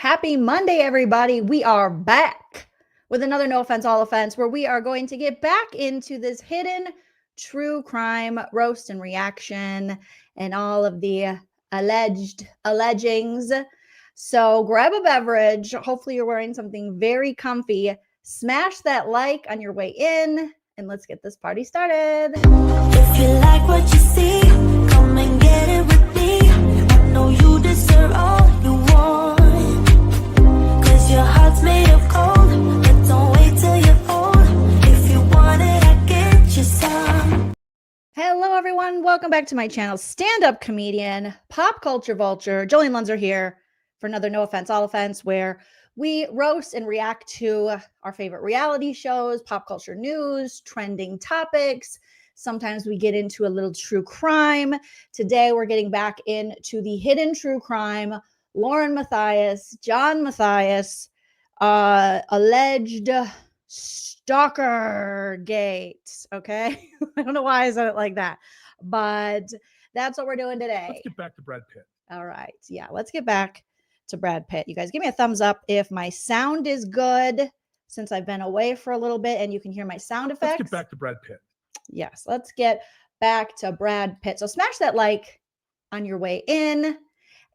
Happy Monday, everybody. We are back with another No Offense, All Offense, where we are going to get back into this hidden true crime roast and reaction and all of the allegings. So grab a beverage. Hopefully you're wearing something very comfy. Smash that like on your way in, and let's get this party started. If you like what you see, come and get it with me. I know you deserve all you want, 'cause your heart's made of gold. But don't wait till you're old. If you want it, I get you some. Hello, everyone. Welcome back to my channel. Stand-up comedian, pop culture vulture, Jolene Lunzer here for another No Offense, All Offense, where we roast and react to our favorite reality shows, pop culture news, trending topics. Sometimes we get into a little true crime. Today, we're getting back into the hidden true crime. Lauren Matthias, John Matthias, alleged Stalker gate. Okay. I don't know why I said it like that, but that's what we're doing today. Let's get back to Brad Pitt. All right. Yeah. Let's get back to Brad Pitt. You guys give me a thumbs up if my sound is good, since I've been away for a little bit and you can hear my sound effects. Let's get back to Brad Pitt. Yes. Let's get back to Brad Pitt. So smash that like on your way in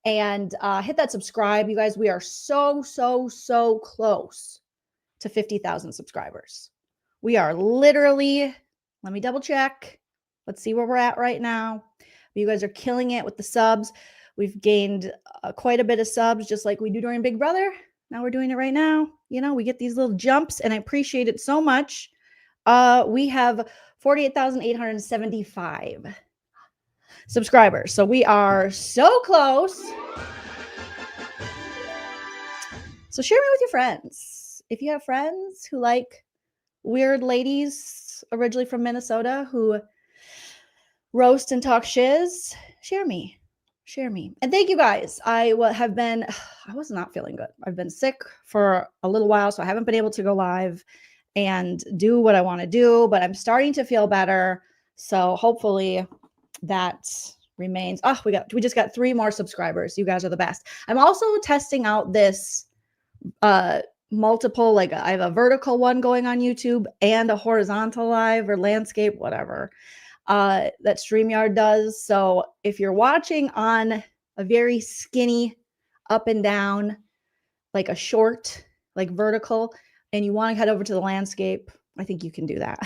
and hit that subscribe. You guys, we are so close to 50,000 subscribers. We are literally, let me double check. Let's see where we're at right now. You guys are killing it with the subs. We've gained quite a bit of subs, just like we do during Big Brother. Now we're doing it right now. You know, we get these little jumps and I appreciate it so much. We have 48,875 subscribers. So we are so close. So share me with your friends. If you have friends who like weird ladies originally from Minnesota who roast and talk shiz, share me. And thank you guys. I was not feeling good. I've been sick for a little while, so I haven't been able to go live and do what I want to do, but I'm starting to feel better. So hopefully that remains. Oh, we just got 3 more subscribers. You guys are the best. I'm also testing out this multiple, like I have a vertical one going on YouTube and a horizontal live or landscape, whatever. That StreamYard does. So if you're watching on a very skinny up and down, like a short, like vertical, and you want to head over to the landscape, I think you can do that.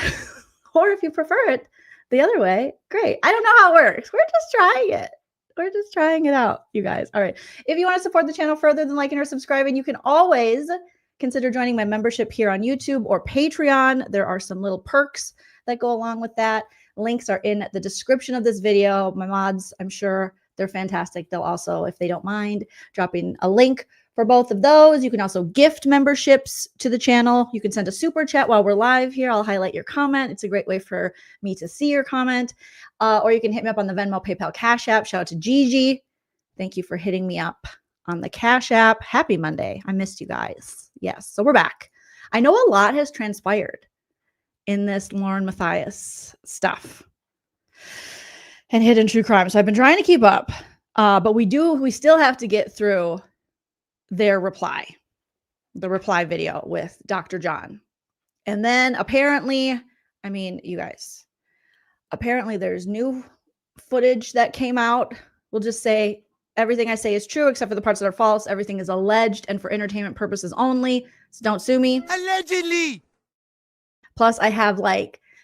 Or if you prefer it the other way, great. I don't know how it works. We're just trying it. We're just trying it out, you guys. All right. If you want to support the channel further than liking or subscribing, you can always consider joining my membership here on YouTube or Patreon. There are some little perks that go along with that. Links are in the description of this video. My mods, I'm sure they're fantastic. They'll also, if they don't mind, dropping a link for both of those. You can also gift memberships to the channel. You can send a super chat while we're live here. I'll highlight your comment. It's a great way for me to see your comment. Or you can hit me up on the Venmo, PayPal, Cash App. Shout out to Gigi. Thank you for hitting me up on the Cash App. Happy Monday. I missed you guys. Yes, so we're back. I know a lot has transpired in this Lauren Matthias stuff and hidden true crime. So I've been trying to keep up, but we still have to get through the reply video with Dr. John. And then apparently, I mean, you guys, apparently there's new footage that came out. We'll just say everything I say is true, except for the parts that are false. Everything is alleged and for entertainment purposes only. So don't sue me. Allegedly. Plus, I have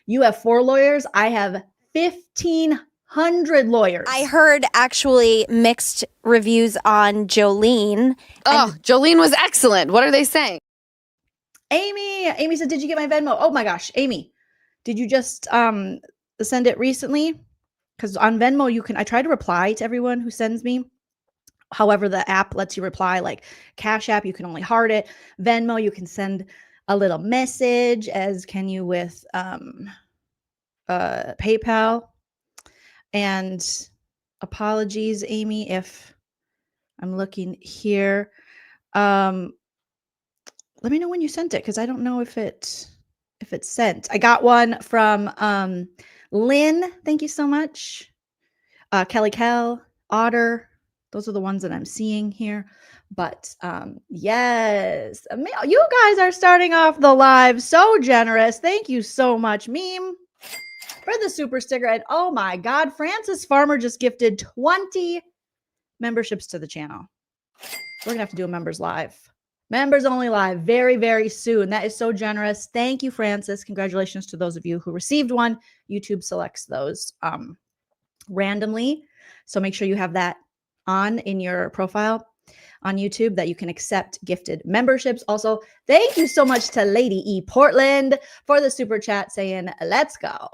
you have 4 lawyers. I have 1,500 lawyers. I heard actually mixed reviews on Jolene. Oh, Jolene was excellent. What are they saying? Amy said, did you get my Venmo? Oh my gosh, Amy, did you just send it recently? Because on Venmo, I try to reply to everyone who sends me. However, the app lets you reply, like Cash App, you can only heart it. Venmo, you can send a little message, as can you with PayPal. And apologies, Amy, if I'm looking here. Let me know when you sent it, because I don't know if it's sent. I got one from Lynn. Thank you so much. Kelly Kell, Otter, Those are the ones that I'm seeing here. But yes, you guys are starting off the live so generous. Thank you so much, Meme, for the super sticker. And oh my God, Francis Farmer just gifted 20 memberships to the channel. We're going to have to do a members live. Members only live very, very soon. That is so generous. Thank you, Francis. Congratulations to those of you who received one. YouTube selects those randomly. So make sure you have that on in your profile on YouTube that you can accept gifted memberships. Also, thank you so much to Lady E Portland for the super chat saying, let's go.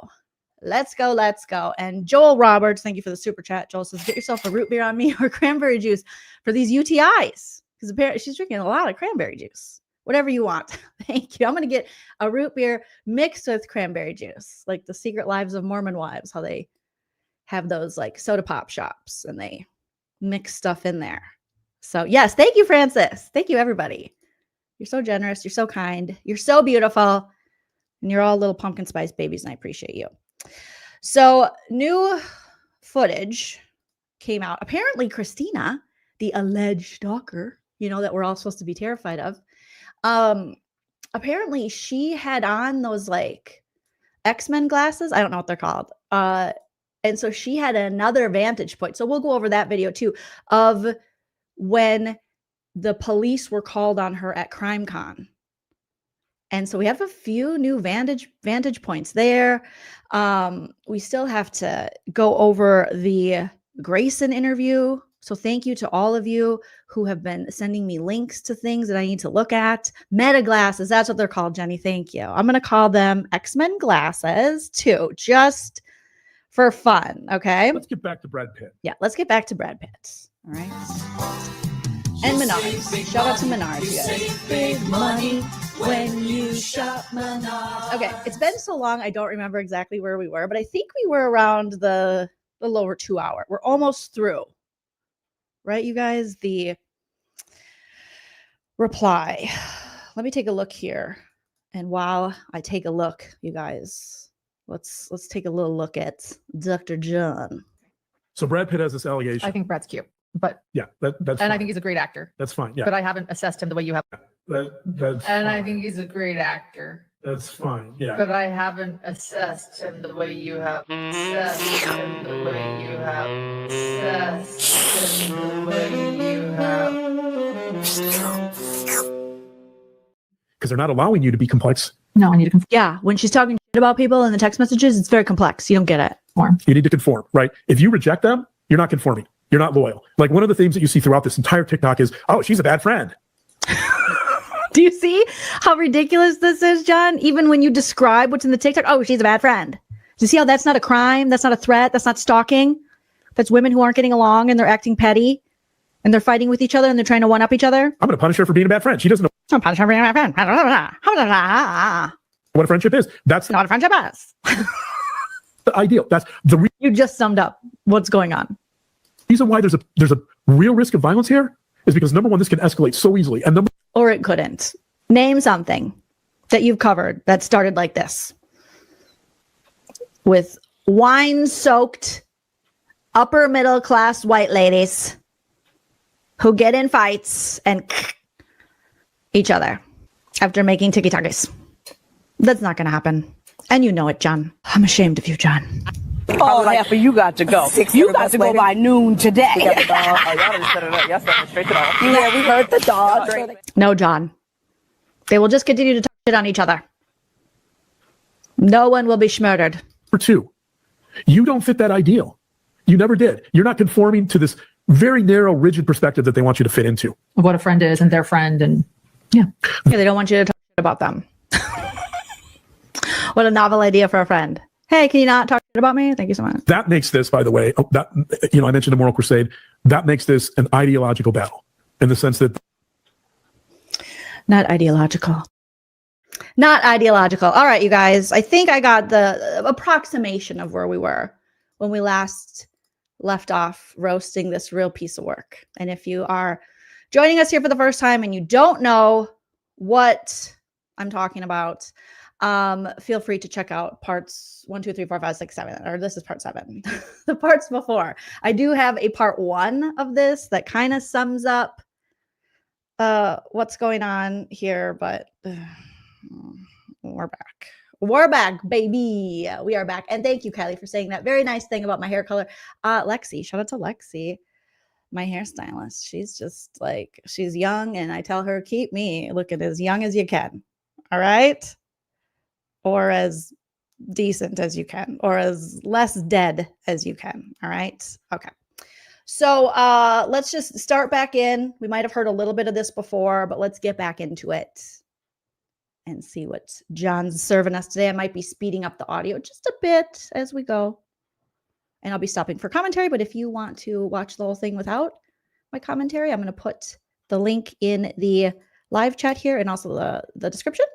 Let's go, let's go. And Joel Roberts, thank you for the super chat. Joel says, get yourself a root beer on me or cranberry juice for these UTIs. Because apparently she's drinking a lot of cranberry juice. Whatever you want. Thank you. I'm going to get a root beer mixed with cranberry juice. Like the Secret Lives of Mormon Wives, how they have those like soda pop shops and they mix stuff in there. So yes, thank you, Francis. Thank you, everybody. You're so generous. You're so kind. You're so beautiful. And you're all little pumpkin spice babies, and I appreciate you. So new footage came out. Apparently, Christina, the alleged stalker, that we're all supposed to be terrified of, apparently she had on those like X-Men glasses. I don't know what they're called. And so she had another vantage point. So we'll go over that video too of when the police were called on her at CrimeCon. And so we have a few new vantage points there. We still have to go over the Grayson interview. So thank you to all of you who have been sending me links to things that I need to look at. Meta glasses, that's what they're called, Jenny. Thank you. I'm going to call them X-Men glasses too, just for fun. Okay. Let's get back to Brad Pitt. Yeah, let's get back to Brad Pitt. All right. And Menards. Shout out to Menards, you guys. Big money when you shop Menards. Okay, it's been so long, I don't remember exactly where we were, but I think we were around the lower 2 hour. We're almost through. Right, you guys? The reply. Let me take a look here. And while I take a look, you guys, let's take a little look at Dr. John. So Brad Pitt has this allegation. I think Brad's cute, but Yeah, that's and fine. I think he's a great actor. That's fine. Yeah, But I haven't assessed him the way you have. that's And I fine. think he's a great actor. That's fine. Yeah. But I haven't assessed him the way you have. Assessed him the way you have. Assessed him the way you have. Because they're not allowing you to be complex. No, I need to conform. Yeah, when she's talking shit about people in the text messages, it's very complex. You don't get it. You need to conform, right? If you reject them, you're not conforming. You're not loyal. Like one of the themes that you see throughout this entire TikTok is, oh, she's a bad friend. Do you see how ridiculous this is, John? Even when you describe what's in the TikTok, oh, she's a bad friend. Do you see how that's not a crime? That's not a threat. That's not stalking. That's women who aren't getting along and they're acting petty and they're fighting with each other and they're trying to one up each other. I'm going to punish her for being a bad friend. She doesn't know I'm punishing her for being a bad friend. what a friendship is. That's Not a friendship is. the ideal. That's the You just summed up what's going on. reason why there's a real risk of violence here is because number one, this can escalate so easily. And number Or it couldn't. Name something that you've covered that started like this. With wine-soaked, upper middle class white ladies who get in fights and each other after making tiki-takis. That's not going to happen. And you know it, John. I'm ashamed of you, John. Oh, half of you got to go. You got to go by noon today. Y'all just set it up. Y'all set it straight to the Yeah, we heard the dog. No, John. They will just continue to talk shit on each other. No one will be schmurdered. two, you don't fit that ideal. You never did. You're not conforming to this very narrow, rigid perspective that they want you to fit into. What a friend is and their friend. And yeah. Yeah, they don't want you to talk shit about them. What a novel idea for a friend. Hey, can you not talk shit about me? Thank you so much. That makes this, by the way, I mentioned the moral crusade. That makes this an ideological battle in the sense that Not ideological. Not ideological. All right, you guys. I think I got the approximation of where we were when we last left off roasting this real piece of work. And if you are joining us here for the first time and you don't know what I'm talking about, Feel free to check out parts 1, 2, 3, 4, 5, 6, 7, or this is part 7. The parts before. I do have a part 1 of this that kind of sums up what's going on here, but we're back. We're back, baby. We are back. And thank you, Kylie, for saying that very nice thing about my hair color. Lexi, shout out to Lexi, my hairstylist. She's just like, she's young, and I tell her, keep me looking as young as you can. All right? Or as decent as you can, or as less dead as you can. All right? Okay. So let's just start back in. We might have heard a little bit of this before, but let's get back into it and see what John's serving us today. I might be speeding up the audio just a bit as we go. And I'll be stopping for commentary, but if you want to watch the whole thing without my commentary, I'm going to put the link in the live chat here and also the description.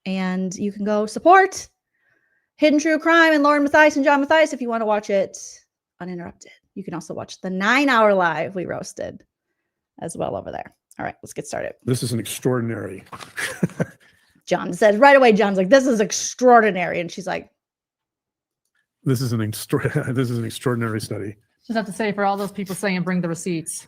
And you can go support Hidden True Crime and Lauren Matthias and John Matthias if you want to watch it uninterrupted. You can also watch the 9-hour live we roasted as well over there. All right, let's get started. This is an extraordinary. John says right away, John's like, this is extraordinary. And she's like, This is an extraordinary study. Just have to say, for all those people saying bring the receipts,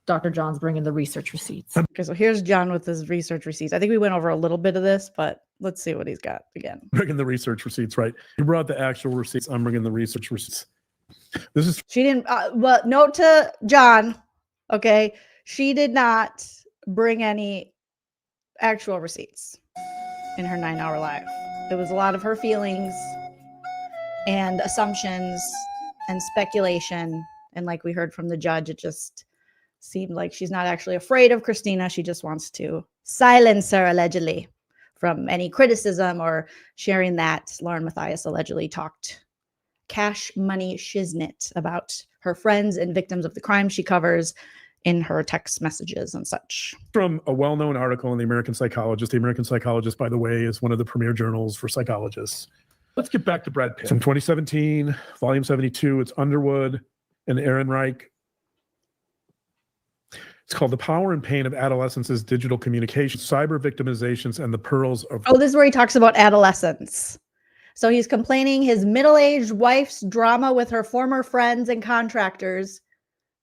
Dr. John's bringing the research receipts. okay, so here's John with his research receipts. I think we went over a little bit of this, but let's see what he's got again. Bringing the research receipts, right? You brought the actual receipts. I'm bringing the research receipts. This is She didn't, well, note to John, okay, she did not bring any actual receipts in her 9-hour live. It was a lot of her feelings and assumptions and speculation. And like we heard from the judge, it just seemed like she's not actually afraid of Christina. She just wants to silence her, allegedly, from any criticism or sharing that Lauren Matthias allegedly talked cash money shiznit about her friends and victims of the crime she covers in her text messages and such. from a well-known article in the American Psychologist. The American Psychologist, by the way, is one of the premier journals for psychologists. Let's get back to Brad Pitt. From 2017, volume 72. It's Underwood and Aaron Reich. It's called The Power and Pain of Adolescence's Digital Communication, Cyber Victimizations, and the Pearls of... Oh, this is where he talks about adolescence. So he's complaining his middle-aged wife's drama with her former friends and contractors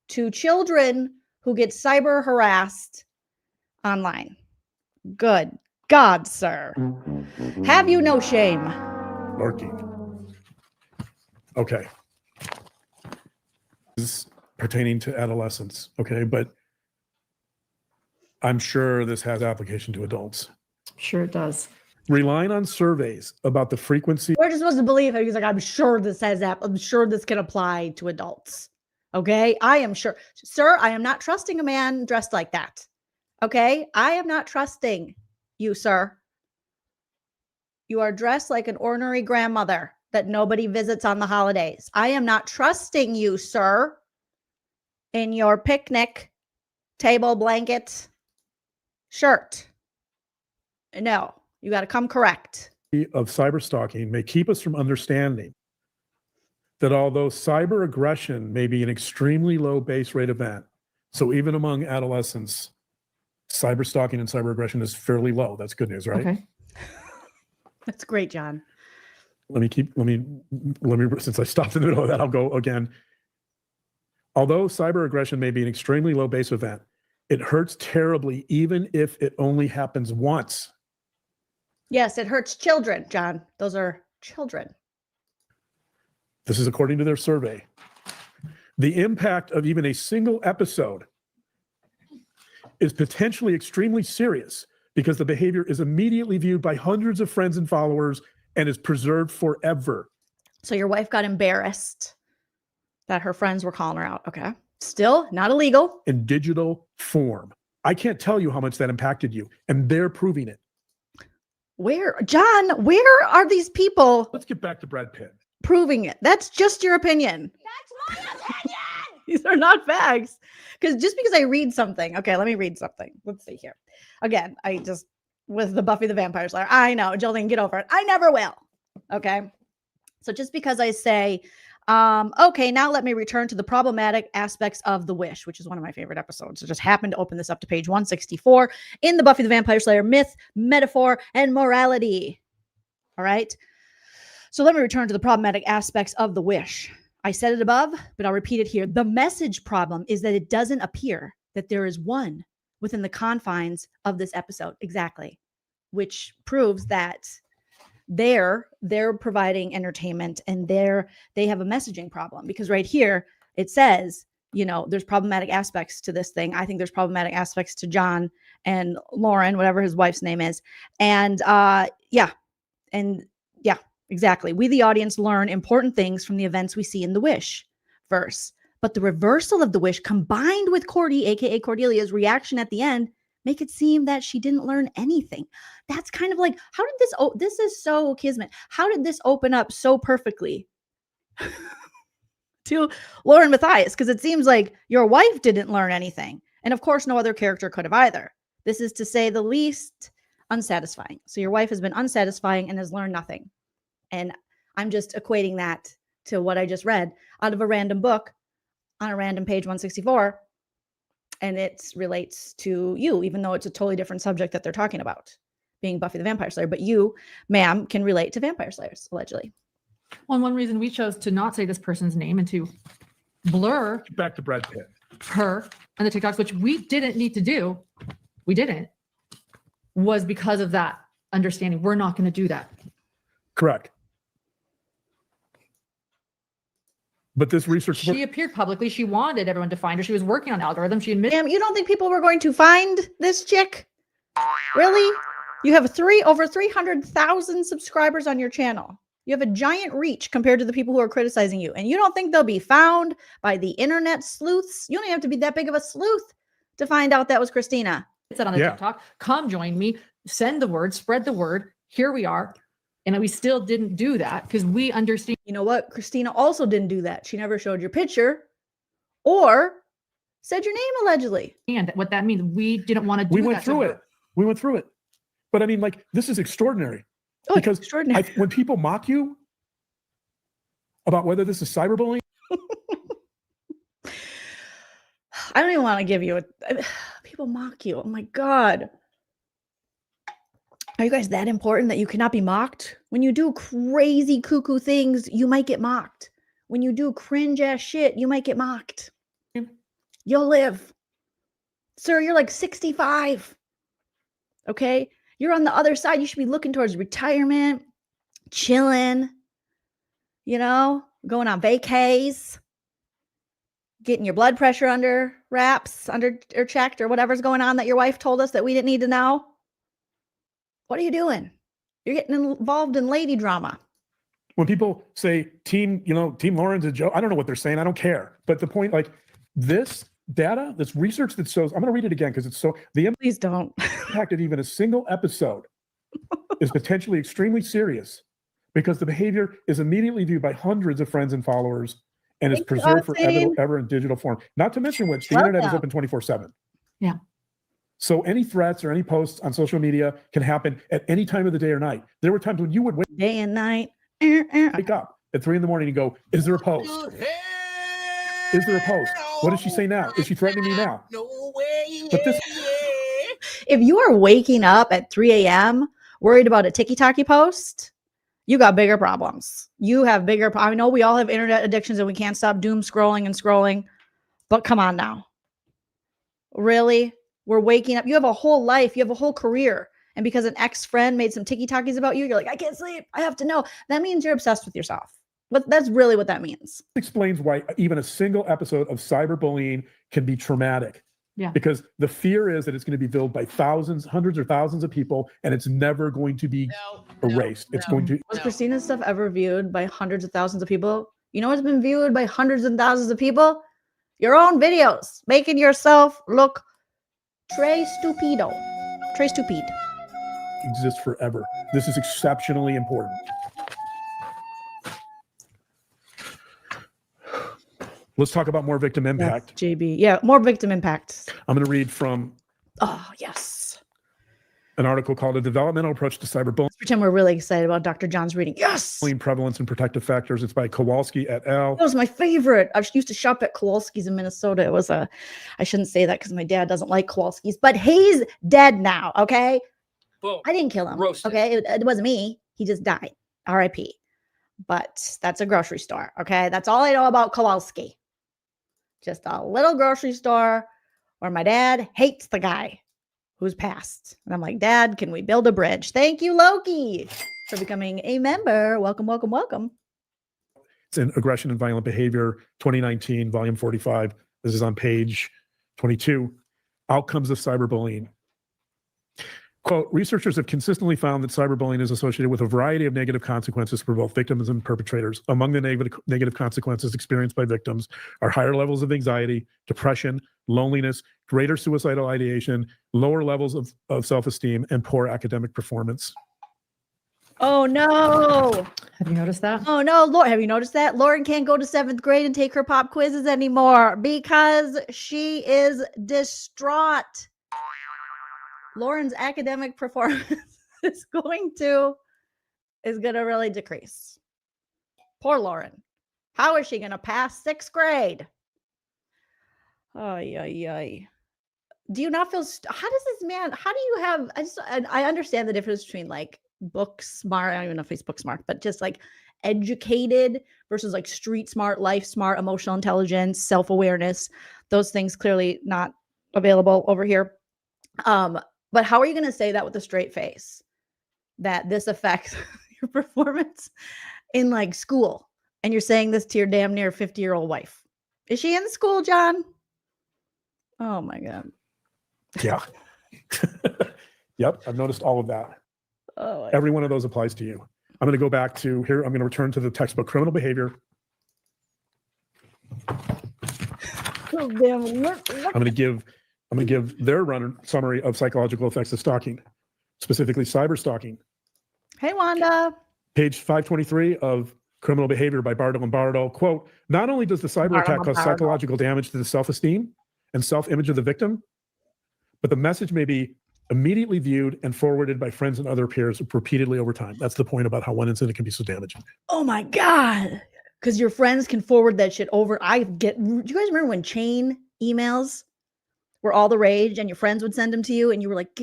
to children who get cyber harassed online. Good God, sir. Have you no shame? Lurking. Okay. This is pertaining to adolescence, okay? But I'm sure this has application to adults. Sure it does. Relying on surveys about the frequency We're just supposed to believe him. He's like, I'm sure this has I'm sure this can apply to adults. Okay? I am sure. Sir, I am not trusting a man dressed like that. Okay? I am not trusting you, sir. You are dressed like an ornery grandmother that nobody visits on the holidays. I am not trusting you, sir, in your picnic table blanket shirt. No, you got to come correct. of cyber stalking may keep us from understanding that although cyber aggression may be an extremely low base rate event, so even among adolescents, cyber stalking and cyber aggression is fairly low. That's good news, right? Okay. That's great, John. Let me, since I stopped in the middle of that, I'll go again. Although cyber aggression may be an extremely low base event, it hurts terribly even if it only happens once. Yes, it hurts children, John. Those are children. This is according to their survey. The impact of even a single episode is potentially extremely serious because the behavior is immediately viewed by hundreds of friends and followers and is preserved forever. So your wife got embarrassed that her friends were calling her out. Okay. Still not illegal. In digital form. I can't tell you how much that impacted you, and they're proving it. Where, John, where are these people Let's get back to Brad Pitt. proving it? That's just your opinion. That's my opinion. These are not facts. Because just because I read something, okay, let me read something. Let's see here. Again, I just, with the Buffy the Vampire Slayer, I know, Jolene, get over it. I never will. Okay. So just because I say Okay, now let me return to the problematic aspects of The Wish, which is one of my favorite episodes. I just happened to open this up to page 164 in the Buffy the Vampire Slayer myth, metaphor, and morality. All right. So let me return to the problematic aspects of The Wish. I said it above, but I'll repeat it here. The message problem is that it doesn't appear that there is one within the confines of this episode. Exactly. Which proves that they're providing entertainment and they have a messaging problem, because right here it says, you know, there's problematic aspects to this thing. I think there's problematic aspects to John and Lauren, whatever his wife's name is. And exactly. We, the audience, learn important things from the events we see in the Wish verse. But the reversal of the Wish combined with Cordy, aka Cordelia's reaction at the end, make it seem that she didn't learn anything. That's kind of like, how did this, this is so kismet. How did this open up so perfectly to Lauren Matthias? Because it seems like your wife didn't learn anything. And of course, no other character could have either. This is, to say the least, unsatisfying. So your wife has been unsatisfying and has learned nothing. And I'm just equating that to what I just read out of a random book on a random page 164. And it relates to you, even though it's a totally different subject that they're talking about, being Buffy the Vampire Slayer. But you, ma'am, can relate to vampire slayers, allegedly. Well, one reason we chose to not say this person's name and to blur Back to Brad Pitt. her and the TikToks, which we didn't need to do, was because of that understanding. We're not going to do that. Correct. But this research, She appeared publicly. She wanted everyone to find her. She was working on algorithm. She admitted. Ma'am, you don't think people were going to find this chick? Really? You have over 300,000 subscribers on your channel. You have a giant reach compared to the people who are criticizing you. And you don't think they'll be found by the internet sleuths? You don't even have to be that big of a sleuth to find out that was Christina. It said on the TikTok, come join me, send the word, spread the word. Here we are. And we still didn't do that because we understand. You know what? Christina also didn't do that. She never showed your picture or said your name, allegedly. And what that means, we didn't want to do that. We went through it. But I mean, like, this is extraordinary. Oh, because extraordinary. when people mock you about whether this is cyberbullying, I don't even want to give you people mock you. Oh my God. Are you guys that important that you cannot be mocked? When you do crazy cuckoo things, you might get mocked. When you do cringe ass shit, you might get mocked. You'll live. Sir, you're like 65. Okay? You're on the other side. You should be looking towards retirement, chilling, you know, going on vacays, getting your blood pressure under wraps, or checked, or whatever's going on that your wife told us that we didn't need to know. What are you doing? You're getting involved in lady drama. when people say Team Lauren's a joke, I don't know what they're saying. I don't care. But the point, like this data, this research that shows, I'm going to read it again because it's so, Please don't. impact of even a single episode is potentially extremely serious because the behavior is immediately viewed by hundreds of friends and followers and is preserved forever in digital form. Not to mention which the internet is open 24/7. Yeah. So any threats or any posts on social media can happen at any time of the day or night. There were times when you would Day and night. wake up at 3 a.m. and go, is there a post? Is there a post? What does she say now? Is she threatening me now? But this, If you are waking up at 3 a.m. worried about a TikTok post, you got bigger problems. You have bigger. I know we all have internet addictions and we can't stop doom scrolling, but come on now. Really? We're waking up. You have a whole life. You have a whole career. And because an ex-friend made some TikToks about you, you're like, I can't sleep. I have to know. That means you're obsessed with yourself. But that's really what that means. explains why even a single episode of cyberbullying can be traumatic. Yeah. Because the fear is that it's going to be viewed by thousands, hundreds or thousands of people, and it's never going to be erased. It's going to. Was Christina's stuff ever viewed by hundreds of thousands of people? You know what's been viewed by hundreds and thousands of people? Your own videos, making yourself look très stupide. Exist forever. This is exceptionally important. Let's talk about more victim impact. JB. Yeah, more victim impact. I'm going to read from Oh, yes. an article called A Developmental Approach to Cyberbullying, Let's pretend we're really excited about Dr. John's reading. Yes! Prevalence and Protective Factors. It's by Kowalski et al. That was my favorite. I used to shop at Kowalski's in Minnesota. It was I shouldn't say that because my dad doesn't like Kowalski's, but he's dead now, okay? Boom. I didn't kill him, Roasted. okay? It wasn't me. He just died. R.I.P. But that's a grocery store, okay? That's all I know about Kowalski. Just a little grocery store where my dad hates the guy who's passed. And I'm like, Dad, can we build a bridge? Thank you, Loki, for becoming a member. Welcome, welcome, welcome. It's in Aggression and Violent Behavior, 2019, volume 45. This is on page 22. Outcomes of cyberbullying. Quote, researchers have consistently found that cyberbullying is associated with a variety of negative consequences for both victims and perpetrators. Among the negative consequences experienced by victims are higher levels of anxiety, depression, loneliness, greater suicidal ideation, lower levels of self-esteem, and poor academic performance. Oh, no. Have you noticed that? Oh, no. Lauren, have you noticed that? Lauren can't go to 7th grade and take her pop quizzes anymore because she is distraught. Lauren's academic performance is going to really decrease. Poor Lauren. How is she going to pass 6th grade? Ay. Do you not feel, how does this man, how do you have, I understand the difference between like book smart, I don't even know if he's book smart, but just like educated versus like street smart, life smart, emotional intelligence, self-awareness. Those things clearly not available over here. But how are you going to say that with a straight face? That this affects your performance in like school. And you're saying this to your damn near 50-year-old wife. Is she in school, John? Oh my God. Yeah. Yep. I've noticed all of that. Oh, Every one of those applies to you. I'm going to go back to here. I'm going to return to the textbook, Criminal Behavior. oh, damn. I'm going to give their summary of psychological effects of stalking, specifically cyber stalking. Hey, Wanda. Page 523 of Criminal Behavior by Bardo and Bardo. Quote, not only does the cyber attack cause psychological damage to the self-esteem and self-image of the victim, but the message may be immediately viewed and forwarded by friends and other peers repeatedly over time. That's the point about how one incident can be so damaging. Oh my God. Because your friends can forward that shit over. Do you guys remember when chain emails were all the rage and your friends would send them to you and you were like,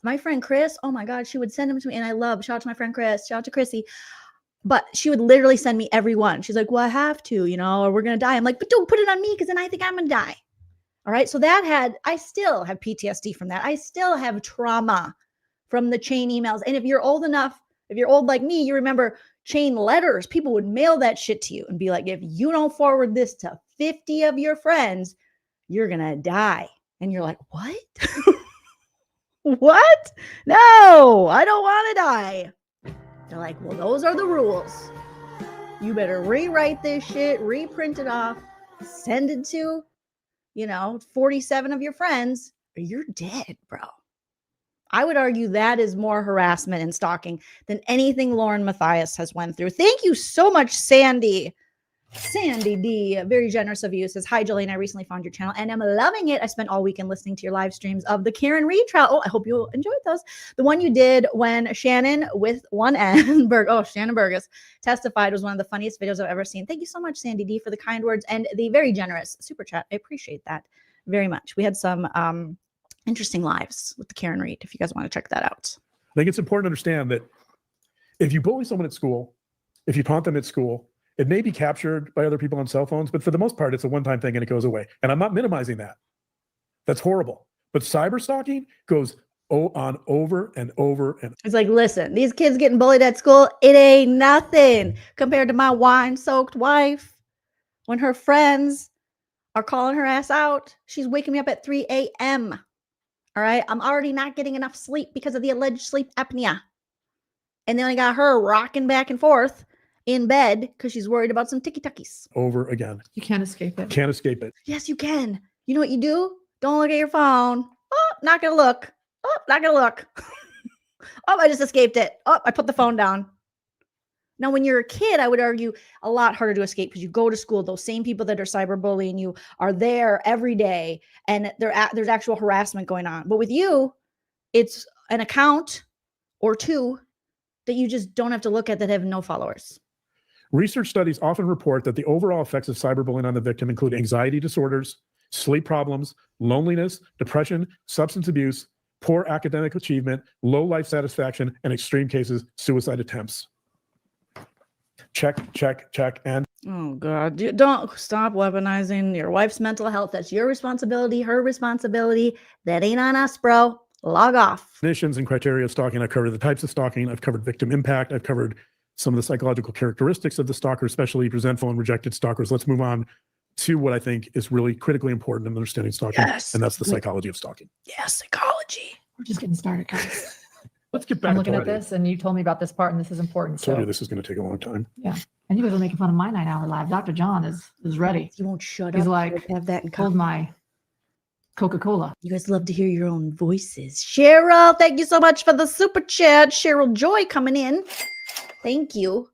my friend Chris, oh my God, she would send them to me and shout out to my friend Chris, shout out to Chrissy. But she would literally send me every one. She's like, well, I have to, or we're going to die. I'm like, but don't put it on me because then I think I'm going to die. All right. So I still have PTSD from that. I still have trauma from the chain emails. And if you're old like me, you remember chain letters. People would mail that shit to you and be like, if you don't forward this to 50 of your friends, you're going to die. And you're like, what? What? No, I don't want to die. They're like, well, those are the rules. You better rewrite this shit, reprint it off, send it to, 47 of your friends, or you're dead, bro. I would argue that is more harassment and stalking than anything Lauren Matthias has went through. Thank you so much, Sandy. Sandy D, very generous of you, says, hi, Jolene. I recently found your channel and I'm loving it. I spent all weekend listening to your live streams of the Karen Reed trial. Oh, I hope you enjoyed those. The one you did when Shannon with one N, Shannon Burgess testified was one of the funniest videos I've ever seen. Thank you so much, Sandy D, for the kind words and the very generous super chat. I appreciate that very much. We had some interesting lives with the Karen Reed, if you guys want to check that out. I think it's important to understand that if you bully someone at school, if you taunt them at school, it may be captured by other people on cell phones, but for the most part, it's a one-time thing and it goes away. And I'm not minimizing that. That's horrible. But cyber stalking goes on over and over. And it's like, listen, these kids getting bullied at school, it ain't nothing compared to my wine-soaked wife. When her friends are calling her ass out, she's waking me up at 3 a.m. All right? I'm already not getting enough sleep because of the alleged sleep apnea. And then I got her rocking back and forth in bed because she's worried about some ticky-tuckies. Over again. You can't escape it. Can't escape it. Yes, you can. You know what you do? Don't look at your phone. Oh, not gonna look. Oh, not gonna look. Oh, I just escaped it. Oh, I put the phone down. Now, when you're a kid, I would argue a lot harder to escape because you go to school. Those same people that are cyberbullying you are there every day, and there's actual harassment going on. But with you, it's an account or two that you just don't have to look at that have no followers. Research studies often report that the overall effects of cyberbullying on the victim include anxiety disorders, sleep problems, loneliness, depression, substance abuse, poor academic achievement, low life satisfaction, and extreme cases, suicide attempts. Check, check, check, and Oh God, you don't stop weaponizing your wife's mental health. That's your responsibility, her responsibility. That ain't on us, bro. Log off. definitions and criteria of stalking. I've covered the types of stalking. I've covered victim impact. I've covered some of the psychological characteristics of the stalker, especially resentful and rejected stalkers. Let's move on to what I think is really critically important in understanding stalking, and that's the psychology of stalking. Yes, psychology. We're just getting started, guys. Let's get back I'm to looking at Friday. this, and you told me about this part, and this is important. I told So, you this is going to take a long time. yeah. And you guys are making fun of my 9-hour live. Dr. John is ready. You won't shut He's up. like, You guys have that in Hold common. my Coca-Cola. You guys love to hear your own voices. Cheryl, thank you so much for the super chat. Cheryl Joy coming in. Thank you.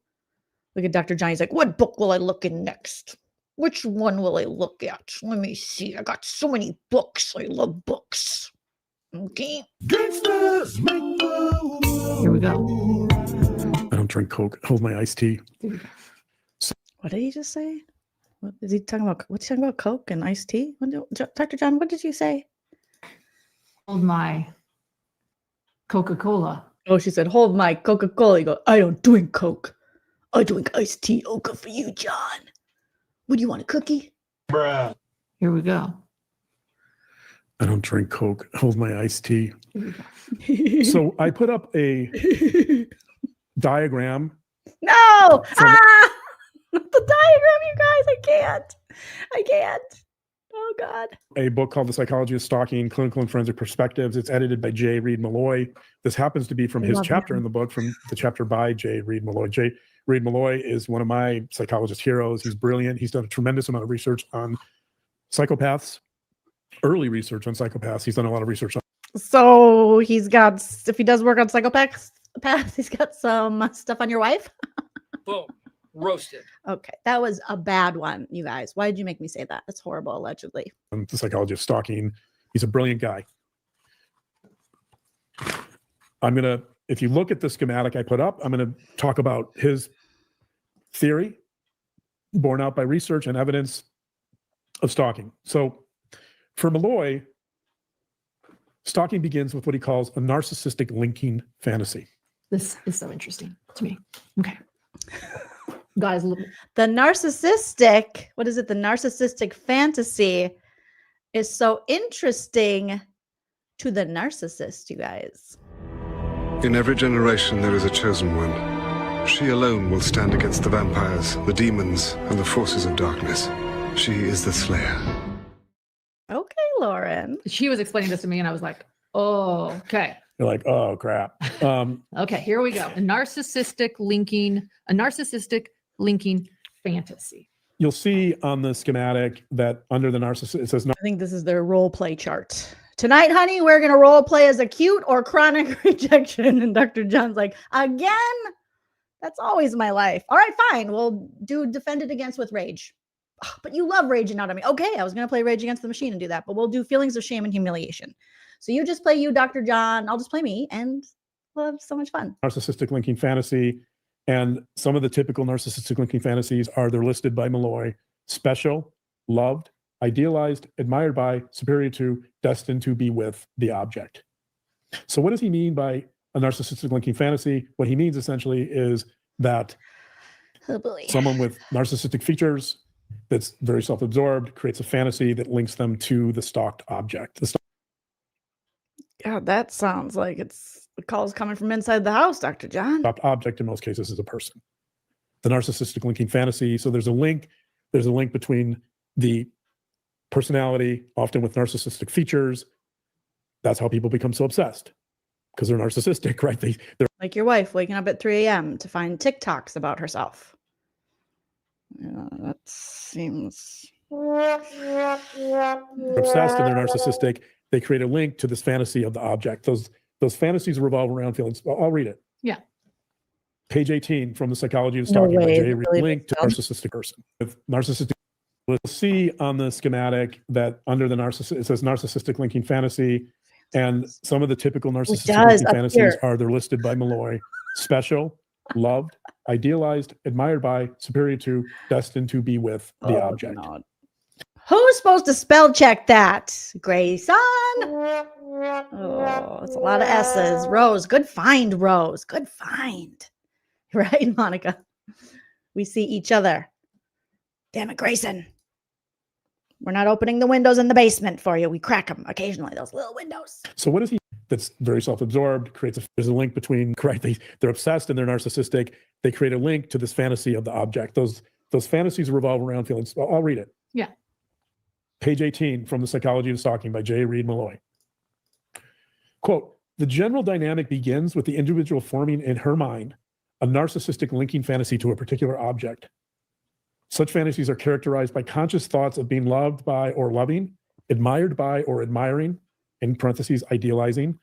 Look at Dr. John. He's like, what book will I look in next? Which one will I look at? Let me see. I got so many books. I love books. Okay. Here we go. I don't drink Coke. Hold my iced tea. What did he just say? What is he talking about? What's he talking about? Coke and iced tea? Dr. John, what did you say? Hold my Coca-Cola. Oh, she said, hold my Coca-Cola. You go, I don't drink Coke. I drink iced tea. Oh, good for you, John. What do you want, a cookie? Here we go. I don't drink Coke. Hold my iced tea. So I put up a diagram. No! Ah! The diagram, you guys. I can't. Oh, God. A book called The Psychology of Stalking, Clinical and Forensic Perspectives. It's edited by J. Reed Malloy. This happens to be from his love chapter him. in the book, from the chapter by J. Reed Malloy. J. Reed Malloy is one of my psychologist heroes. He's brilliant. He's done a tremendous amount of research on psychopaths, early research on psychopaths. He's done a lot of research on So he's got, if he does work on psychopaths, he's got some stuff on your wife? Boom. Roasted. Okay, that was a bad one, you guys. Why did you make me say that? That's horrible, allegedly. The Psychology of Stalking. He's a brilliant guy. If you look at the schematic I put up, I'm going to talk about his theory borne out by research and evidence of stalking. So for Malloy, stalking begins with what he calls a narcissistic linking fantasy. This is so interesting to me. Okay. Guys, look, The narcissistic, what is it? The narcissistic fantasy is so interesting to the narcissist, you guys. In every generation, there is a chosen one. She alone will stand against the vampires, the demons, and the forces of darkness. She is the Slayer. Okay, Lauren. she was explaining this to me, and I was like, oh, okay. You're like, oh crap. Okay, here we go. A narcissistic linking fantasy. You'll see on the schematic that under the narcissist, it says I think this is their role play chart. Tonight, honey, we're going to role play as acute or chronic rejection. And Dr. John's like, again? That's always my life. All right, fine. We'll do defend it against with rage. "Oh, but you love raging out on me. Okay, I was going to play Rage Against the Machine and do that, but we'll do feelings of shame and humiliation. So you just play you, Dr. John. I'll just play me, and we'll have so much fun. narcissistic linking fantasy. And some of the typical narcissistic linking fantasies are, they're listed by Malloy: special, loved, idealized, admired by, superior to, destined to be with the object. So what does he mean by a narcissistic linking fantasy? What he means essentially is that Oh boy. someone with narcissistic features that's very self-absorbed creates a fantasy that links them to the stalked object. The God, that sounds like the call's coming from inside the house, Dr. John. stalked object in most cases is a person. The narcissistic linking fantasy. So there's a link between the personality, often with narcissistic features. That's how people become so obsessed, because they're narcissistic, right? They're Like your wife waking up at 3 a.m. to find TikToks about herself. That seems. obsessed and they're narcissistic. They create a link to this fantasy of the object. Those fantasies revolve around feelings. I'll read it. Yeah. Page 18 from The Psychology of No Stalking by way, J. it Reed, really link to makes narcissistic person. With narcissistic, we'll see on the schematic that under the narcissist, it says narcissistic linking fantasy. And some of the typical narcissistic does, looking up fantasies here. are they're listed by Malloy: special, loved, idealized, admired by, superior to, destined to be with the object. God. Who's supposed to spell check that? Grayson? Oh, it's a lot of S's. Rose, good find, Rose. Good find. Right, Monica? We see each other. Damn it, Grayson. We're not opening the windows in the basement for you. We crack them occasionally, those little windows. So what is he that's very self-absorbed, there's a link between, correct, they're obsessed and they're narcissistic. They create a link to this fantasy of the object. Those fantasies revolve around feelings. I'll read it. Yeah. Page 18 from The Psychology of Stalking by J. Reed Malloy. Quote, the general dynamic begins with the individual forming in her mind a narcissistic linking fantasy to a particular object. Such fantasies are characterized by conscious thoughts of being loved by or loving, admired by or admiring, in parentheses, idealizing,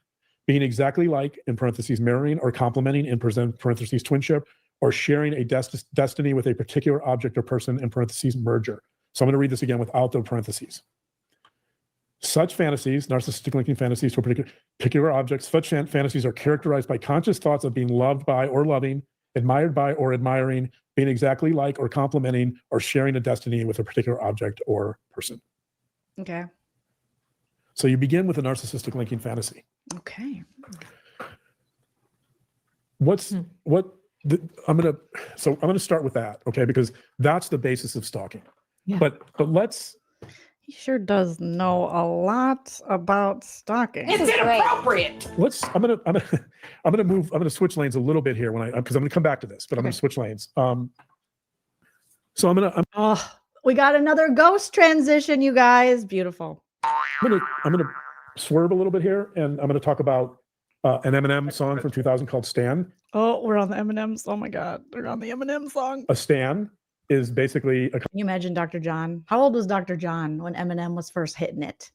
being exactly like, in parentheses, mirroring or complementing, in parentheses, twinship, or sharing a destiny with a particular object or person, in parentheses, merger. So I'm going to read this again without the parentheses. Such fantasies, narcissistic linking fantasies to a particular object, such fantasies are characterized by conscious thoughts of being loved by or loving, admired by or admiring, being exactly like or complementing, or sharing a destiny with a particular object or person. Okay. So you begin with a narcissistic linking fantasy. Okay. I'm going to start with that, okay? Because that's the basis of stalking. Yeah. But let's. He sure does know a lot about stalking. It's inappropriate. I'm gonna switch lanes a little bit here because I'm gonna come back to this, but I'm gonna switch lanes. We got another ghost transition, you guys. Beautiful. I'm gonna swerve a little bit here, and I'm gonna talk about an Eminem song from 2000 called "Stan." Oh, we're on the M&Ms. Oh my God, we're on the Eminem song. A Stan is basically Can you imagine Dr. John? How old was Dr. John when Eminem was first hitting it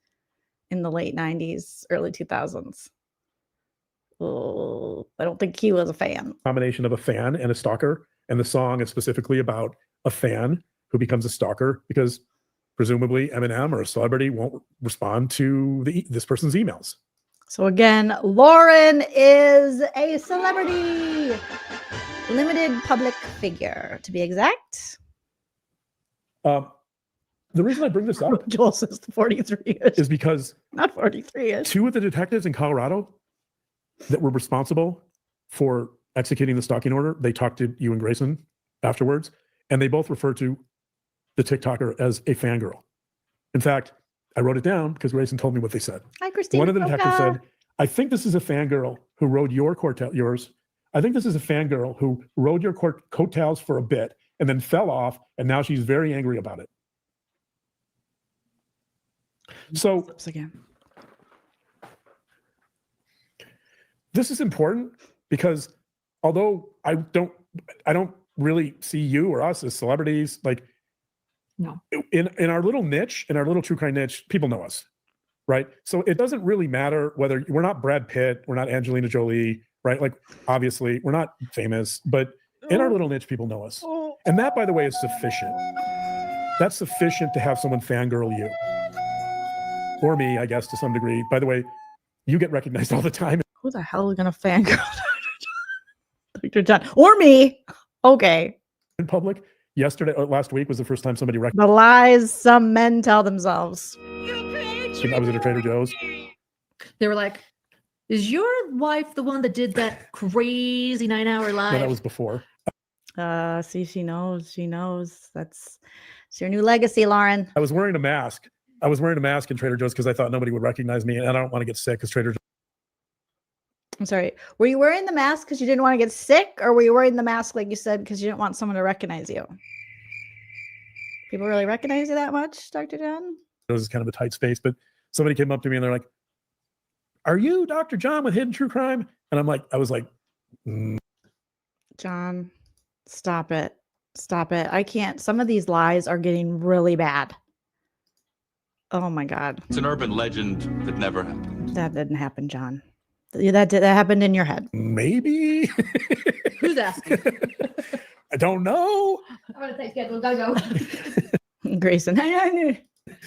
in the late 90s, early 2000s? Oh, I don't think he was a fan. combination of a fan and a stalker, and the song is specifically about a fan who becomes a stalker because presumably Eminem or a celebrity won't respond to this person's emails. So again, Lauren is a celebrity, limited public figure, to be exact. The reason I bring this up Joel says 43-ish. is because Not 43-ish. two of the detectives in Colorado that were responsible for executing the stalking order, they talked to you and Grayson afterwards, and they both referred to the TikToker as a fangirl. In fact, I wrote it down because Grayson told me what they said. Hi, Christine. One of the detectives said, I think this is a fangirl who rode yours. I think this is a fangirl who rode your coattails for a bit and then fell off, and now she's very angry about it. So again. This is important because although I don't really see you or us as celebrities, like No. in our little niche, in our little true crime niche, people know us, right? So it doesn't really matter whether we're not Brad Pitt, we're not Angelina Jolie, right? Like obviously we're not famous, but in our little niche, people know us. And that, by the way, is sufficient. That's sufficient to have someone fangirl you. Or me, I guess, to some degree. By the way, you get recognized all the time. Who the hell is going to fangirl Dr. John? Or me. Okay. In public. Last week was the first time somebody recognized. The lies some men tell themselves. I was at a Trader Joe's. They were like, is your wife the one that did that crazy 9-hour live? No, that was before. See, she knows. She knows. That's your new legacy, Lauren. I was wearing a mask. I was wearing a mask in Trader Joe's because I thought nobody would recognize me, and I don't want to get sick because Trader Joe's. I'm sorry. Were you wearing the mask because you didn't want to get sick, or were you wearing the mask, like you said, because you didn't want someone to recognize you? People really recognize you that much, Dr. John? It was kind of a tight space, but somebody came up to me and they're like, "Are you Dr. John with Hidden True Crime?" And I was like, John, stop it. Stop it. I can't. Some of these lies are getting really bad. Oh my God. It's an urban legend that never happened. That didn't happen, John. That happened in your head. Maybe. Who's asking? I don't know. I'm going to take schedule. Gotta go. Grayson.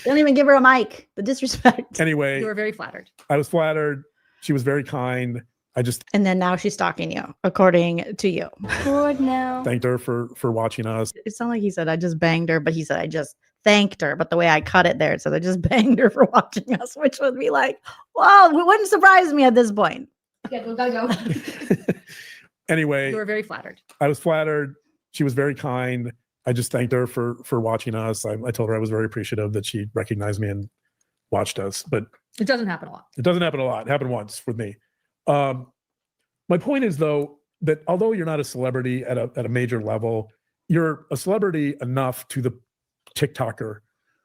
don't even give her a mic. The disrespect. Anyway, You were very flattered. I was flattered. She was very kind. I just And then now she's stalking you, according to you. Good now. thanked her for watching us. It sounded like he said I just banged her, but he said I just thanked her. But the way I cut it there, it said I just banged her for watching us, which would be like, well, it wouldn't surprise me at this point. Okay, we gotta go. Anyway, You were very flattered. I was flattered. She was very kind. I just thanked her for watching us. I told her I was very appreciative that she recognized me and watched us. But It doesn't happen a lot. it doesn't happen a lot. It happened once with me. My point is, though, that although you're not a celebrity at a major level, you're a celebrity enough to the TikToker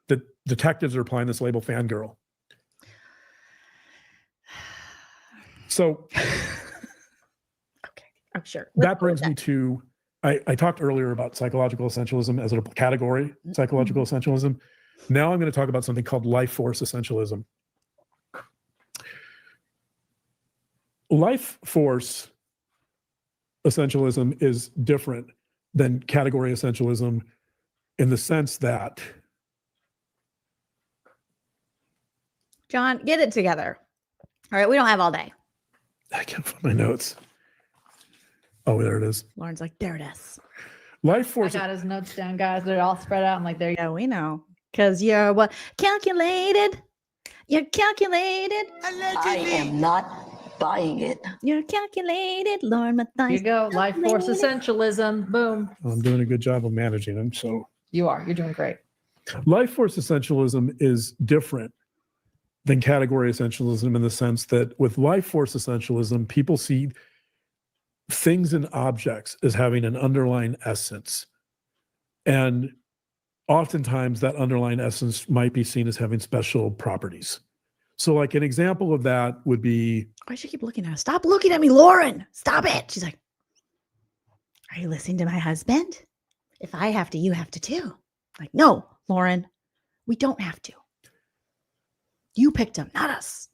that detectives are applying this label fangirl. So Okay, I'm sure. that brings me to, I talked earlier about psychological essentialism as a category, psychological essentialism. Now I'm going to talk about something called life force essentialism. Life force essentialism is different than category essentialism in the sense that John, get it together. All right, we don't have all day. I can't find my notes. Oh, there it is. Lauren's like, there it is. Life I force. got his notes down, guys. They're all spread out. I'm like, there you go. Yeah, we know. Because you're what? Calculated. You're calculated. I am not buying it. You're calculated, Lauren Here Matthias. you go. Life force essentialism. Boom. I'm doing a good job of managing them. So You are. You're doing great. life force essentialism is different than category essentialism in the sense that with life force essentialism, people see things and objects as having an underlying essence. And oftentimes that underlying essence might be seen as having special properties. So like an example of that would be, Why does she keep looking at us? Stop looking at me, Lauren. Stop it. She's like, are you listening to my husband? If I have to, you have to too. Like, no, Lauren, we don't have to. You picked him, not us.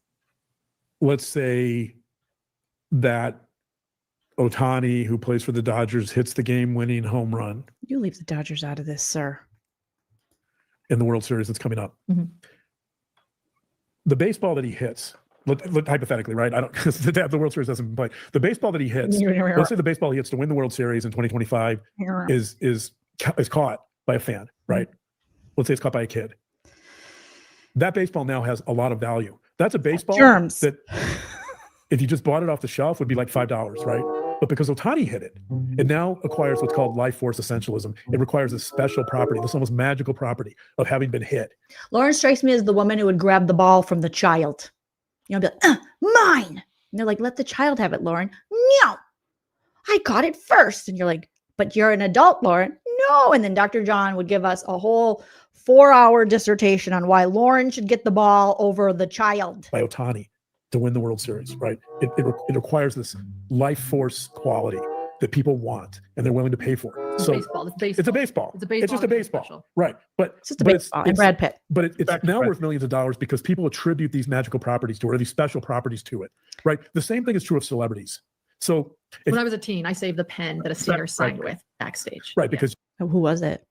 let's say that Ohtani, who plays for the Dodgers, hits the game-winning home run You leave the Dodgers out of this, sir. in the World Series that's coming up. Mhm. The baseball that he hits, hypothetically, right? I don't, because the World Series doesn't play. The baseball that he hits, let's say the baseball he hits to win the World Series in 2025 is caught by a fan, right? Let's say it's caught by a kid. That baseball now has a lot of value. That's a baseball Germs. that if you just bought it off the shelf would be like $5, right? But because Ohtani hit it, it now acquires what's called life force essentialism. It requires a special property, this almost magical property of having been hit. Lauren strikes me as the woman who would grab the ball from the child. You know, be like, mine. And they're like, let the child have it, Lauren. No, I got it first. And you're like, but you're an adult, Lauren. No. And then Dr. John would give us a whole 4-hour dissertation on why Lauren should get the ball over the child. By Ohtani to win the World Series, right? It requires this life force quality that people want and they're willing to pay for. It's So baseball. It's baseball. it's a baseball. It's a baseball. It's just a It's baseball, special. right? But It's just a but baseball. And Brad Pitt. But it's now worth millions of dollars because people attribute these magical properties to it, or these special properties to it, right? The same thing is true of celebrities. So if, When I was a teen, I saved the pen that a singer signed with backstage. right, Yeah. because Oh, who was it?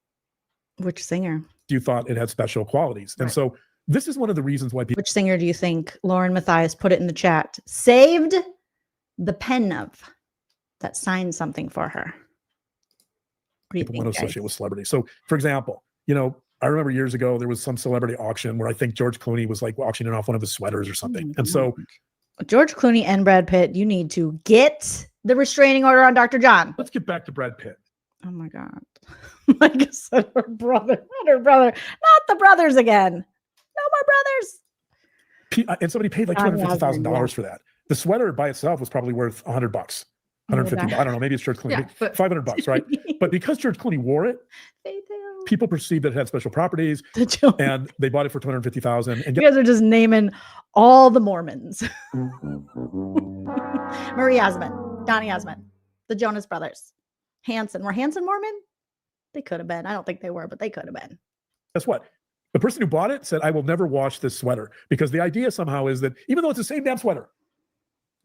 Which singer? you thought it had special qualities. And Right. so this is one of the reasons why people Which singer do you think Lauren Matthias put it in the chat? Saved the pen of that signed something for her. What do you want to think, guys? associate with celebrities. So for example, I remember years ago, there was some celebrity auction where I think George Clooney was like auctioning off one of his sweaters or something. And so George Clooney and Brad Pitt, you need to get the restraining order on Dr. John. let's get back to Brad Pitt. Oh my God. Like I said, her brother, not her brother, not the brothers again. No more brothers. And somebody paid like John $250,000 for that. The sweater by itself was probably worth $100, $150. I don't know. Maybe it's George Clooney. Yeah, but- $500, right? But because George Clooney wore it, They do. people perceived that it had special proproperties, The children. and they bought it for $250,000. And You guys are just naming all the Mormons. Marie Osmond, Donny Osmond, the Jonas Brothers, Hanson. Were Hanson Mormon? They could have been. I don't think they were, but they could have been. guess what? The person who bought it said, I will never wash this sweater, because the idea somehow is that even though it's the same damn sweater,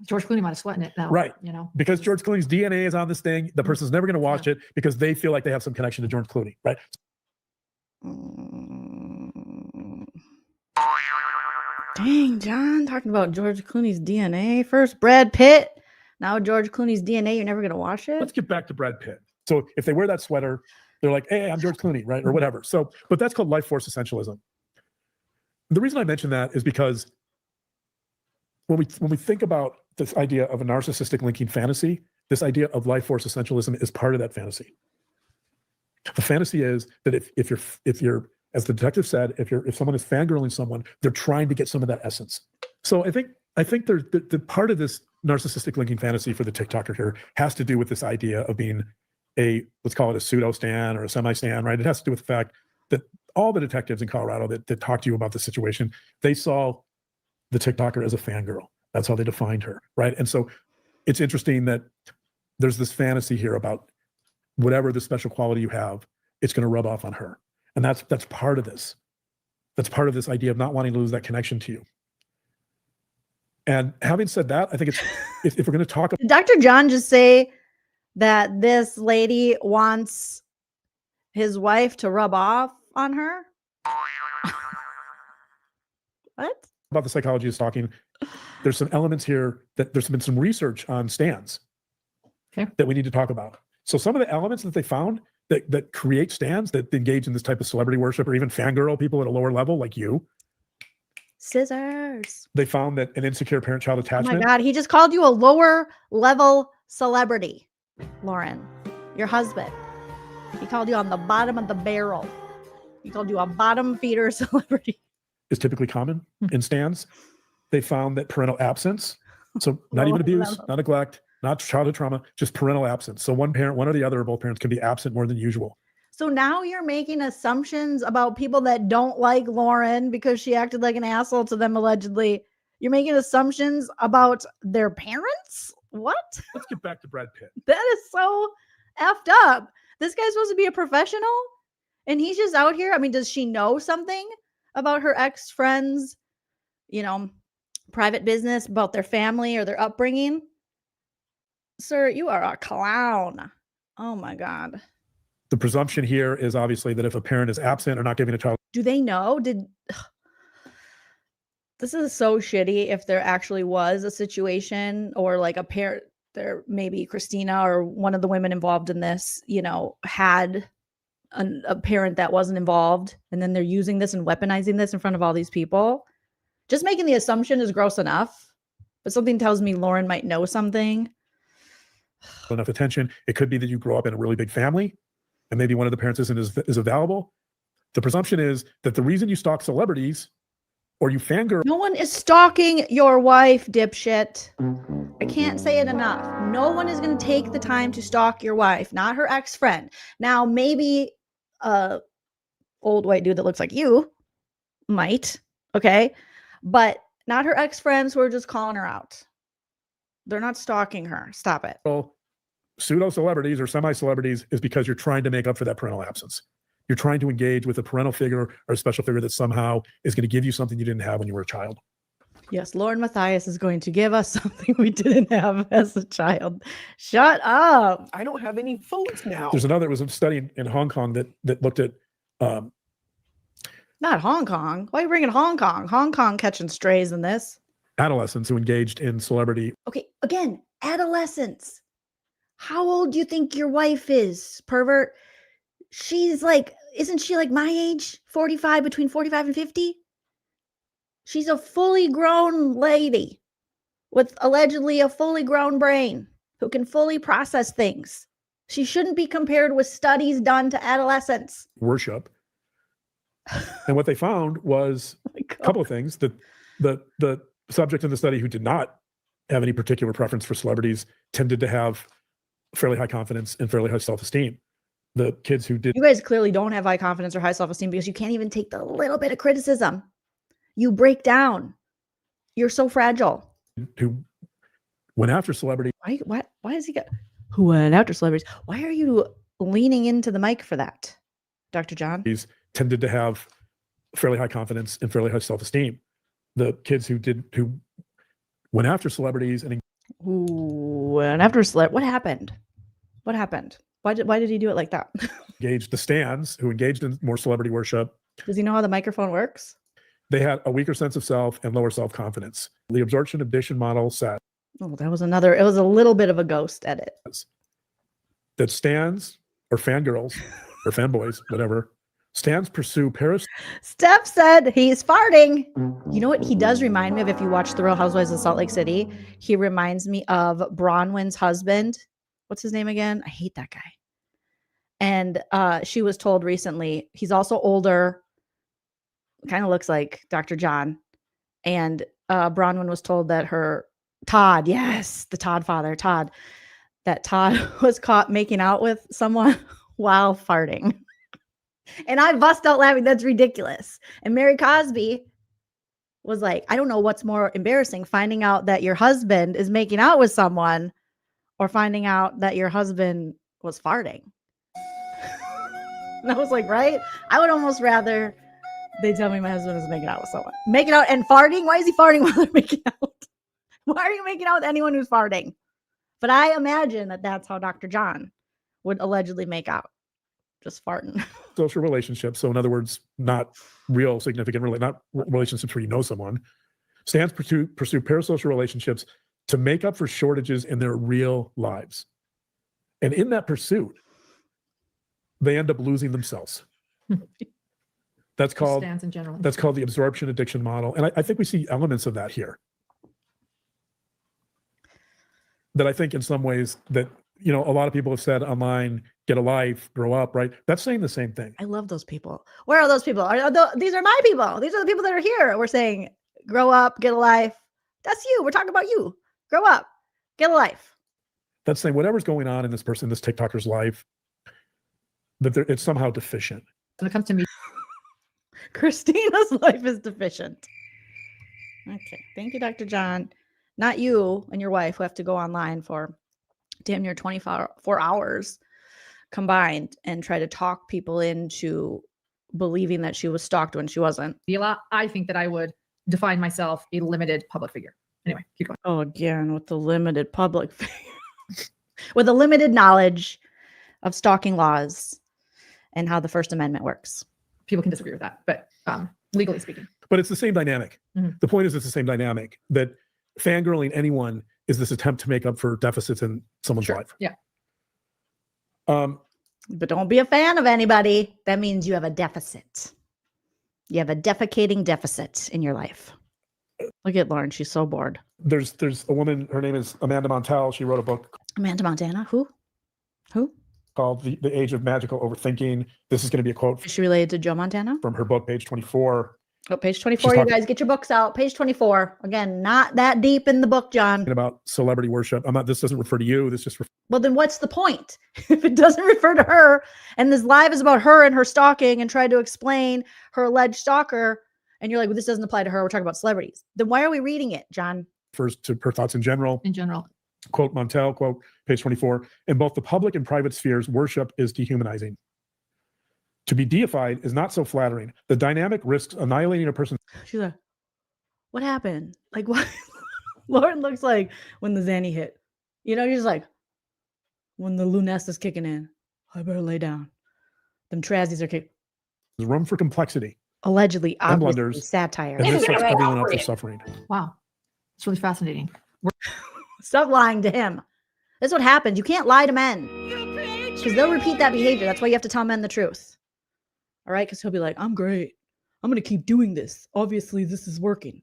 George Clooney might have sweating it now. Right. Because George Clooney's DNA is on this thing, the person's never going to wash it because they feel like they have some connection to George Clooney, right? Dang, John, talking about George Clooney's DNA. First Brad Pitt, now George Clooney's DNA. You're never going to watch it? Let's get back to Brad Pitt. So if they wear that sweater, they're like, hey, I'm George Clooney, right? Or whatever. So, but that's called life force essentialism. The reason I mention that is because when we think about this idea of a narcissistic linking fantasy, this idea of life force essentialism is part of that fantasy. The fantasy is that if you're, as the detective said, if someone is fangirling someone, they're trying to get some of that essence. So I think there's the part of this narcissistic linking fantasy for the TikToker here has to do with this idea of being let's call it a pseudo stan or a semi stan, right? It has to do with the fact that all the detectives in Colorado that talked to you about the situation, they saw the TikToker as a fangirl. That's how they defined her, right? And so it's interesting that there's this fantasy here about whatever the special quality you have, it's going to rub off on her. And that's part of this. That's part of this idea of not wanting to lose that connection to you. And having said that, I think it's if we're going to talk Did Dr. John just say that this lady wants his wife to rub off on her? What? about the psychology of stalking, there's some elements here that there's been some research on stans that we need to talk about. So some of the elements that they found that create stans that engage in this type of celebrity worship or even fangirl people at a lower level like you. Scissors. They found that an insecure parent-child Oh attachment. my God, he just called you a lower level celebrity, Lauren, your husband. He called you on the bottom of the barrel. He called you a bottom feeder celebrity. Is typically common in stans. They found that parental absence, so not even abuse, not neglect, not childhood trauma, just parental absence. So one parent, one or the other, or both parents can be absent more than usual. So now you're making assumptions about people that don't like Lauren because she acted like an asshole to them allegedly. You're making assumptions about their parents? What? Let's get back to Brad Pitt. That is so effed up. This guy's supposed to be a professional and he's just out here. I mean, does she know something about her ex-friends, private business, about their family or their upbringing? Sir, you are a clown. Oh my God. The presumption here is obviously that if a parent is absent or not giving a child. Do they know? This is so shitty if there actually was a situation or like a parent there, maybe Christina or one of the women involved in this, had a parent that wasn't involved. And then they're using this and weaponizing this in front of all these people. Just making the assumption is gross enough. But something tells me Lauren might know something. Enough attention. It could be that you grow up in a really big family and maybe one of the parents isn't as available. The presumption is that the reason you stalk celebrities or you fangirl. No one is stalking your wife, dipshit. I can't say it enough. No one is going to take the time to stalk your wife, not her ex-friend. Now, maybe a old white dude that looks like you might, okay? But not her ex-friends who are just calling her out. They're not stalking her. Stop it. Pseudo celebrities or semi-celebrities is because you're trying to make up for that parental absence. You're trying to engage with a parental figure or a special figure that somehow is going to give you something you didn't have when you were a child. Yes, Lauren Matthias is going to give us something we didn't have as a child. Shut up. I don't have any phones now. There was a study in Hong Kong that looked at not Hong Kong. Why are you bringing Hong Kong? Hong Kong catching strays in this. Adolescents who engaged in celebrity. Okay, again, adolescents. How old do you think your wife is, pervert? She's like, isn't she like my age? 45, between 45 and 50? She's a fully grown lady with allegedly a fully grown brain who can fully process things. She shouldn't be compared with studies done to adolescents. Worship. And what they found was a couple of things. That the subject in the study who did not have any particular preference for celebrities tended to have fairly high confidence and fairly high self-esteem. The kids who did. You guys clearly don't have high confidence or high self-esteem because you can't even take the little bit of criticism. You break down. You're so fragile. Who went after celebrity. Why is he who went after celebrities? Why are you leaning into the mic for that, Dr. John? He's tended to have fairly high confidence and fairly high self-esteem. The kids who went after celebrities and who went after what happened? What happened? Why did he do it like that? Engaged the stans who engaged in more celebrity worship. Does he know how the microphone works? They had a weaker sense of self and lower self-confidence. The absorption addiction model says Oh, that was another, it was a little bit of a ghost edit. that stans or fangirls or fanboys, whatever, stans pursue Steph said he's farting. You know what he does remind me of? If you watch The Real Housewives of Salt Lake City, he reminds me of Bronwyn's husband. What's his name again? I hate that guy. And she was told recently, he's also older, kind of looks like Dr. John. And Bronwyn was told that her Todd, yes, the Todd father, Todd, that Todd was caught making out with someone while farting. And I bust out laughing. That's ridiculous. And Mary Cosby was like, I don't know what's more embarrassing, finding out that your husband is making out with someone or finding out that your husband was farting. And I was like, right? I would almost rather they tell me my husband is making out with someone. Making out and farting? Why is he farting while they're making out? Why are you making out with anyone who's farting? But I imagine that that's how Dr. John would allegedly make out. Just farting. social relationships. So in other words, not real significant, not relationships where you know someone. Stans pursue parasocial relationships to make up for shortages in their real lives. And in that pursuit, they end up losing themselves. That's called Stans in general. That's called the absorption addiction model. And I think we see elements of that here. That I think in some ways that, you know, a lot of people have said online, get a life, grow up, right? That's saying the same thing. I love those people. Where are those people? These are my people. These are the people that are here. We're saying, grow up, get a life. That's you. We're talking about you. Grow up, get a life. That's saying whatever's going on in this person, this TikToker's life, that it's somehow deficient. When it comes to me, Christina's life is deficient. Okay. Thank you, Dr. John. Not you and your wife who have to go online for damn near 24 hours combined and try to talk people into believing that she was stalked when she wasn't. I think that I would define myself a limited public figure. Anyway, keep going. Oh, again, with the limited public figure. With a limited knowledge of stalking laws and how the First Amendment works. People can disagree with that, but legally speaking. But it's the same dynamic. Mm-hmm. The point is it's the same dynamic, that fangirling anyone is this attempt to make up for deficits in someone's life. Yeah. But don't be a fan of anybody. That means you have a deficit. You have a defecating deficit in your life. Look at Lauren. She's so bored. There's a woman, her name is Amanda Montell. She wrote a book. Amanda Montana? Who? Called The Age of Magical Overthinking. This is going to be a quote. Is she related to Joe Montana? From her book, page 24. Oh, page 24. You guys get your books out. Page 24. Again, not that deep in the book, John. About celebrity worship. This doesn't refer to you. This just well, then what's the point? If it doesn't refer to her and this live is about her and her stalking and trying to explain her alleged stalker, and you're like, well, this doesn't apply to her. We're talking about celebrities. Then why are we reading it, John? refers to her thoughts in general. In general. Quote Montell, quote, page 24. In both the public and private spheres, worship is dehumanizing. To be deified is not so flattering. The dynamic risks annihilating a person. She's like, what happened? Like, what? Lauren looks like when the Zanny hit. You know, she's like, when the Lunesta is kicking in, I better lay down. Them Trazzies are kicking. There's room for complexity. Allegedly, obviously, blunders, satire. And this sets everyone up for suffering. Wow. It's really fascinating. Stop lying to him. That's what happens. You can't lie to men. Because they'll repeat that behavior. That's why you have to tell men the truth. All right? Because he'll be like, I'm great. I'm going to keep doing this. Obviously, this is working.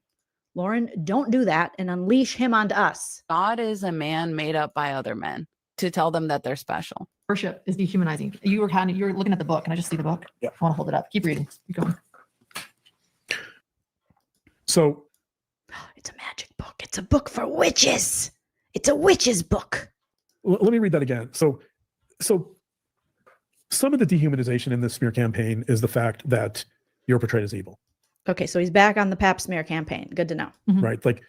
Lauren, don't do that and unleash him onto us. God is a man made up by other men to tell them that they're special. Worship is dehumanizing. You're looking at the book. Can I just see the book? Yeah. I want to hold it up. Keep reading. Keep going. So it's a magic book. It's a book for witches. It's a witch's book. Let me read that again. So some of the dehumanization in this smear campaign is the fact that you're portrayed as evil. Okay, so he's back on the pap smear campaign. Good to know. Mm-hmm. Right? Like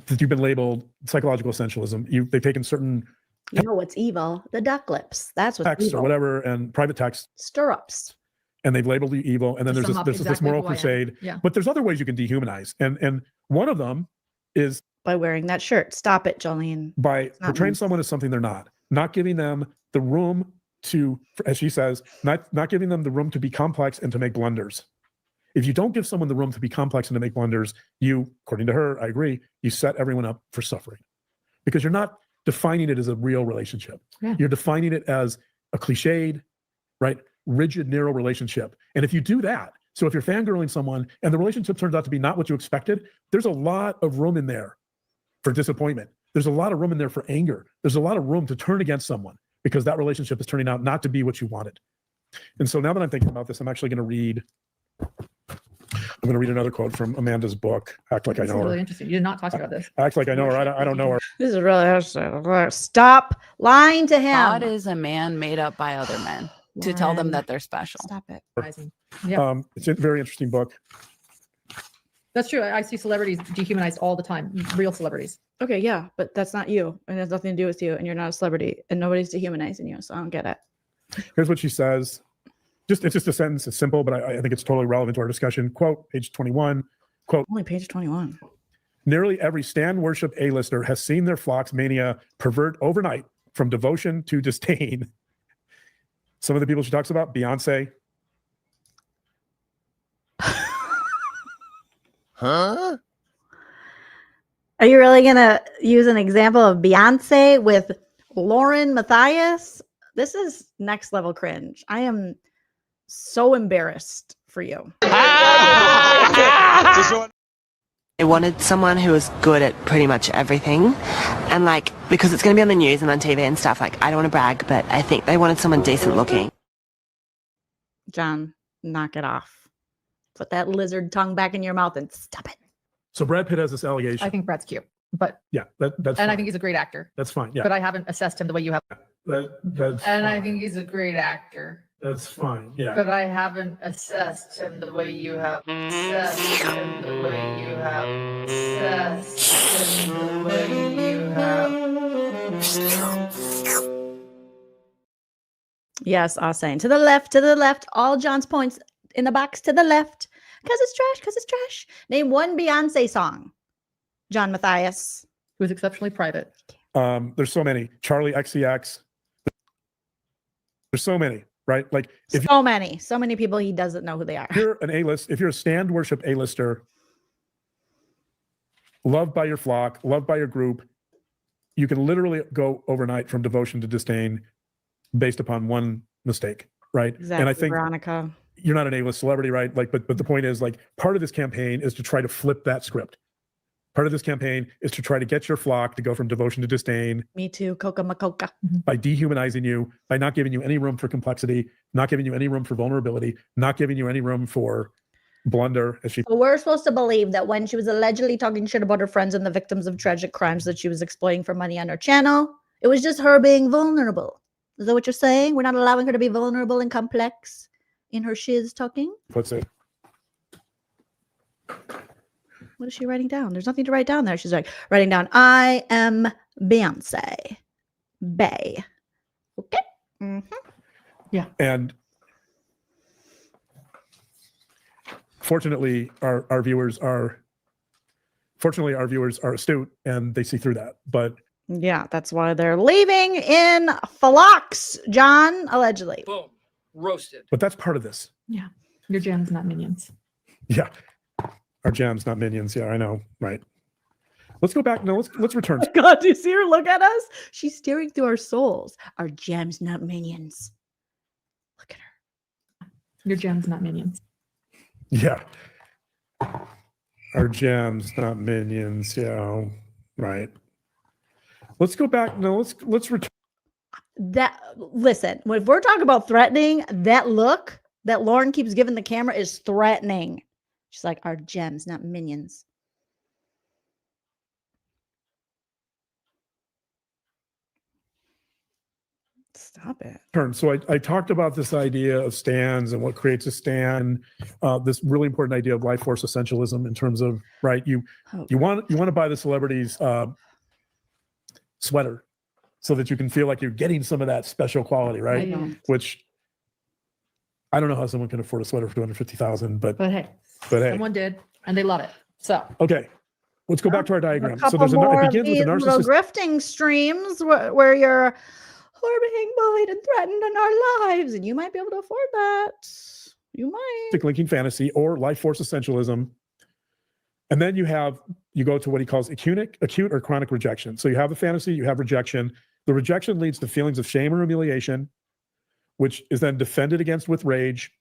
that you've been labeled psychological essentialism. They've taken certain You know what's evil? The duck lips. That's what's texts evil. or whatever and private texts. Stirrups. And they've labeled you evil. And then there's this moral crusade. Yeah. But there's other ways you can dehumanize. And one of them is by wearing that shirt. Stop it, Jolene. By portraying someone as something they're not giving them the room to, as she says, not giving them the room to be complex and to make blunders. If you don't give someone the room to be complex and to make blunders, you, according to her, I agree, you set everyone up for suffering because you're not defining it as a real relationship. Yeah. You're defining it as a cliched, right? Rigid, narrow relationship. And if you do that, so if you're fangirling someone and the relationship turns out to be not what you expected, there's a lot of room in there for disappointment. There's a lot of room in there for anger. There's a lot of room to turn against someone because that relationship is turning out not to be what you wanted. And so now that I'm thinking about this, I'm actually going to read another quote from Amanda's book, Act Like I Know Her. Really interesting. You did not talk about this. Act like I know her. I don't know her. This is really interesting. Stop lying to him. God is a man made up by other men to tell them that they're special. Stop it. Yeah. It's a very interesting book. That's true. I see celebrities dehumanized all the time. Real celebrities. Okay, yeah, but that's not you. And it has nothing to do with you. And you're not a celebrity. And nobody's dehumanizing you. So I don't get it. Here's what she says. It's just a sentence. It's simple, but I think it's totally relevant to our discussion. Quote, page 21. Quote, only page 21. Nearly every Stan worship A-lister has seen their flocks mania pervert overnight from devotion to disdain. Some of the people she talks about, Beyonce. Huh? Are you really going to use an example of Beyonce with Lauren Matthias? This is next level cringe. I am so embarrassed for you. I wanted someone who was good at pretty much everything. And like, because it's going to be on the news and on TV and stuff, like, I don't want to brag, but I think they wanted someone decent looking. John, knock it off. Put that lizard tongue back in your mouth and stop it. So Brad Pitt has this allegation. I think Brad's cute, but yeah, that's and fine. I think he's a great actor. That's fine. Yeah, But I haven't assessed him the way you have. that's And fine. I think he's a great actor. That's fine. Yeah. But I haven't assessed him the way you have. Assessed him the way you have. Assessed him the way you have. Yes, I was saying to the left, all John's points in the box to the left. Because it's trash. Name one Beyonce song. John Matthias. Who is exceptionally private. There's so many. Charlie XCX. There's so many, right? Like if So many people he doesn't know who they are. you're an A-list, if you're a stand worship A-lister, loved by your flock, loved by your group, you can literally go overnight from devotion to disdain based upon one mistake, right? Exactly, and I think Veronica. You're not an A-list celebrity, right? Like, but the point is, like, part of this campaign is to try to flip that script. Part of this campaign is to try to get your flock to go from devotion to disdain. Me too, Coca Macoca. By dehumanizing you, by not giving you any room for complexity, not giving you any room for vulnerability, not giving you any room for blunder. As she So we're supposed to believe that when she was allegedly talking shit about her friends and the victims of tragic crimes that she was exploiting for money on her channel, it was just her being vulnerable. Is that what you're saying? We're not allowing her to be vulnerable and complex in her shiz talking? puts it. What is she writing down? There's nothing to write down there. She's like writing down, I am Beyonce. Bay. Okay. Mm-hmm. Yeah. And fortunately, our viewers are astute and they see through that. But yeah, that's why they're leaving in flocks, John, allegedly. Boom. Roasted. But that's part of this. Yeah. Your gems, not minions. Yeah. Our gems, not minions. Yeah, I know. Right. Let's go back. No, let's return. Oh God, do you see her look at us? She's staring through our souls. Our gems, not minions. Look at her. Your gems, not minions. Yeah. Our gems, not minions. Yeah. Right. Let's go back. No, let's return. That listen, if we're talking about threatening, that look that Lauren keeps giving the camera is threatening. She's like, our gems, not minions. Stop it. So I talked about this idea of stands and what creates a stand. This really important idea of life force essentialism in terms of, right, you want to buy the celebrity's sweater so that you can feel like you're getting some of that special quality, right? Which I don't know how someone can afford a sweater for $250,000, but hey, Someone did, and they love it. So okay, let's go back to our diagram. So there's more it begins with a little narcissist. grifting streams where you're being bullied and threatened in our lives, and you might be able to afford that. You might. Linking fantasy or life force essentialism. And then you go to what he calls acute or chronic rejection. So you have the fantasy, you have rejection. The rejection leads to feelings of shame or humiliation, which is then defended against with rage,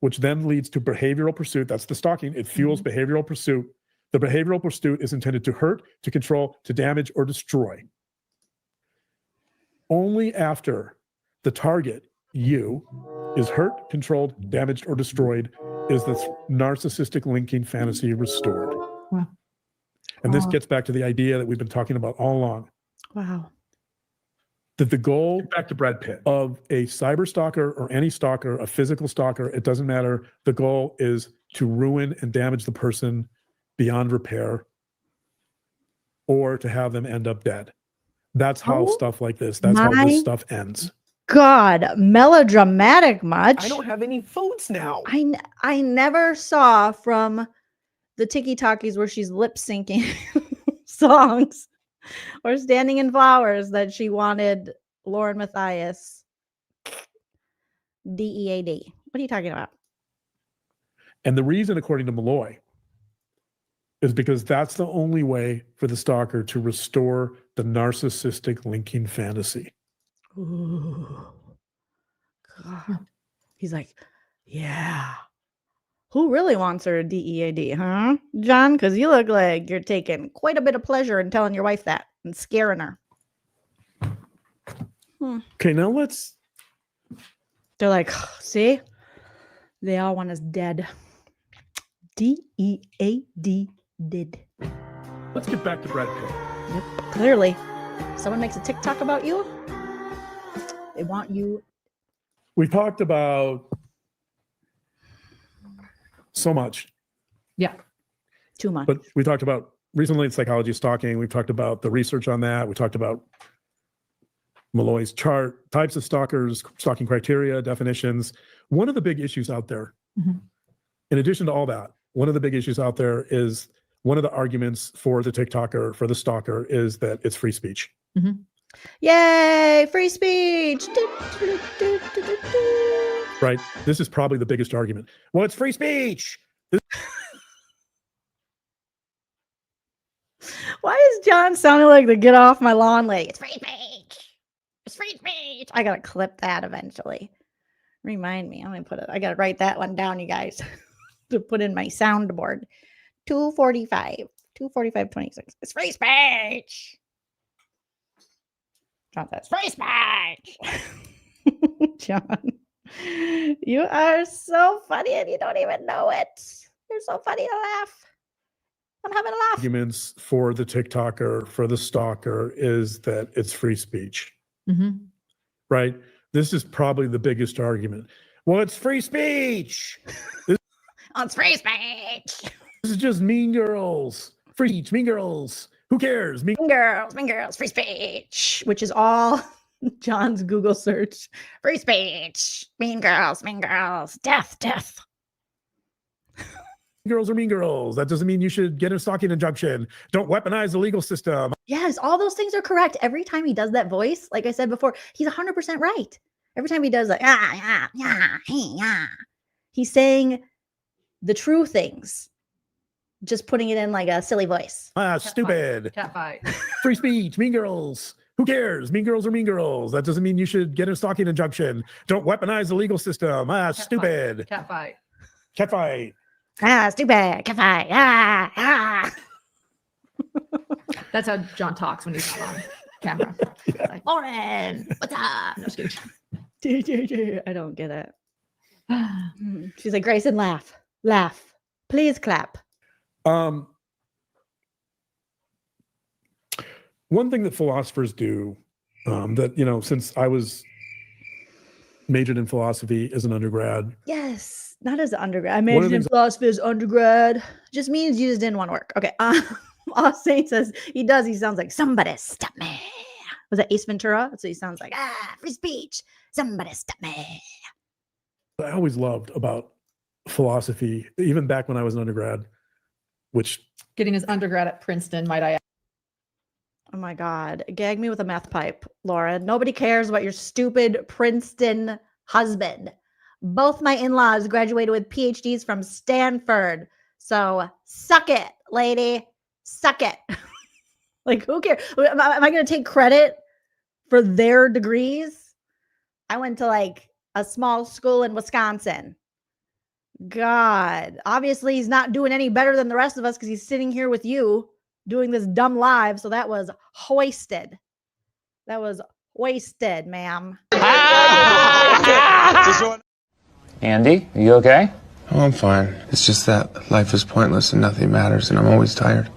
which then leads to behavioral pursuit. That's the stalking. It fuels behavioral pursuit. The behavioral pursuit is intended to hurt, to control, to damage, or destroy. Only after the target, you, is hurt, controlled, damaged, or destroyed is the narcissistic linking fantasy restored. Wow. And this gets back to the idea that we've been talking about all along. Wow. That the goal, back to Brad Pitt, of a cyber stalker or any stalker, a physical stalker, it doesn't matter. The goal is to ruin and damage the person beyond repair or to have them end up dead. That's how stuff like this, that's how this stuff ends. God, melodramatic much. I don't have any phones now. I never saw from the TikTokies where she's lip syncing songs or standing in flowers that she wanted Lauren Matthias DEAD. What are you talking about? And the reason, according to Malloy, is because that's the only way for the stalker to restore the narcissistic linking fantasy. Ooh. God. He's like, yeah. Who really wants her DEAD, huh, John? Because you look like you're taking quite a bit of pleasure in telling your wife that and scaring her. Okay, now let's... They're like, see? They all want us dead. DEAD did. Let's get back to Brad Pitt. Yep, clearly. Someone makes a TikTok about you, they want you. We talked about so much. Yeah. Too much. But we talked about recently psychology stalking. We've talked about the research on that. We talked about Malloy's chart, types of stalkers, stalking criteria, definitions. One of the big issues out there, in addition to all that, one of the big issues out there is one of the arguments for the TikToker, for the stalker, is that it's free speech. Yay, free speech. Right? This is probably the biggest argument. Well, it's free speech. Why is John sounding like the get off my lawn lady? It's free speech. It's free speech. I gotta clip that eventually. Remind me. I'm gonna put it. I gotta write that one down, you guys, to put in my soundboard. 245-26. It's free speech. John says free speech. John, you are so funny and you don't even know it. You're so funny to laugh. I'm having a laugh. Arguments for the TikToker, for the stalker, is that it's free speech. Right? This is probably the biggest argument. Well, it's free speech. It's free speech. This is just Mean Girls. Free speech, Mean Girls. Who cares? Mean Girls, free speech, which is all John's Google search. Free speech, Mean Girls, death. Girls are mean girls. That doesn't mean you should get a stalking injunction. Don't weaponize the legal system. Yes, all those things are correct. Every time he does that voice, like I said before, he's 100% right. Every time he does like, he's saying the true things, just putting it in like a silly voice. Stupid. Cat fight. Free speech, mean girls. Who cares? Mean girls are mean girls. That doesn't mean you should get a stalking injunction. Don't weaponize the legal system. Stupid. Cat fight. Cat fight. Stupid. Cat fight. That's how John talks when he's not on camera. Yeah. Like, Lauren, what's up? No, just kidding. I don't get it. She's like, Grayson, laugh. Please clap. One thing that philosophers do, that, since I was majored in philosophy as an undergrad. Yes, not as an undergrad. I majored in philosophy as undergrad. Just means you just didn't want to work. Okay. All Saint says he sounds like somebody stop me. Was that Ace Ventura? That's what he sounds like. Free speech. Somebody stop me. I always loved about philosophy, even back when I was an undergrad, which getting his undergrad at Princeton, might I add. Oh my God. Gag me with a meth pipe, Lauren. Nobody cares about your stupid Princeton husband. Both my in-laws graduated with PhDs from Stanford. So suck it, lady. Suck it. Like, who cares? Am I going to take credit for their degrees? I went to like a small school in Wisconsin. God, obviously he's not doing any better than the rest of us because he's sitting here with you doing this dumb live. So that was hoisted. That was wasted, ma'am. Andy, are you okay? Oh, I'm fine. It's just that life is pointless and nothing matters, and I'm always tired.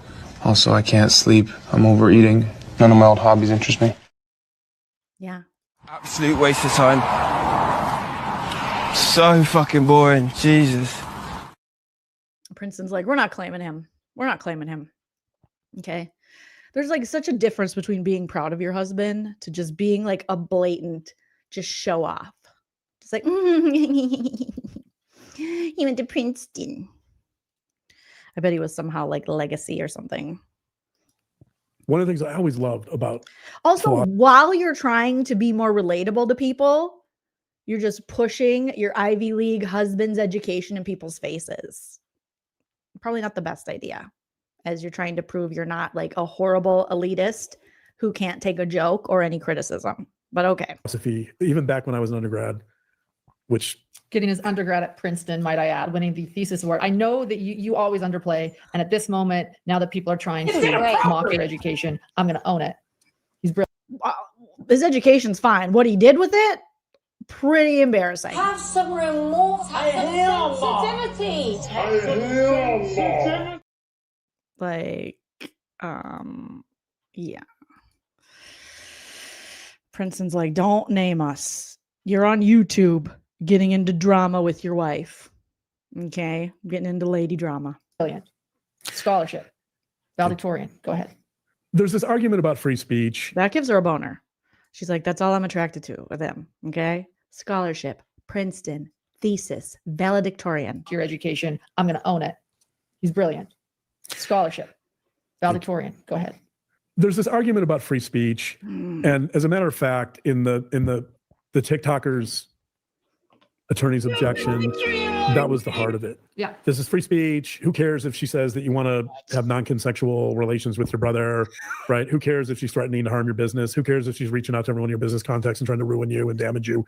Also, I can't sleep. I'm overeating. None of my old hobbies interest me. Yeah. Absolute waste of time. So fucking boring. Jesus. Princeton's like, we're not claiming him. We're not claiming him. Okay. There's like such a difference between being proud of your husband to just being like a blatant, just show off. Just like, he went to Princeton. I bet he was somehow like legacy or something. One of the things I always loved about Also, while you're trying to be more relatable to people, you're just pushing your Ivy League husband's education in people's faces. Probably not the best idea, as you're trying to prove you're not like a horrible elitist who can't take a joke or any criticism. But okay. philosophy, even back when I was an undergrad, which Getting his undergrad at Princeton, might I add, winning the thesis award. I know that you always underplay. And at this moment, now that people are trying to mock your education, I'm going to own it. He's brilliant. His education's fine. What he did with it, pretty embarrassing. Have some remorse, have some sensitivity. Like, yeah. Princeton's like, don't name us. You're on YouTube getting into drama with your wife. Okay. Getting into lady drama. Brilliant. Scholarship. Valedictorian. Go ahead. there's this argument about free speech. That gives her a boner. She's like, that's all I'm attracted to with him. Okay. Scholarship, Princeton, thesis, valedictorian. Your education. I'm going to own it. He's brilliant. Scholarship, valedictorian. Go ahead. There's this argument about free speech. And as a matter of fact, in the TikTokers attorney's objection, that was the heart of it. Yeah. This is free speech. Who cares if she says that you want to have non-consensual relations with your brother, right? Who cares if she's threatening to harm your business? Who cares if she's reaching out to everyone in your business contacts and trying to ruin you and damage you?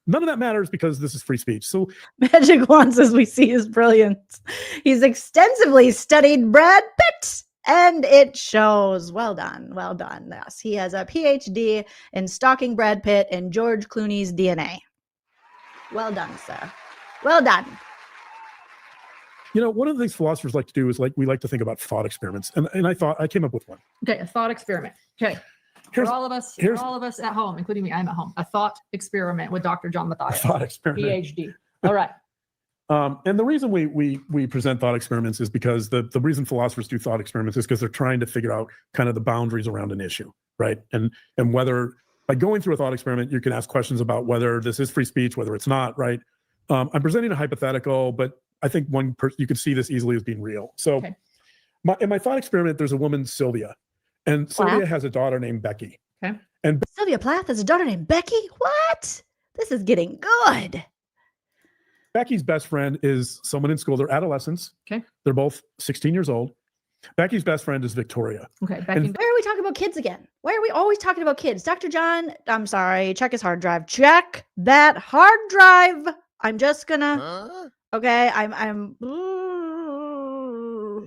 None of that matters because this is free speech. So Magic Wand says we see his brilliance. He's extensively studied Brad Pitt, and it shows. Well done. Well done. Yes, he has a PhD in stalking Brad Pitt and George Clooney's DNA. Well done, sir. Well done. You know, one of the things philosophers like to do is we like to think about thought experiments. And I came up with one. Okay, a thought experiment. Okay. For all of us at home, including me, I'm at home. A thought experiment with Dr. John Matthias. Thought experiment. PhD. All right. And the reason we present thought experiments is because the reason philosophers do thought experiments is because they're trying to figure out kind of the boundaries around an issue, right? And whether by going through a thought experiment, you can ask questions about whether this is free speech, whether it's not, right? I'm presenting a hypothetical, but I think you could see this easily as being real. So Okay. in my thought experiment, there's a woman, Sylvia, and Sylvia has a daughter named Becky. Okay. And Sylvia Plath has a daughter named Becky? What? This is getting good. Becky's best friend is someone in school. They're adolescents. Okay. They're both 16 years old. Becky's best friend is Victoria. Okay. Becky. Why are we talking about kids again? Why are we always talking about kids? Dr. John, I'm sorry. Check his hard drive. Check that hard drive. I'm just gonna. Okay. I'm. Oh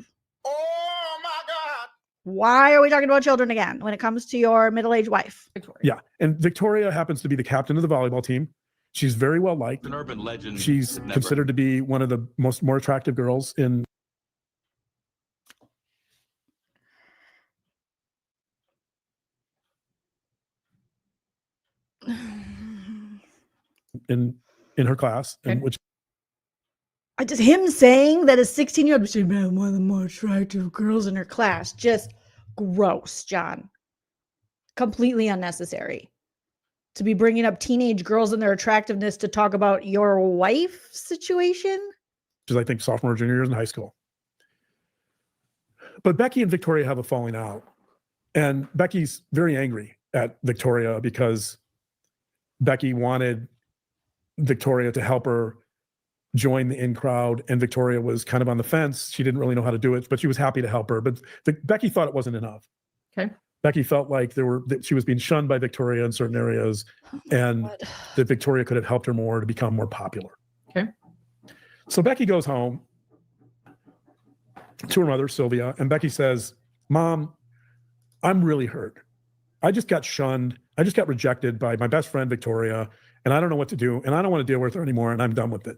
my God. Why are we talking about children again when it comes to your middle-aged wife? Victoria. Yeah. And Victoria happens to be the captain of the volleyball team. She's very well liked. An urban legend. She's considered to be one of the more attractive girls in her class, Okay. and which Him saying that a 16-year-old was saying, man, one of the more attractive girls in her class. Just gross, John. Completely unnecessary. To be bringing up teenage girls and their attractiveness to talk about your wife situation. is I think sophomore, junior years in high school. But Becky and Victoria have a falling out, and Becky's very angry at Victoria because Becky wanted Victoria to help her join the in crowd, and Victoria was kind of on the fence. She didn't really know how to do it, but she was happy to help her. But Becky thought it wasn't enough. Okay. Becky felt like that she was being shunned by Victoria in certain areas, and that Victoria could have helped her more to become more popular. Okay. So Becky goes home to her mother, Sylvia, and Becky says, "Mom, I'm really hurt. I just got shunned. I just got rejected by my best friend, Victoria, and I don't know what to do, and I don't want to deal with her anymore, and I'm done with it."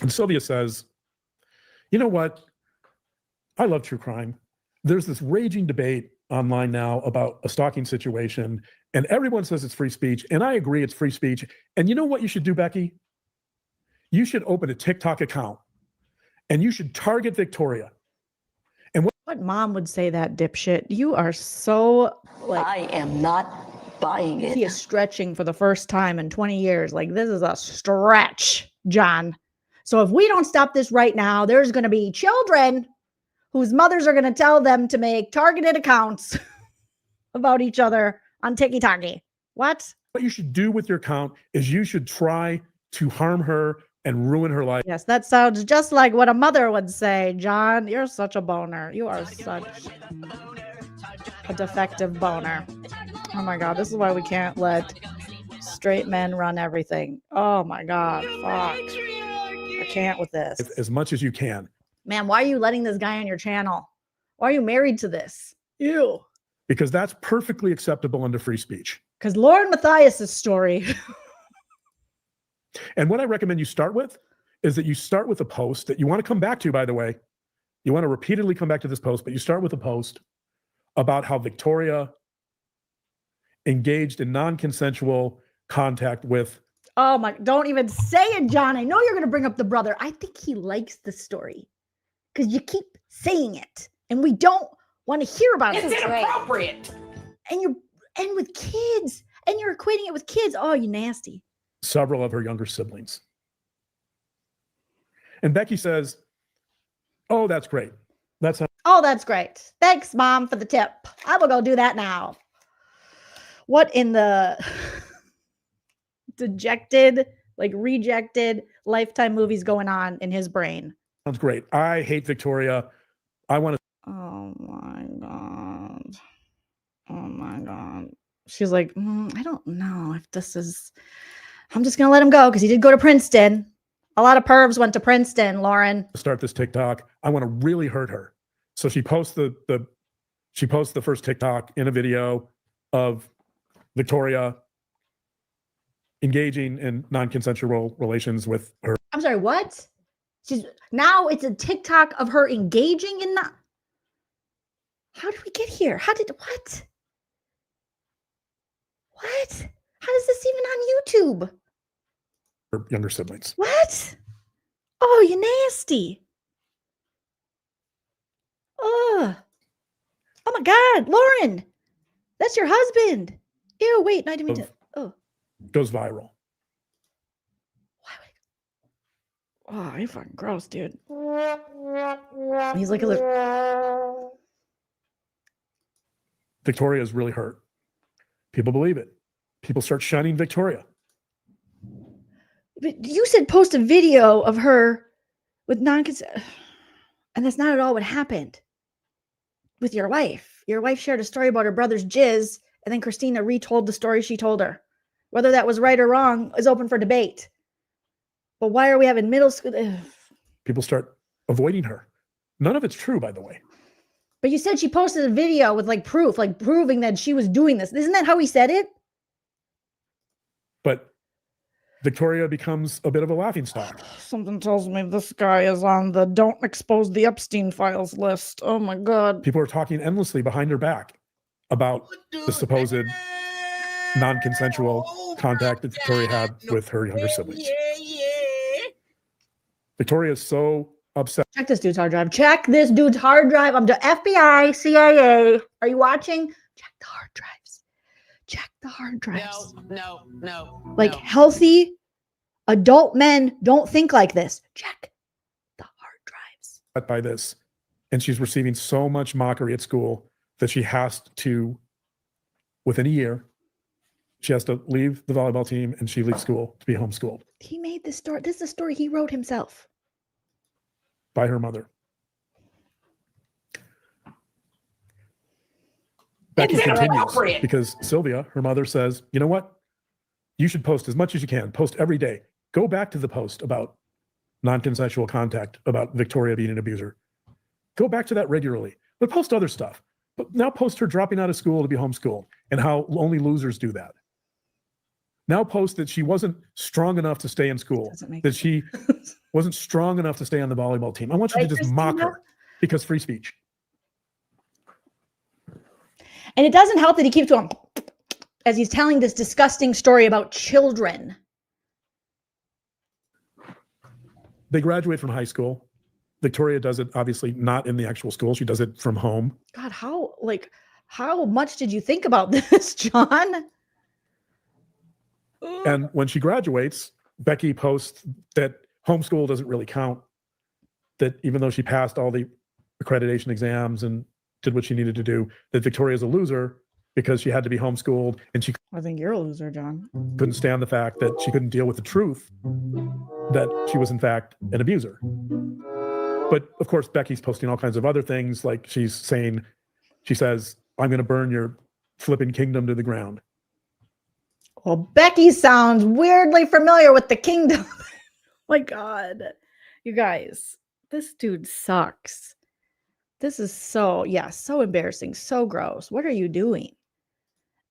And Sylvia says, "You know what? I love true crime. There's this raging debate online now about a stalking situation, and everyone says it's free speech, and I agree it's free speech. And you know what you should do, Becky? You should open a TikTok account, and you should target Victoria." And what mom would say that, dipshit? You are so like, I am not buying it. He is stretching for the first time in 20 years. Like, this is a stretch, John. So if we don't stop this right now, there's going to be children whose mothers are going to tell them to make targeted accounts about each other on TikTok. What you should do with your account is you should try to harm her and ruin her life. Yes, that sounds just like what a mother would say. John, you're such a boner. You are such a defective boner. Oh my God, this is why we can't let straight men run everything. Oh my God, fuck. I can't with this. As much as you can. Man, why are you letting this guy on your channel? Why are you married to this? Ew. Because that's perfectly acceptable under free speech. Because Lauren Matthias' story. And what I recommend you start with is that you start with a post that you want to come back to, by the way. You want to repeatedly come back to this post, but you start with a post about how Victoria engaged in non-consensual contact with. Oh my, don't even say it, John. I know you're going to bring up the brother. I think he likes the story because you keep saying it and we don't want to hear about it. It's inappropriate. And with kids, and you're equating it with kids. Oh, you nasty. Several of her younger siblings. And Becky says, "Oh, that's great. Oh, that's great. Thanks, Mom, for the tip. I will go do that now." What in the dejected, like rejected Lifetime movies going on in his brain? Sounds great. I hate Victoria. I want to. Oh my God. Oh my God. She's like, I don't know if this is. I'm just going to let him go because he did go to Princeton. A lot of pervs went to Princeton, Lauren. Start this TikTok. I want to really hurt her. So she posts the first TikTok in a video of Victoria engaging in non-consensual relations with her. I'm sorry, what? Now it's a TikTok of her engaging in that. How did we get here? What? What? How is this even on YouTube? Her younger siblings. What? Oh, you nasty. Oh my God, Lauren, that's your husband. Ew, wait, no, I didn't mean to. Oh. Goes viral. Oh, you're fucking gross, dude. He's like a little. Victoria is really hurt. People believe it. People start shunning Victoria. But you said post a video of her with non-consent, and that's not at all what happened with your wife. Your wife shared a story about her brother's jizz, and then Christina retold the story she told her. Whether that was right or wrong is open for debate. But why are we having middle school? People start avoiding her. None of it's true, by the way. But you said she posted a video with like proof, like proving that she was doing this. Isn't that how he said it? But Victoria becomes a bit of a laughingstock. Something tells me this guy is on the don't expose the Epstein files list. Oh my God. People are talking endlessly behind her back about the supposed non-consensual contact that Victoria had with her younger siblings. Victoria is so upset. Check this dude's hard drive. Check this dude's hard drive. I'm the FBI, CIA. Are you watching? Check the hard drives. Check the hard drives. No. Like healthy adult men don't think like this. Check the hard drives. By this. And she's receiving so much mockery at school that she has to, within a year, She has to leave the volleyball team and she leaves school to be homeschooled He made this story. This is a story he wrote himself. by her mother. Becky continues because Sylvia, her mother, says, you know what? You should post as much as you can. Post every day. Go back to the post about non-consensual contact, about Victoria being an abuser. Go back to that regularly, but post other stuff. But now post her dropping out of school to be homeschooled and how only losers do that. Now post that she wasn't strong enough to stay in school, that she wasn't strong enough to stay on the volleyball team. I want you to just mock her because free speech. And it doesn't help that he keeps going as he's telling this disgusting story about children. They graduate from high school. Victoria does it obviously not in the actual school. She does it from home. God, how much did you think about this, John? And when she graduates, Becky posts that homeschool doesn't really count. That even though she passed all the accreditation exams and did what she needed to do, that Victoria's a loser because she had to be homeschooled and she I think you're a loser, John. couldn't stand the fact that she couldn't deal with the truth that she was in fact an abuser. But of course, Becky's posting all kinds of other things, like she says, I'm going to burn your flipping kingdom to the ground. Well, Becky sounds weirdly familiar with the kingdom. My God. You guys, this dude sucks. This is so embarrassing, so gross. What are you doing?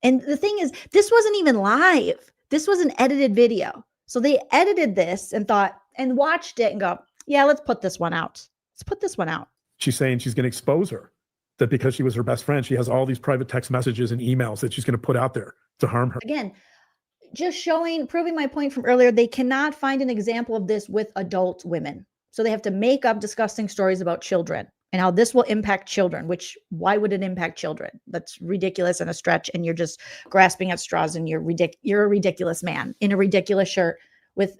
And the thing is, this wasn't even live. This was an edited video. So they edited this and thought and watched it and go, yeah, let's put this one out. Let's put this one out. She's saying she's going to expose her, that because she was her best friend, she has all these private text messages and emails that she's going to put out there to harm her. Again, just proving my point from earlier, they cannot find an example of this with adult women. So they have to make up disgusting stories about children and how this will impact children, which why would it impact children? That's ridiculous and a stretch. And you're just grasping at straws and you're a ridiculous man in a ridiculous shirt with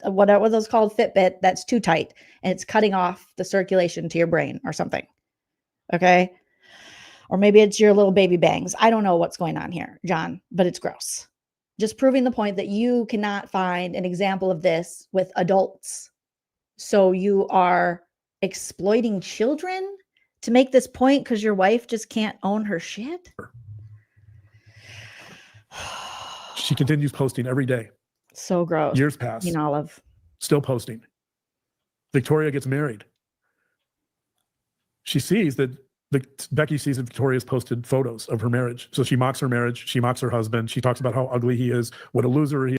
what are those called? Fitbit. That's too tight and it's cutting off the circulation to your brain or something. Okay. Or maybe it's your little baby bangs. I don't know what's going on here, John, but it's gross. Just proving the point that you cannot find an example of this with adults. So you are exploiting children to make this point because your wife just can't own her shit. She continues posting every day. So gross. Years pass. Olive. Still posting. Victoria gets married. She sees that Becky sees that Victoria's posted photos of her marriage. So she mocks her marriage. She mocks her husband. She talks about how ugly he is, what a loser he is.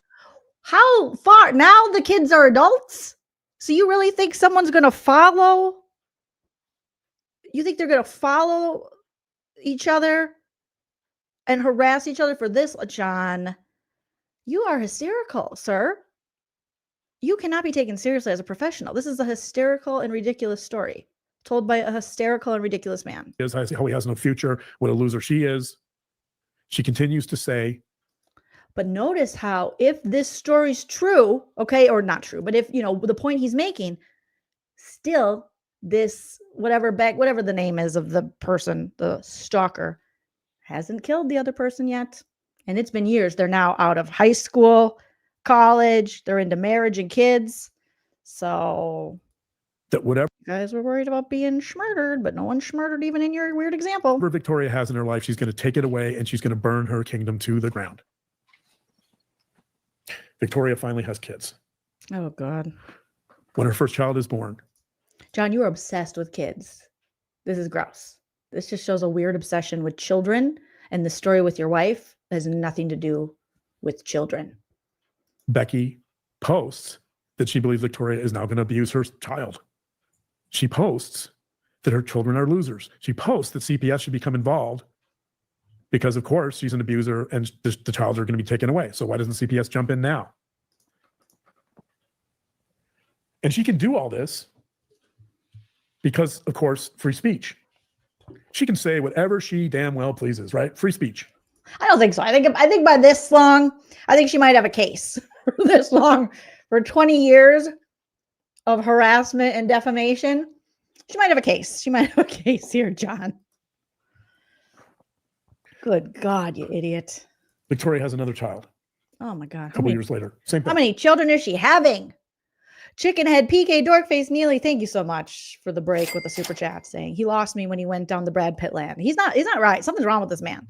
How far? Now the kids are adults? So you really think someone's going to follow? You think they're going to follow each other and harass each other for this, John? You are hysterical, sir. You cannot be taken seriously as a professional. This is a hysterical and ridiculous story told by a hysterical and ridiculous man. How he has no future, what a loser she is. She continues to say. But notice how if this story's true, okay, or not true, but if, the point he's making, still this, whatever the name is of the person, the stalker, hasn't killed the other person yet. And it's been years. They're now out of high school, college. They're into marriage and kids. So that whatever you guys were worried about being schmurdered, but no one schmurdered even in your weird example. Whatever Victoria has in her life, she's going to take it away and she's going to burn her kingdom to the ground. Victoria finally has kids. Oh, God. When her first child is born. John, you are obsessed with kids. This is gross. This just shows a weird obsession with children, and the story with your wife has nothing to do with children. Becky posts that she believes Victoria is now going to abuse her child. She posts that her children are losers. She posts that CPS should become involved because, of course, she's an abuser and the child are going to be taken away. So why doesn't CPS jump in now? And she can do all this because, of course, free speech. She can say whatever she damn well pleases, right? Free speech. I don't think so. I think by this long, I think she might have a case for this long. For 20 years of harassment and defamation, she might have a case. She might have a case here, John. Good God, you idiot. Victoria has another child Oh my God. a couple years later. Same How thing. many children is she having? Chickenhead PK Dorkface Neely, thank you so much for the break with the super chat saying he lost me when he went down the Brad Pitt land. He's not right. Something's wrong with this man.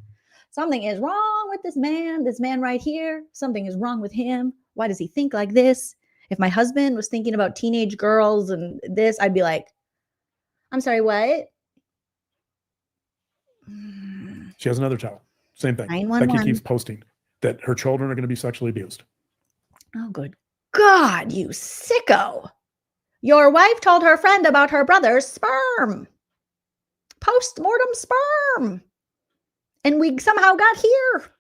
Something is wrong with this man right here. Something is wrong with him. Why does he think like this? If my husband was thinking about teenage girls and this, I'd be like, I'm sorry, what? She has another child. Same thing. 911. Becky keeps posting that her children are going to be sexually abused. Oh, good God, you sicko. Your wife told her friend about her brother's sperm. Post-mortem sperm. And we somehow got here.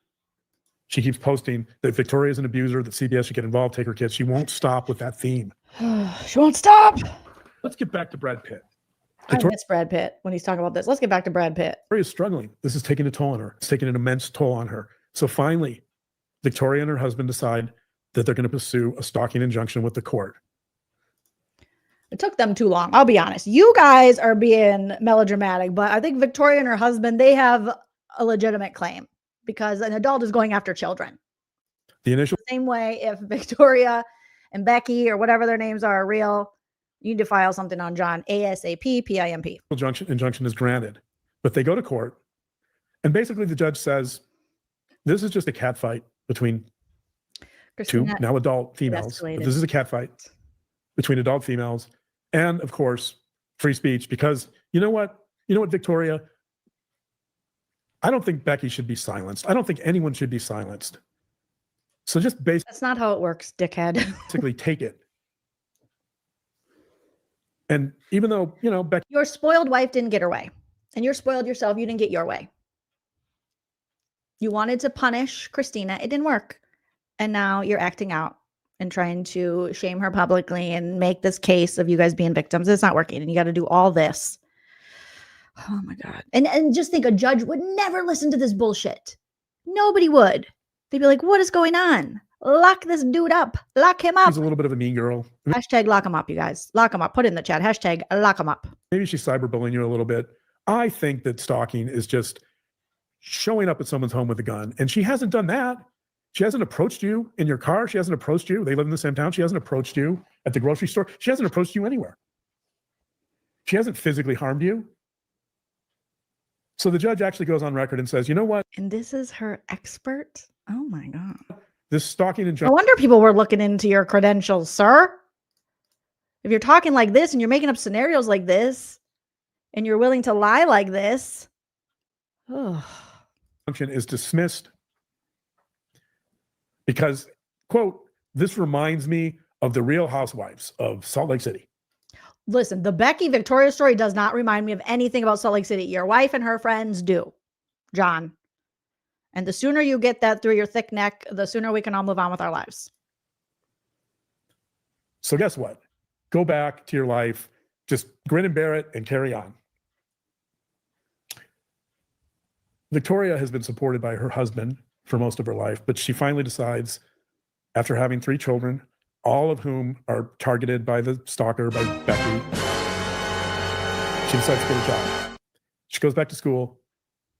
She keeps posting that Victoria's an abuser, that CBS should get involved, take her kids. She won't stop with that theme. She won't stop. Let's get back to Brad Pitt. I miss Brad Pitt when he's talking about this. Let's get back to Brad Pitt. Victoria's struggling. This is taking a toll on her. It's taking an immense toll on her. So finally, Victoria and her husband decide that they're going to pursue a stalking injunction with the court. It took them too long. I'll be honest. You guys are being melodramatic, but I think Victoria and her husband, they have a legitimate claim because an adult is going after children. The initial Same way if Victoria and Becky or whatever their names are real, you need to file something on John ASAP, PIMP. injunction is granted, but they go to court, and basically the judge says, this is just a cat fight between two now adult females. This is a cat fight between adult females, and of course, free speech. Because you know what, Victoria, I don't think Becky should be silenced. I don't think anyone should be silenced. So just That's not how it works, dickhead. basically take it. And even though, Becky, Your spoiled wife didn't get her way, and you're spoiled yourself. You didn't get your way. You wanted to punish Christina. It didn't work. And now you're acting out and trying to shame her publicly and make this case of you guys being victims. It's not working. And you got to do all this. Oh my God. And just think a judge would never listen to this bullshit. Nobody would. They'd be like, what is going on? Lock this dude up. Lock him up. she's a little bit of a mean girl. Hashtag lock him up, you guys. Lock him up. Put it in the chat. Hashtag lock him up. Maybe she's cyberbullying you a little bit. I think that stalking is just showing up at someone's home with a gun. And she hasn't done that. She hasn't approached you in your car. She hasn't approached you. They live in the same town. She hasn't approached you at the grocery store. She hasn't approached you anywhere. She hasn't physically harmed you. So the judge actually goes on record and says, you know what? And this is her expert? Oh my God. This stalking No injunction. wonder people were looking into your credentials, sir. If you're talking like this and you're making up scenarios like this and you're willing to lie like this, is dismissed because, quote, this reminds me of the Real Housewives of Salt Lake City. listen, the Becky Victoria story does not remind me of anything about Salt Lake City. Your wife and her friends do, John. And the sooner you get that through your thick neck, the sooner we can all move on with our lives. So guess what? Go back to your life, just grin and bear it and carry on. Victoria has been supported by her husband for most of her life, but she finally decides, after having 3 children, all of whom are targeted by the stalker, by Becky, she decides to get a job. She goes back to school.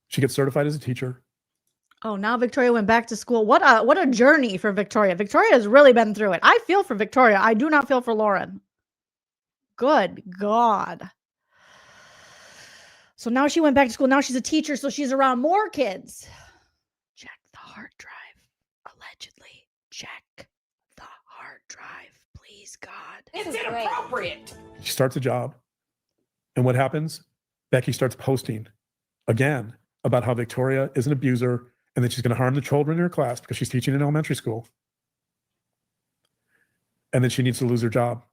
She gets certified as a teacher. Oh, now Victoria went back to school. What a journey for Victoria. Victoria has really been through it. I feel for Victoria. I do not feel for Lauren. Good God. So now she went back to school. Now she's a teacher, so she's around more kids. Check the hard drive. Allegedly. Check the hard drive. Please, God. It's inappropriate. She starts a job. And what happens? Becky starts posting again about how Victoria is an abuser and that she's going to harm the children in her class because she's teaching in elementary school. And then she needs to lose her job.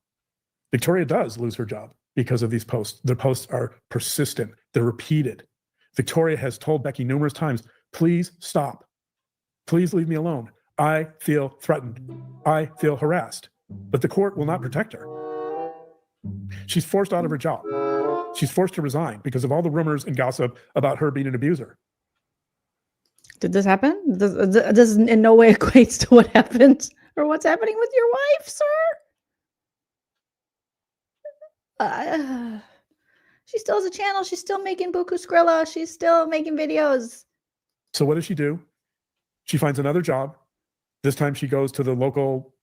Victoria does lose her job because of these posts. The posts are persistent. They're repeated. Victoria has told Becky numerous times, please stop. Please leave me alone. I feel threatened. I feel harassed. But the court will not protect her. She's forced out of her job. She's forced to resign because of all the rumors and gossip about her being an abuser. Did this happen? This in no way equates to what happened or what's happening with your wife, sir. She still has a channel. She's still making Buku Skrilla. She's still making videos. So what does she do? She finds another job. This time she goes to the local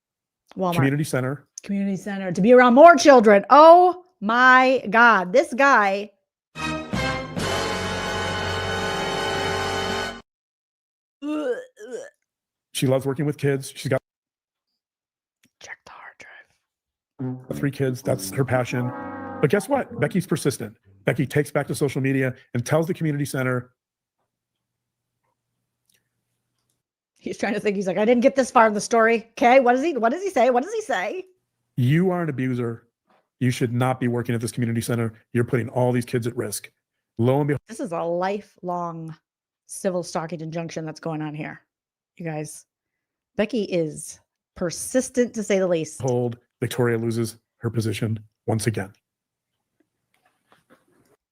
Walmart community center. Community center to be around more children. Oh my God. This guy. She loves working with kids. She's got check the hard drive. 3 kids. That's her passion. But guess what? Becky's persistent. Becky takes back to social media and tells the community center. He's trying to think. He's like, I didn't get this far in the story. Okay. What does he say? What does he say? You are an abuser. You should not be working at this community center. You're putting all these kids at risk. Lo and behold, this is a lifelong civil stalking injunction that's going on here. You guys, Becky is persistent to say the least. Victoria loses her position once again.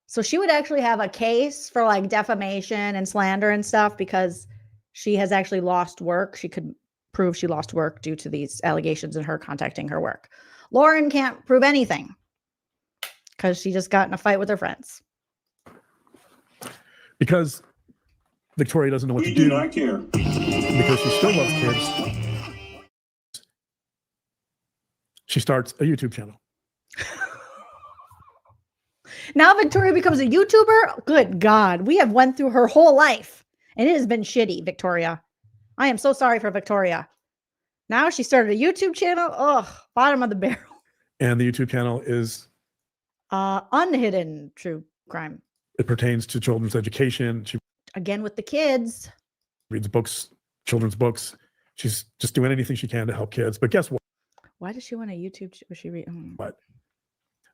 So she would actually have a case for like defamation and slander and stuff because she has actually lost work. She could prove she lost work due to these allegations and her contacting her work. Lauren can't prove anything because she just got in a fight with her friends. Because Victoria doesn't know what to do. Not care. Because she still loves kids. She starts a YouTube channel. Now Victoria becomes a YouTuber? Good God. We have went through her whole life and it has been shitty, Victoria. I am so sorry for Victoria. Now she started a YouTube channel. Ugh, bottom of the barrel. And the YouTube channel is unhidden true crime. It pertains to children's education. She again with the kids. Reads books, children's books. She's just doing anything she can to help kids. But guess what? Why does she want a YouTube? Was she read? But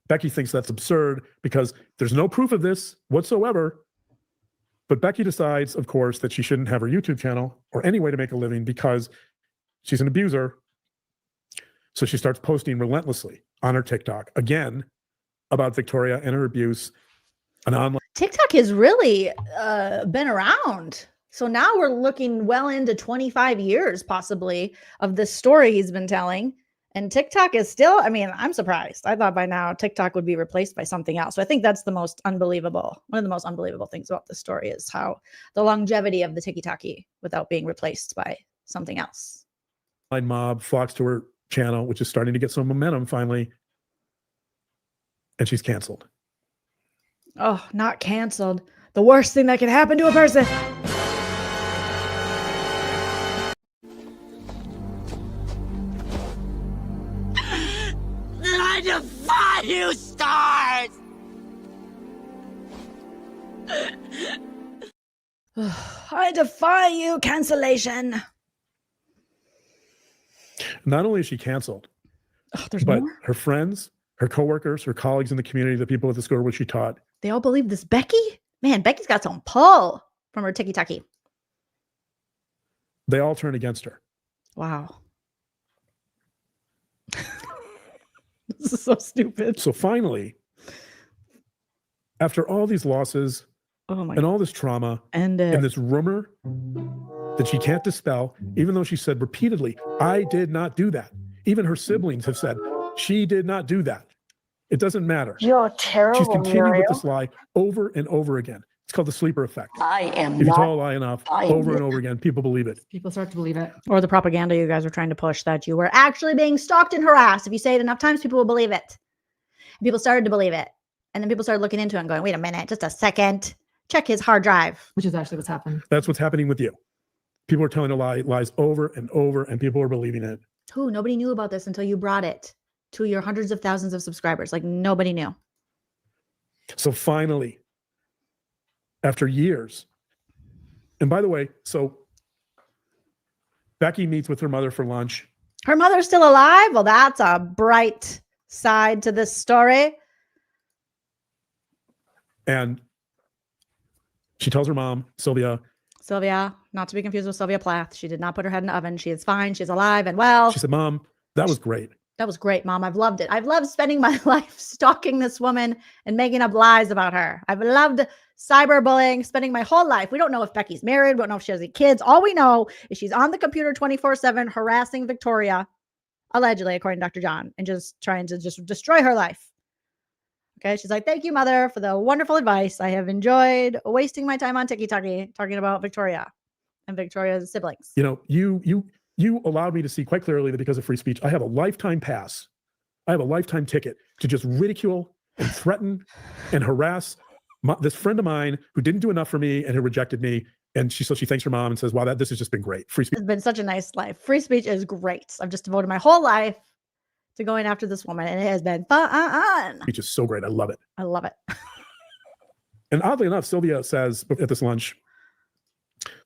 Becky thinks that's absurd because there's no proof of this whatsoever. But Becky decides, of course, that she shouldn't have her YouTube channel or any way to make a living because she's an abuser. So she starts posting relentlessly on her TikTok again about Victoria and her abuse. An online TikTok has really been around. So now we're looking well into 25 years possibly of this story he's been telling. And TikTok is still, I mean, I'm surprised. I thought by now TikTok would be replaced by something else. So I think that's the most unbelievable. One of the most unbelievable things about this story is how the longevity of the TikToki without being replaced by something else. Mob flocks to her channel, which is starting to get some momentum finally. And she's canceled. Oh, not canceled. The worst thing that can happen to a person. I defy you, stars! I defy you, cancellation. Not only is she canceled, but more? Her friends, her coworkers, her colleagues in the community, the people at the school where she taught. They all believe this Becky? Man, Becky's got some pull from her TikToki. They all turn against her. Wow. This is so stupid. So finally, after all these losses and all this trauma and this rumor that she can't dispel, even though she said repeatedly, I did not do that. Even her siblings have said, she did not do that. It doesn't matter. You're terrible, She's continued Muriel. with this lie over and over again. It's called the sleeper effect. I am If you not tell a lie enough, over and over again, people believe it. People start to believe it. Or the propaganda you guys are trying to push that you were actually being stalked and harassed. If you say it enough times, people will believe it. People started to believe it. And then people started looking into it and going, wait a minute, just a second. Check his hard drive. Which is actually what's happened. That's what's happening with you. People are telling lies over and over, and people are believing it. Who? Nobody knew about this until you brought it to your hundreds of thousands of subscribers. Like nobody knew. So finally, after years, and by the way, so Becky meets with her mother for lunch. Her mother's still alive? Well, that's a bright side to this story. And she tells her mom, Sylvia, not to be confused with Sylvia Plath. She did not put her head in the oven. She is fine. She's alive and well. She said, Mom, that was great. That was great, Mom. I've loved it. I've loved spending my life stalking this woman and making up lies about her. I've loved cyberbullying, spending my whole life. We don't know if Becky's married. We don't know if she has any kids. All we know is she's on the computer 24/7 harassing Victoria, allegedly, according to Dr. John, and just trying to just destroy her life. Okay. She's like, thank you, Mother, for the wonderful advice. I have enjoyed wasting my time on TikTok talking about Victoria. and Victoria's siblings. You know, you allowed me to see quite clearly that because of free speech, I have a lifetime pass. I have a lifetime ticket to just ridicule and threaten and harass this friend of mine who didn't do enough for me and who rejected me. And she thanks her mom and says, wow, this has just been great. Free speech. It's been such a nice life. Free speech is great. I've just devoted my whole life to going after this woman, and it has been fun. Speech is so great. I love it. I love it. And oddly enough, Sylvia says at this lunch,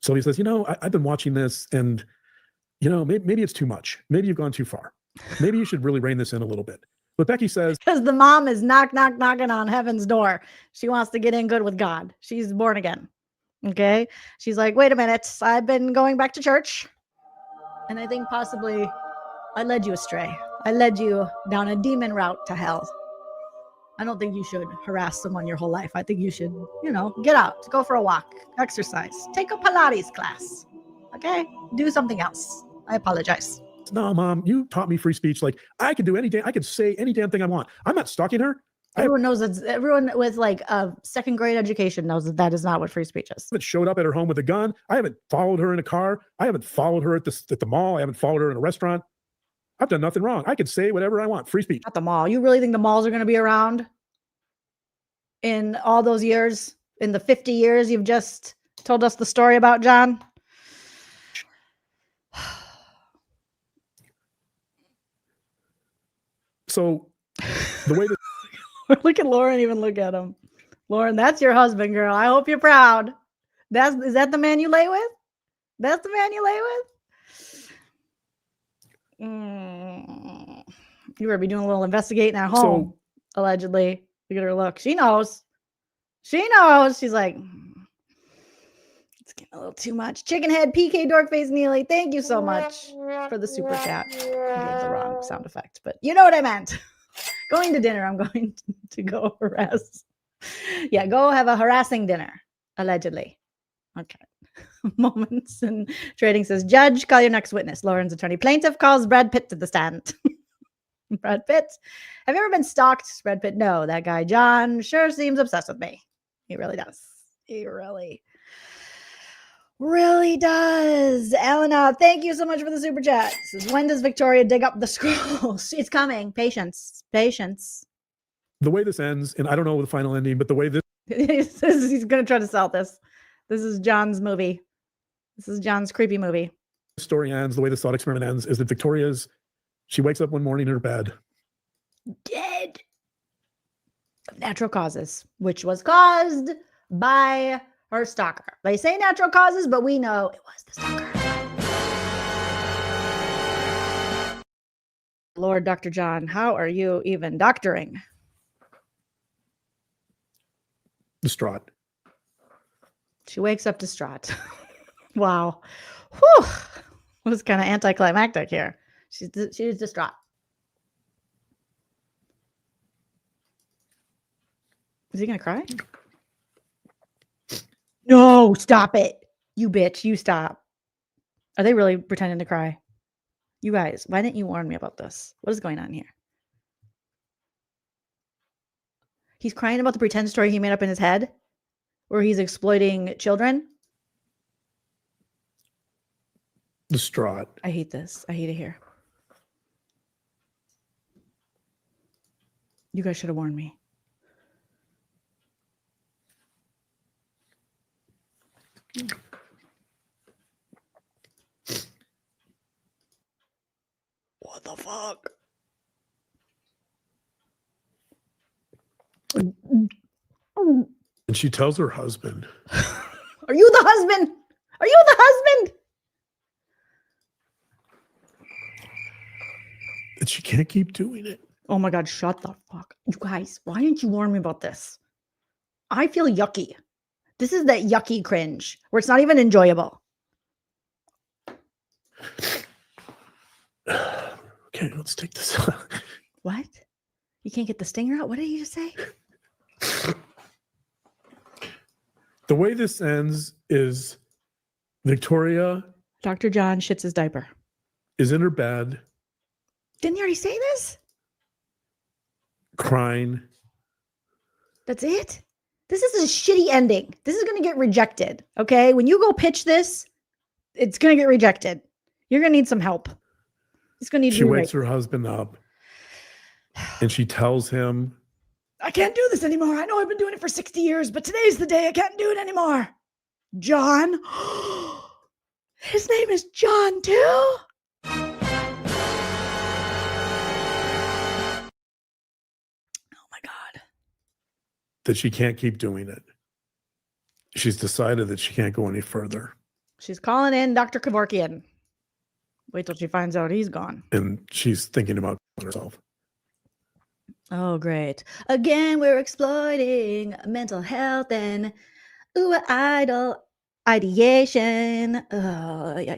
Sylvia says, you know, I've been watching this and, you know, maybe it's too much. Maybe you've gone too far. Maybe you should really rein this in a little bit. But Becky says, because the mom is knocking on heaven's door. She wants to get in good with God. She's born again. Okay. She's like, wait a minute. I've been going back to church. And I think possibly I led you astray. I led you down a demon route to hell. I don't think you should harass someone your whole life. I think you should, you know, get out, go for a walk, exercise, take a Pilates class. Okay. Do something else. I apologize. No, Mom, you taught me free speech. Like I could do I could say any damn thing I want. I'm not stalking her. Everyone knows that. Everyone with like a second grade education knows that is not what free speech is. I haven't showed up at her home with a gun. I haven't followed her in a car. I haven't followed her at the mall. I haven't followed her in a restaurant. I've done nothing wrong. I can say whatever I want. Free speech. At the mall. You really think the malls are going to be around in all those years? In the 50 years you've just told us the story about, John? So the way that look at Lauren, even look at him. Lauren, that's your husband, girl. I hope you're proud. Is that the man you lay with? That's the man you lay with? You better be doing a little investigating at home, allegedly. Look at her look. She knows. She knows. She's like, it's getting a little too much. Chicken head, PK Dorkface Neely. Thank you so much for the super chat. I gave the wrong sound effect, but you know what I meant. Going to dinner. I'm going to go harass. Yeah, go have a harassing dinner, allegedly. Okay. Moments and Trading says, Judge, call your next witness. Lauren's attorney. Plaintiff calls Brad Pitt to the stand. Brad Pitt. Have you ever been stalked? Brad Pitt. No, that guy, John, sure seems obsessed with me. He really does. He really does. Elena, thank you so much for the super chat. Says, when does Victoria dig up the scrolls? It's coming. Patience. Patience. The way this ends, and I don't know the final ending, but the way this he's going to try to sell this. This is John's movie. This is John's creepy movie. Story ends, the way this thought experiment ends, is that she wakes up one morning in her bed. Dead. Of natural causes, which was caused by her stalker. They say natural causes, but we know it was the stalker. Lord Dr. John, how are you even doctoring? Distraught. She wakes up distraught. Wow. Whew. It was kind of anticlimactic here. She's distraught. Is he going to cry? No, stop it. You bitch, you stop. Are they really pretending to cry? You guys, why didn't you warn me about this? What is going on here? He's crying about the pretend story he made up in his head where he's exploiting children. Distraught. I hate this. I hate it here. You guys should have warned me. What the fuck? And she tells her husband. Are you the husband? Are you the husband? That she can't keep doing it. Oh my God, shut the fuck. You guys, why didn't you warn me about this? I feel yucky. This is that yucky cringe where it's not even enjoyable. Okay, let's take this. What? You can't get the stinger out? What did you just say? The way this ends is Victoria. Dr. John shits his diaper. Is in her bed. Didn't you already say this? Crying. That's it? This is a shitty ending. This is going to get rejected. Okay. When you go pitch this it's going to get rejected. You're going to need some help. It's going to need She wakes rewrite. her husband up and she tells him, I can't do this anymore. I know I've been doing it for 60 years, but today's the day I can't do it anymore. John. His name is John too? that she can't keep doing it. She's decided that she can't go any further. She's calling in Dr. Kevorkian. Wait till she finds out he's gone. And she's thinking about herself. Oh, great. Again, we're exploiting mental health and idle ideation. Oh, yeah.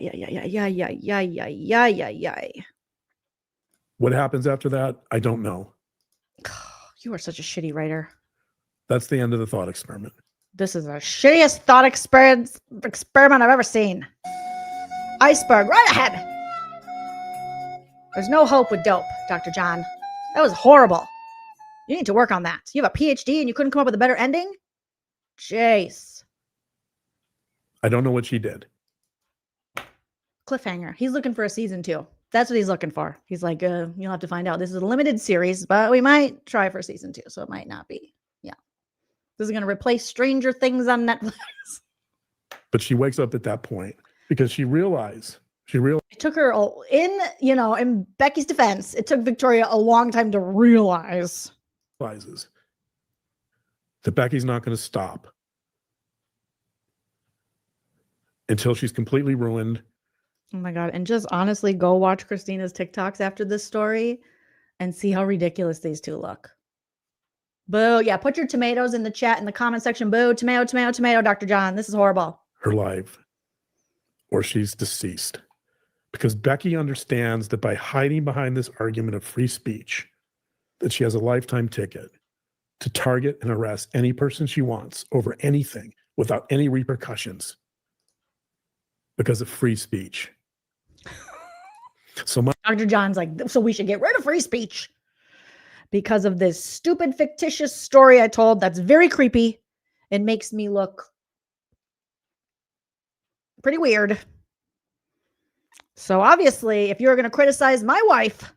What happens after that? I don't know. You are such a shitty writer. That's the end of the thought experiment. This is the shittiest thought experiment I've ever seen. Iceberg, right ahead. There's no hope with dope, Dr. John. That was horrible. You need to work on that. You have a PhD and you couldn't come up with a better ending? Jace. I don't know what she did. Cliffhanger. He's looking for a season 2. That's what he's looking for. He's like, you'll have to find out. This is a limited series, but we might try for season 2, so it might not be. Yeah. This is going to replace Stranger Things on Netflix. But she wakes up at that point because she realized. It took her, in Becky's defense, it took Victoria a long time to realizes that Becky's not going to stop until she's completely ruined. Oh my God. And just honestly go watch Christina's TikToks after this story and see how ridiculous these two look. Boo. Yeah. Put your tomatoes in the chat, in the comment section. Boo. Tomato, Dr. John. This is horrible. Her life, or she's deceased. Because Becky understands that by hiding behind this argument of free speech, that she has a lifetime ticket to target and harass any person she wants over anything without any repercussions because of free speech. So Dr. John's like, so we should get rid of free speech because of this stupid fictitious story I told that's very creepy and makes me look pretty weird. So obviously, if you're going to criticize my wife,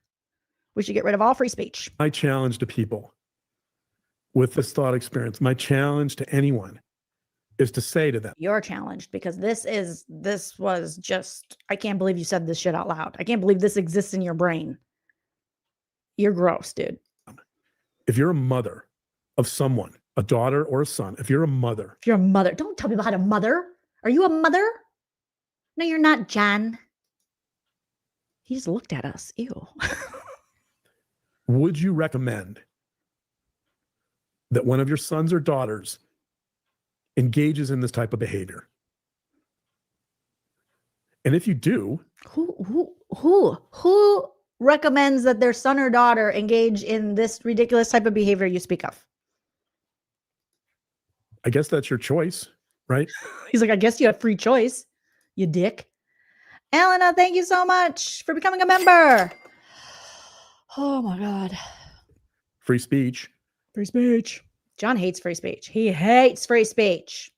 we should get rid of all free speech. my challenge to people with this thought experience, my challenge to anyone is to say to them, You're challenged because this was just, I can't believe you said this shit out loud. I can't believe this exists in your brain. You're gross, dude. if you're a mother of someone, a daughter or a son, if you're a mother, Don't tell me about a mother. Are you a mother? No, you're not, John. He just looked at us. Ew. would you recommend that one of your sons or daughters engages in this type of behavior? And if you do, Who recommends that their son or daughter engage in this ridiculous type of behavior you speak of? I guess that's your choice, right? He's like, I guess you have free choice, you dick. Elena, thank you so much for becoming a member. Oh my God. Free speech. Free speech. John hates free speech. He hates free speech.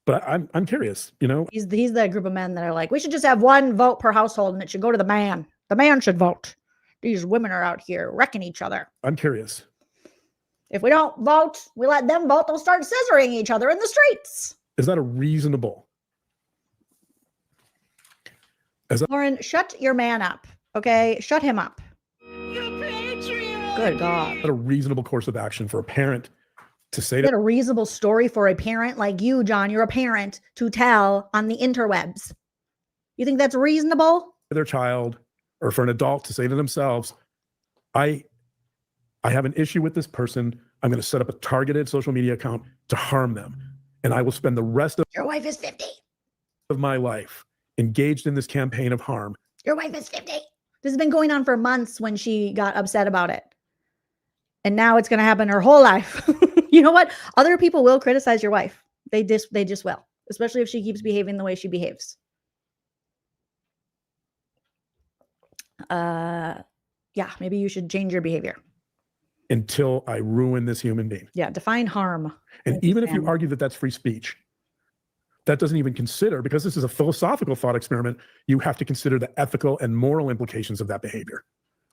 But I'm curious, He's that group of men that are like, we should just have one vote per household and it should go to the man. The man should vote. These women are out here wrecking each other. I'm curious. If we don't vote, we let them vote, they'll start scissoring each other in the streets. Is that a reasonable? Lauren, shut your man up. Okay? Shut him up. Good God. Is that a reasonable course of action for a parent to say Is that a reasonable story for a parent like you, John? You're a parent to tell on the interwebs. You think that's reasonable? their child or for an adult to say to themselves, I have an issue with this person. I'm going to set up a targeted social media account to harm them. And I will spend the rest of Your wife is 50. my life engaged in this campaign of harm. Your wife is 50. This has been going on for months when she got upset about it. And now it's going to happen her whole life. You know what? Other people will criticize your wife. They just will, especially if she keeps behaving the way she behaves. Yeah, maybe you should change your behavior. Until I ruin this human being. Yeah, define harm. And even if you argue that that's free speech, That doesn't even consider, because this is a philosophical thought experiment, you have to consider the ethical and moral implications of that behavior.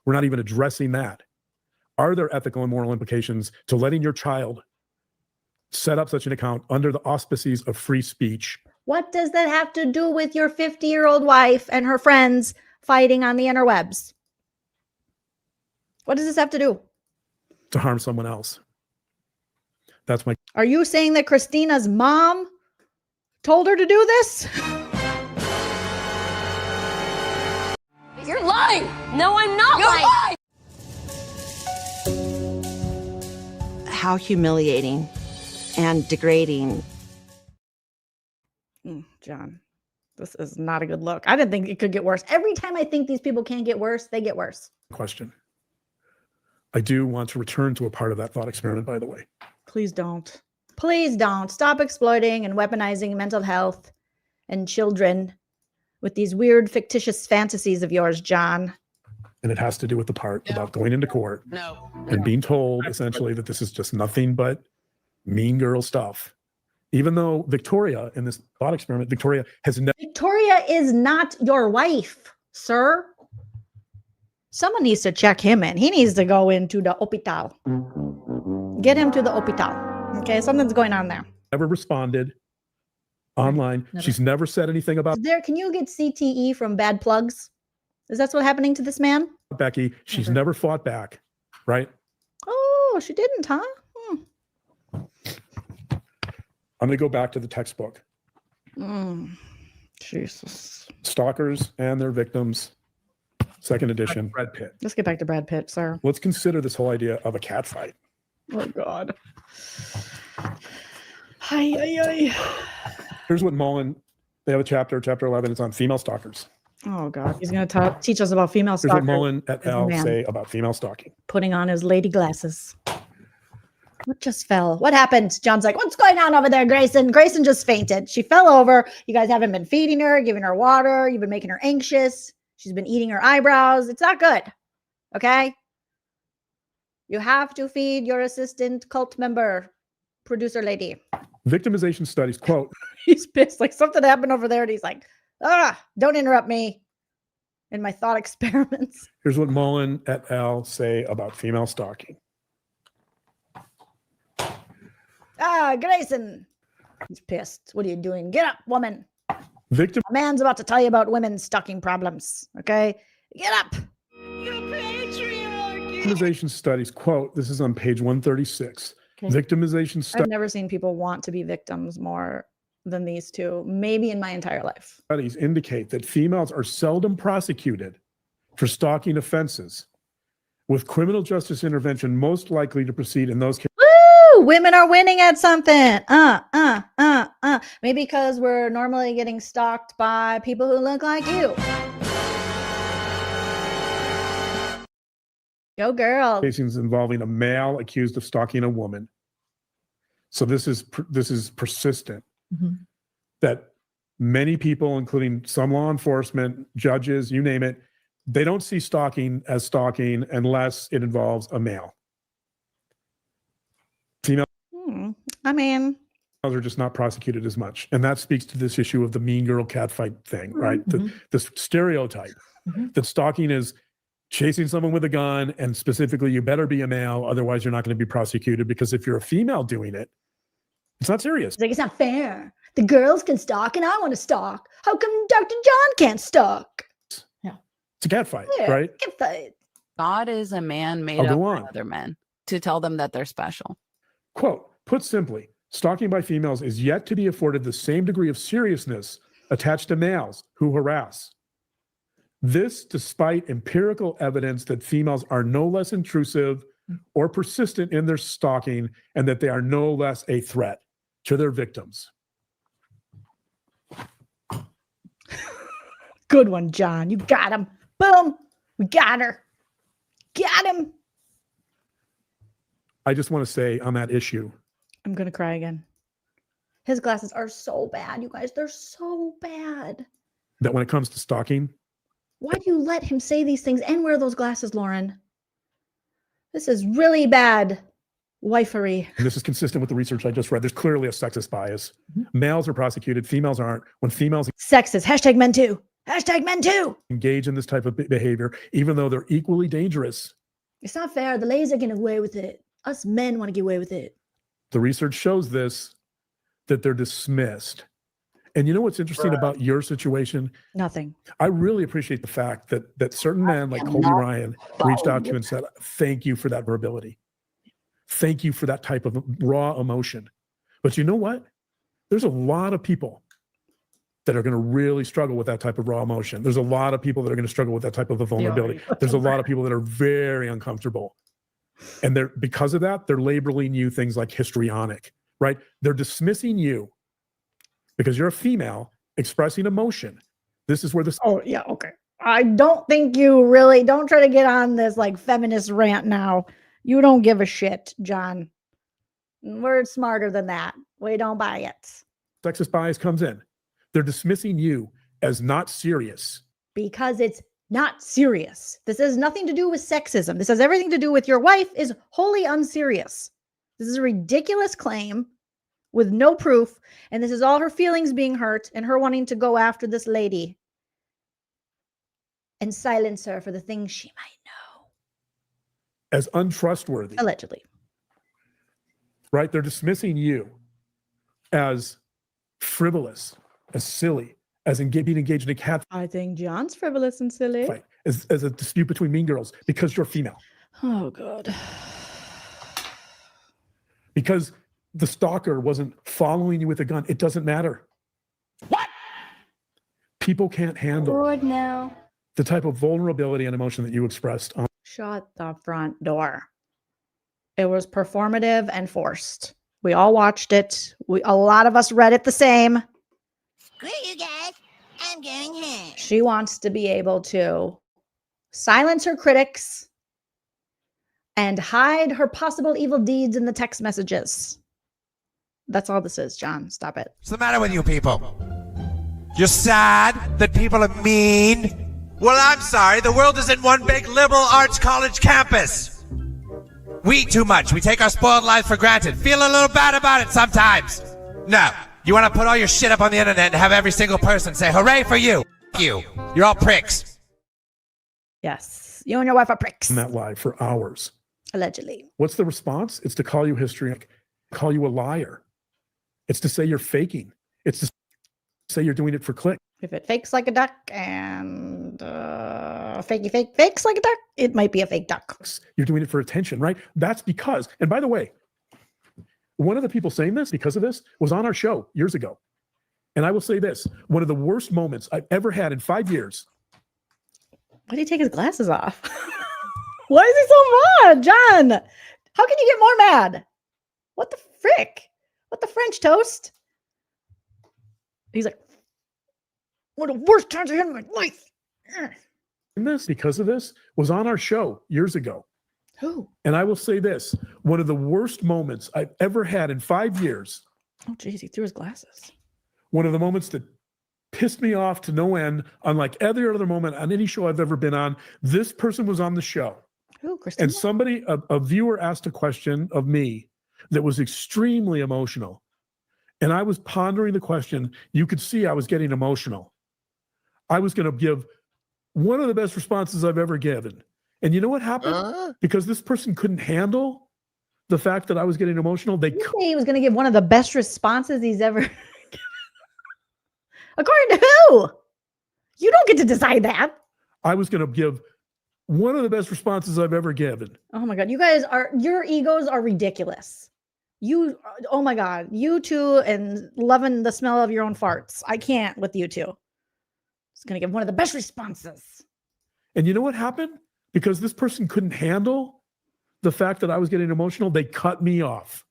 We're not even addressing that. Are there ethical and moral implications to letting your child set up such an account under the auspices of free speech? What does that have to do with your 50-year-old wife and her friends fighting on the interwebs? What does this have to do? To harm someone else. That's my... Are you saying that Christina's mom told her to do this? You're lying. No, I'm not lying. How humiliating and degrading. John, this is not a good look. I didn't think it could get worse. Every time I think these people can't get worse, they get worse. Question. I do want to return to a part of that thought experiment, by the way. Please don't. Please don't. Stop exploiting and weaponizing mental health and children with these weird fictitious fantasies of yours, John. And it has to do with the part about going into court and being told essentially that this is just nothing but mean girl stuff. Even though Victoria, in this thought experiment, Victoria has never... Victoria is not your wife, sir. Someone needs to check him in. He needs to go into the hospital. Get him to the hospital. Okay, something's going on there. Never responded online. Never. She's never said anything about... Can you get CTE from bad plugs? Is that what's happening to this man? Becky, she's never fought back, right? Oh, she didn't, huh? I'm going to go back to the textbook. Jesus. Stalkers and their victims, second edition, Brad Pitt. Let's get back to Brad Pitt, sir. Let's consider this whole idea of a cat fight. Oh, God. Hi. Here's what Mullen, they have a chapter 11, it's on female stalkers. Oh, God. He's going to teach us about female Here's stalkers. what Mullen et al. Say about female stalking. Putting on his lady glasses. What just fell? What happened? John's like, what's going on over there, Grayson? Grayson just fainted. She fell over. You guys haven't been feeding her, giving her water. You've been making her anxious. She's been eating her eyebrows. It's not good. Okay? You have to feed your assistant cult member, producer lady. Victimization studies, quote. He's pissed. Like something happened over there. And he's like, don't interrupt me in my thought experiments. Here's what Mullen et al. Say about female stalking. Grayson. He's pissed. What are you doing? Get up, woman. A Victim. man's about to tell you about women's stalking problems. Okay? Get up. Victimization studies, quote, this is on page 136. Okay. Victimization I've studies. never seen people want to be victims more than these two, maybe in my entire life. Studies indicate that females are seldom prosecuted for stalking offenses, with criminal justice intervention most likely to proceed in those cases. Woo! Women are winning at something. Maybe because we're normally getting stalked by people who look like you. Go girl. Cases involving a male accused of stalking a woman. So this is persistent. Mm-hmm. That many people, including some law enforcement, judges, you name it, they don't see stalking as stalking unless it involves a male. Female I mean, are just not prosecuted as much. And that speaks to this issue of the mean girl catfight thing, right? This stereotype that stalking is chasing someone with a gun, and specifically you better be a male, otherwise you're not going to be prosecuted, because if you're a female doing it, it's not serious. it's like, it's not fair. The girls can stalk and I want to stalk. How come Dr. John can't stalk? It's a cat fight, Yeah, right? cat fight. God is a man made I'll up go by on. other men to tell them that they're special. Quote, put simply, stalking by females is yet to be afforded the same degree of seriousness attached to males who harass. This despite empirical evidence that females are no less intrusive or persistent in their stalking, and that they are no less a threat to their victims. Good one, John. You got him. Boom. We got her. Got him. I just want to say on that issue, I'm going to cry again. His glasses are so bad, you guys. They're so bad. that when it comes to stalking, Why do you let him say these things and wear those glasses, Lauren? This is really bad. Wifery. And this is consistent with the research I just read. There's clearly a sexist bias. Males are prosecuted, females aren't. When females Sexist. Hashtag men too. Hashtag men too. engage in this type of behavior, even though they're equally dangerous, It's not fair. The ladies are getting away with it. Us men want to get away with it. the research shows this, that they're dismissed. And you know what's interesting about your situation? Nothing. I really appreciate the fact that certain men like Colby Ryan reached out to you and said, thank you for that verbility. Thank you for that type of raw emotion. But you know what? There's a lot of people that are going to really struggle with that type of raw emotion. There's a lot of people that are going to struggle with that type of a vulnerability. There's a lot of people that are very uncomfortable. And they're, because of that, they're labeling you things like histrionic, right? They're dismissing you because you're a female expressing emotion. This is where this. Oh, yeah. Okay. I don't think you really don't try to get on this like feminist rant now. You don't give a shit, John. We're smarter than that. We don't buy it. Sexist bias comes in. They're dismissing you as not serious. Because it's not serious. This has nothing to do with sexism. This has everything to do with your wife is wholly unserious. This is a ridiculous claim with no proof. And this is all her feelings being hurt and her wanting to go after this lady and silence her for the things she might know. As untrustworthy. Allegedly. Right? They're dismissing you as frivolous, as silly, as being engaged in a cat I think John's frivolous and silly. fight, as a dispute between mean girls because you're female. Oh, God. Because the stalker wasn't following you with a gun. It doesn't matter. What? People can't handle Lord, now. the type of vulnerability and emotion that you expressed. Shut the front door. It was performative and forced. We all watched it. A lot of us read it the same. Screw you guys. I'm going home. She wants to be able to silence her critics and hide her possible evil deeds in the text messages. That's all this is, John. Stop it. What's the matter with you people? You're sad that people are mean? Well, I'm sorry. The world isn't one big liberal arts college campus. We eat too much. We take our spoiled lives for granted. Feel a little bad about it sometimes. No. You want to put all your shit up on the internet and have every single person say, hooray for you. You. You're all pricks. Yes. You and your wife are pricks. In that live for hours. Allegedly. What's the response? It's to call you histrionic, call you a liar. It's to say you're faking. It's to say you're doing it for click. If it fakes like a duck and fakes like a duck, it might be a fake duck. You're doing it for attention, right? That's because, and by the way, one of the people saying this because of this was on our show years ago. And I will say this, one of the worst moments I've ever had in 5 years. Why did he take his glasses off? Why is he so mad, John? How can you get more mad? What the frick? What the French toast? He's like, one of the worst times I had in my life. And this, because of this, was on our show years ago. Who? And I will say this, one of the worst moments I've ever had in 5 years. Oh, geez, he threw his glasses. One of the moments that pissed me off to no end, unlike every other moment on any show I've ever been on. This person was on the show. Who, Christina? And somebody, a viewer asked a question of me that was extremely emotional. And I was pondering the question. You could see I was getting emotional. I was going to give one of the best responses I've ever given. And you know what happened? Because this person couldn't handle the fact that I was getting emotional. They he was going to give one of the best responses he's ever given. According to who? You don't get to decide that. I was going to give one of the best responses I've ever given. Oh my God. You guys are, your egos are ridiculous. You, oh my God. You two and loving the smell of your own farts. I can't with you two. Just going to give one of the best responses. And you know what happened? Because this person couldn't handle the fact that I was getting emotional, they cut me off.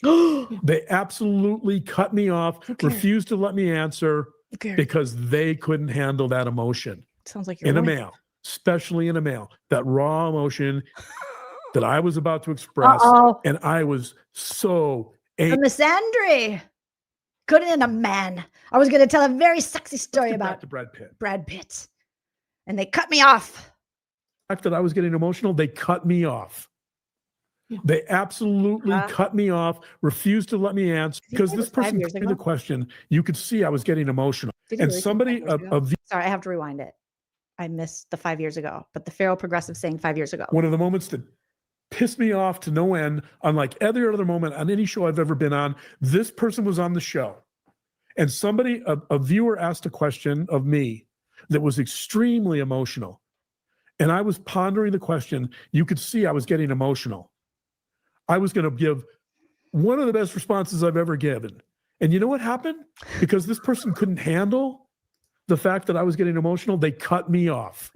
They absolutely cut me off, refused to let me answer because they couldn't handle that emotion. Sounds like you're in a male, especially in a male, that raw emotion that I was about to express. And I was so Miss Andre. Couldn't in a man. I was going to tell a very sexy story about Brad Pitt. And they cut me off. The fact that I was getting emotional, they cut me off. They absolutely cut me off, refused to let me answer because this person asked me the question. You could see I was getting emotional. And somebody of Sorry, I have to rewind it. I missed the 5 years ago, but the feral progressive saying 5 years ago. one of the moments that pissed me off to no end, unlike every other moment on any show I've ever been on, this person was on the show. And somebody, a viewer asked a question of me that was extremely emotional. And I was pondering the question. You could see I was getting emotional. I was going to give one of the best responses I've ever given. And you know what happened? Because this person couldn't handle the fact that I was getting emotional, they cut me off.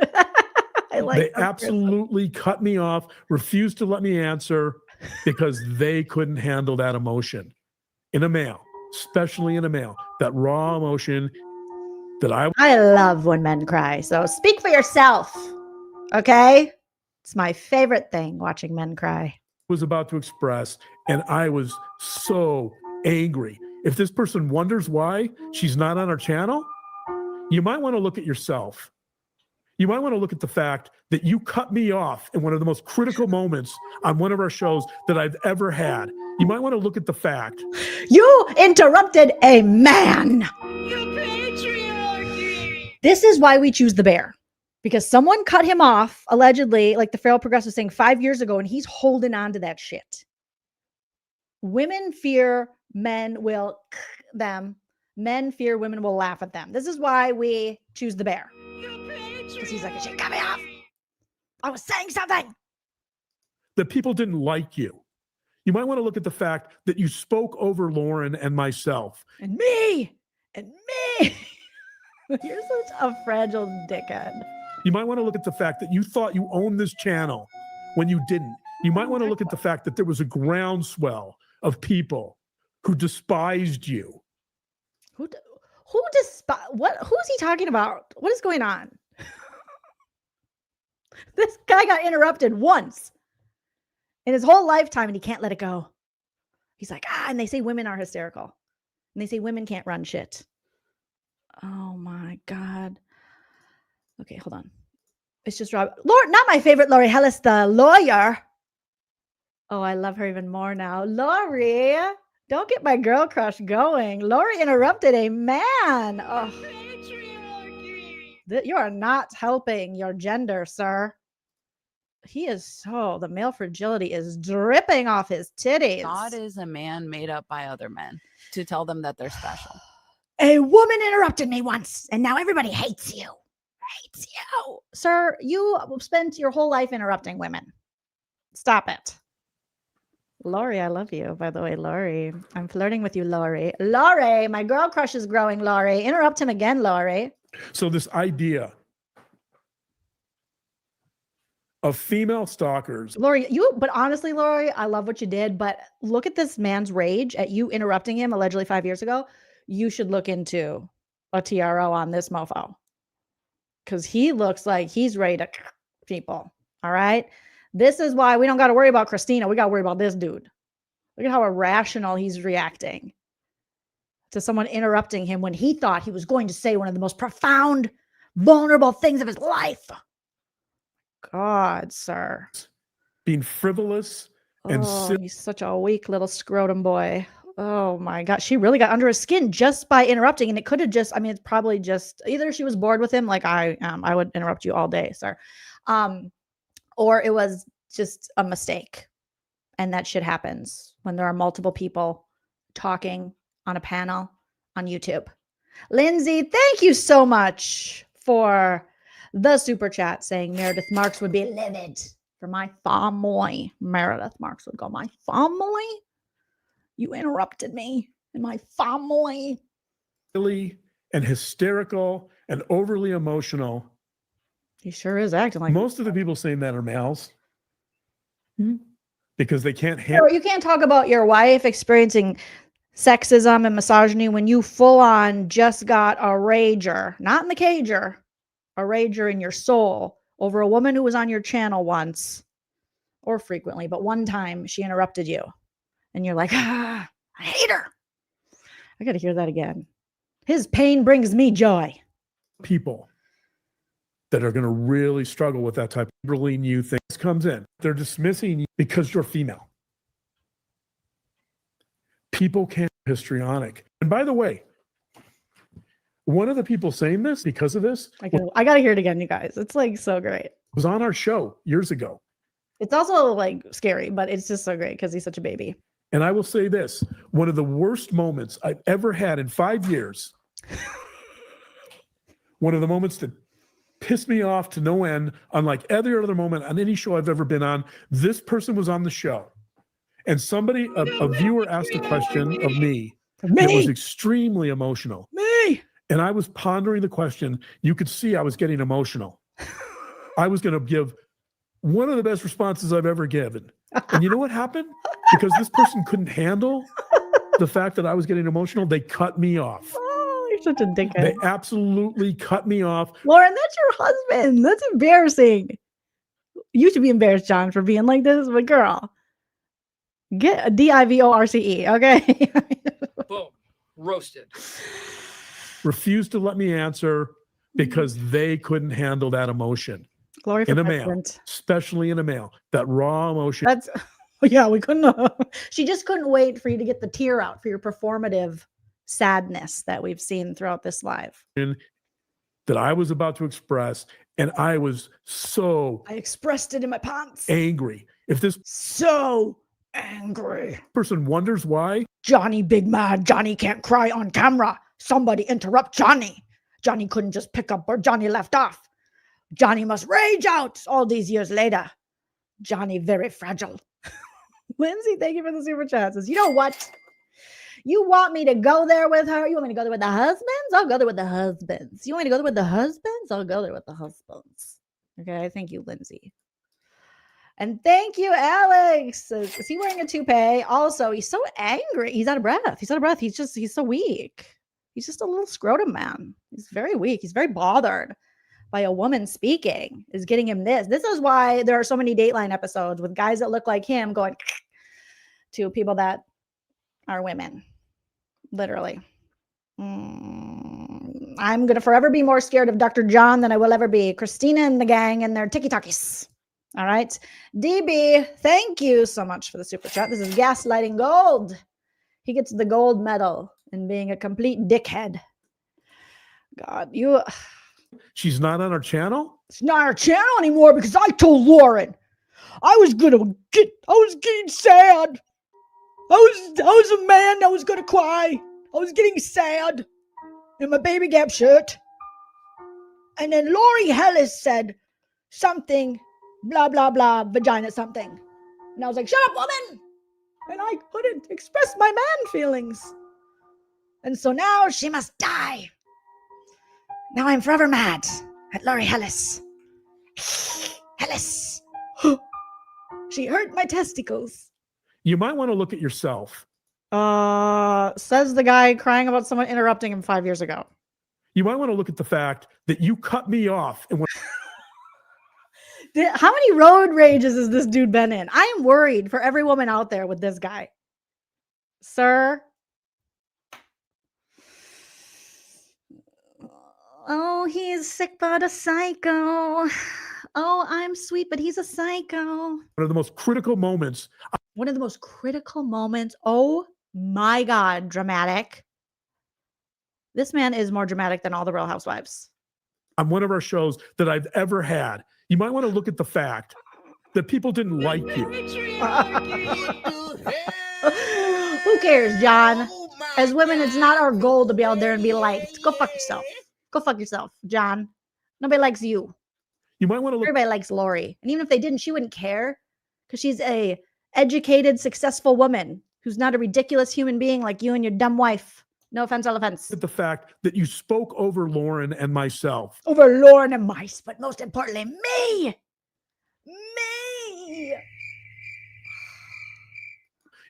They absolutely cut me off, refused to let me answer because they couldn't handle that emotion in a male, especially in a male, that raw emotion that I love when men cry. So speak for yourself. Okay? It's my favorite thing, watching men cry. was about to express, and I was so angry. If this person wonders why she's not on our channel, you might want to look at yourself. You might want to look at the fact that you cut me off in one of the most critical moments on one of our shows that I've ever had. You might want to look at the fact. You interrupted a man. This is why we choose the bear. Because someone cut him off, allegedly, like the feral progressive saying 5 years ago, and he's holding on to that shit. Women fear men will them. Men fear women will laugh at them. This is why we choose the bear. Because he's like, she cut me off. I was saying something. That people didn't like you. You might want to look at the fact that you spoke over Lauren and myself. And me. You're such a fragile dickhead. You might want to look at the fact that you thought you owned this channel when you didn't. You might want to look at the fact that there was a groundswell of people who despised you. Who's he talking about? What is going on? This guy got interrupted once in his whole lifetime and he can't let it go. He's like, and they say women are hysterical. And they say women can't run shit. Oh my God. Okay, hold on. It's just Rob. Not my favorite Lori Hellis, the lawyer. Oh, I love her even more now. Lori, don't get my girl crush going. Lori interrupted a man. Oh. You are not helping your gender, sir. He is the male fragility is dripping off his titties. God is a man made up by other men to tell them that they're special. A woman interrupted me once, and now everybody hates you. Sir, you spent your whole life interrupting women. Stop it. Lori, I love you, by the way, Lori. I'm flirting with you, Lori. Lori, my girl crush is growing, Lori. Interrupt him again, Lori. So this idea of female stalkers. Lori, but honestly, Lori, I love what you did, but look at this man's rage at you interrupting him allegedly 5 years ago. You should look into a TRO on this mofo. Because he looks like he's ready to people. All right. This is why we don't got to worry about Christina. We got to worry about this dude. Look at how irrational he's reacting to someone interrupting him when he thought he was going to say one of the most profound, vulnerable things of his life. God, sir. Being frivolous and he's such a weak little scrotum boy. Oh my God. She really got under his skin just by interrupting. And it could have it's probably just either she was bored with him. Like I would interrupt you all day, sir. Or it was just a mistake. And that shit happens when there are multiple people talking on a panel on YouTube. Lindsay, thank you so much for the super chat saying Meredith Marks would be livid for my family. Meredith Marks would go, my family? You interrupted me and my family. Silly and hysterical and overly emotional. He sure is acting like most of the people saying that are males. Because they can't handle. You can't talk about your wife experiencing sexism and misogyny when you full on just got a rager, not in the cager, a rager in your soul over a woman who was on your channel once or frequently, but one time she interrupted you. And you're like, I hate her. I got to hear that again. His pain brings me joy. People that are going to really struggle with that type of really new thing comes in. They're dismissing you because you're female. People can't be histrionic. And by the way, one of the people saying this because of this I gotta hear it again, you guys. It's like so great. Was on our show years ago. It's also like scary, but it's just so great because he's such a baby. And I will say this, one of the worst moments I've ever had in 5 years, one of the moments that pissed me off to no end, unlike every other moment on any show I've ever been on, this person was on the show. And somebody, a viewer asked a question of me that was extremely emotional. Me! And I was pondering the question. You could see I was getting emotional. I was going to give one of the best responses I've ever given. And you know what happened? Because this person couldn't handle the fact that I was getting emotional, they cut me off. Oh, you're such a dickhead. They absolutely cut me off. Lauren, that's your husband. That's embarrassing. You should be embarrassed, John, for being like this, but girl, get a DIVORCE, okay? Boom. Roasted. Refused to let me answer because they couldn't handle that emotion. Glory in for a male, president. especially in a male, that raw emotion. That's yeah, we couldn't. She just couldn't wait for you to get the tear out for your performative sadness that we've seen throughout this live. That I was about to express, and I was so I expressed it in my pants. Angry. If this so angry person wonders why, Johnny big mad. Johnny can't cry on camera. Somebody interrupt Johnny. Johnny couldn't just pick up where Johnny left off. Johnny must rage out all these years later. Johnny very fragile. Lindsay, thank you for the super chats. You know what? You want me to go there with her? You want me to go there with the husbands? I'll go there with the husbands. You want me to go there with the husbands? I'll go there with the husbands. Okay, thank you, Lindsay. And thank you, Alex. Is he wearing a toupee? Also, he's so angry. He's out of breath. He's so weak. He's just a little scrotum man. He's very weak. He's very bothered by a woman speaking is getting him this. This is why there are so many Dateline episodes with guys that look like him going to people that are women. Literally. I'm going to forever be more scared of Dr. John than I will ever be Christina and the gang and their tiki-takis. All right. DB, thank you so much for the super chat. This is Gaslighting Gold. He gets the gold medal in being a complete dickhead. God, you... She's not on our channel? It's not our channel anymore because I told Lauren I was getting sad. I was a man that was gonna cry. I was getting sad in my baby Gap shirt. And then Lori Hellis said something, blah, blah, blah, vagina something. And I was like, shut up, woman. And I couldn't express my man feelings. And so now she must die. Now I'm forever mad at Lori Hellis. Hellis. She hurt my testicles. You might want to look at yourself. Says the guy crying about someone interrupting him 5 years ago. You might want to look at the fact that you cut me off. And How many road rages has this dude been in? I am worried for every woman out there with this guy. Sir. Oh, he is sick but a psycho. Oh, I'm sweet, but he's a psycho. One of the most critical moments. One of the most critical moments. Oh my God, dramatic. This man is more dramatic than all the Real Housewives. On one of our shows that I've ever had. You might want to look at the fact that people didn't like you. Who cares, John? As women, it's not our goal to be out there and be liked. Go fuck yourself. Go fuck yourself, John. Nobody likes you. You might want to look. Everybody likes Lori. And even if they didn't, she wouldn't care because she's a educated, successful woman who's not a ridiculous human being like you and your dumb wife. No offense, all offense. The fact that you spoke over Lauren and myself. Over Lauren and mice, but most importantly, me. Me.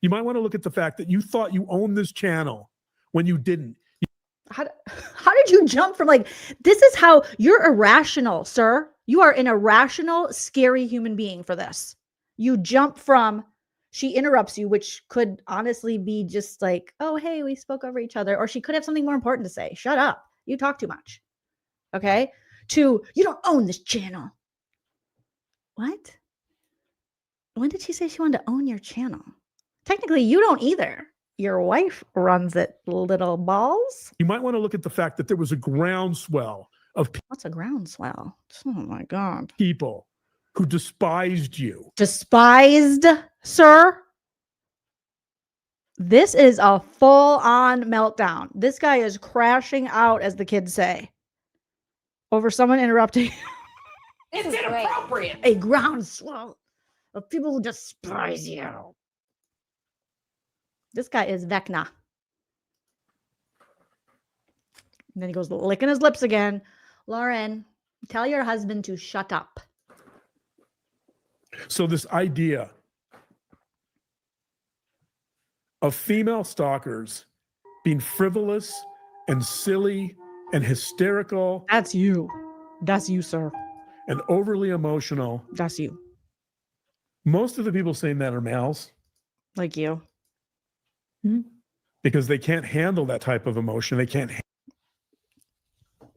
You might want to look at the fact that you thought you owned this channel when you didn't. How did you jump from this is how you're irrational, sir. You are an irrational, scary human being for this. You jump from she interrupts you, which could honestly be just like, oh, hey, we spoke over each other. Or she could have something more important to say. Shut up. You talk too much. Okay. to you don't own this channel. What? When did she say she wanted to own your channel? Technically, you don't either. Your wife runs it, little balls. You might want to look at the fact that there was a groundswell of What's a groundswell? Oh my God. people who despised you. Despised, sir? This is a full-on meltdown. This guy is crashing out, as the kids say, over someone interrupting. It's inappropriate. A groundswell of people who despise you. This guy is Vecna. And then he goes licking his lips again. Lauren, tell your husband to shut up. So this idea of female stalkers being frivolous and silly and hysterical. That's you. That's you, sir. And overly emotional. That's you. Most of the people saying that are males. Like you. Because they can't handle that type of emotion. They can't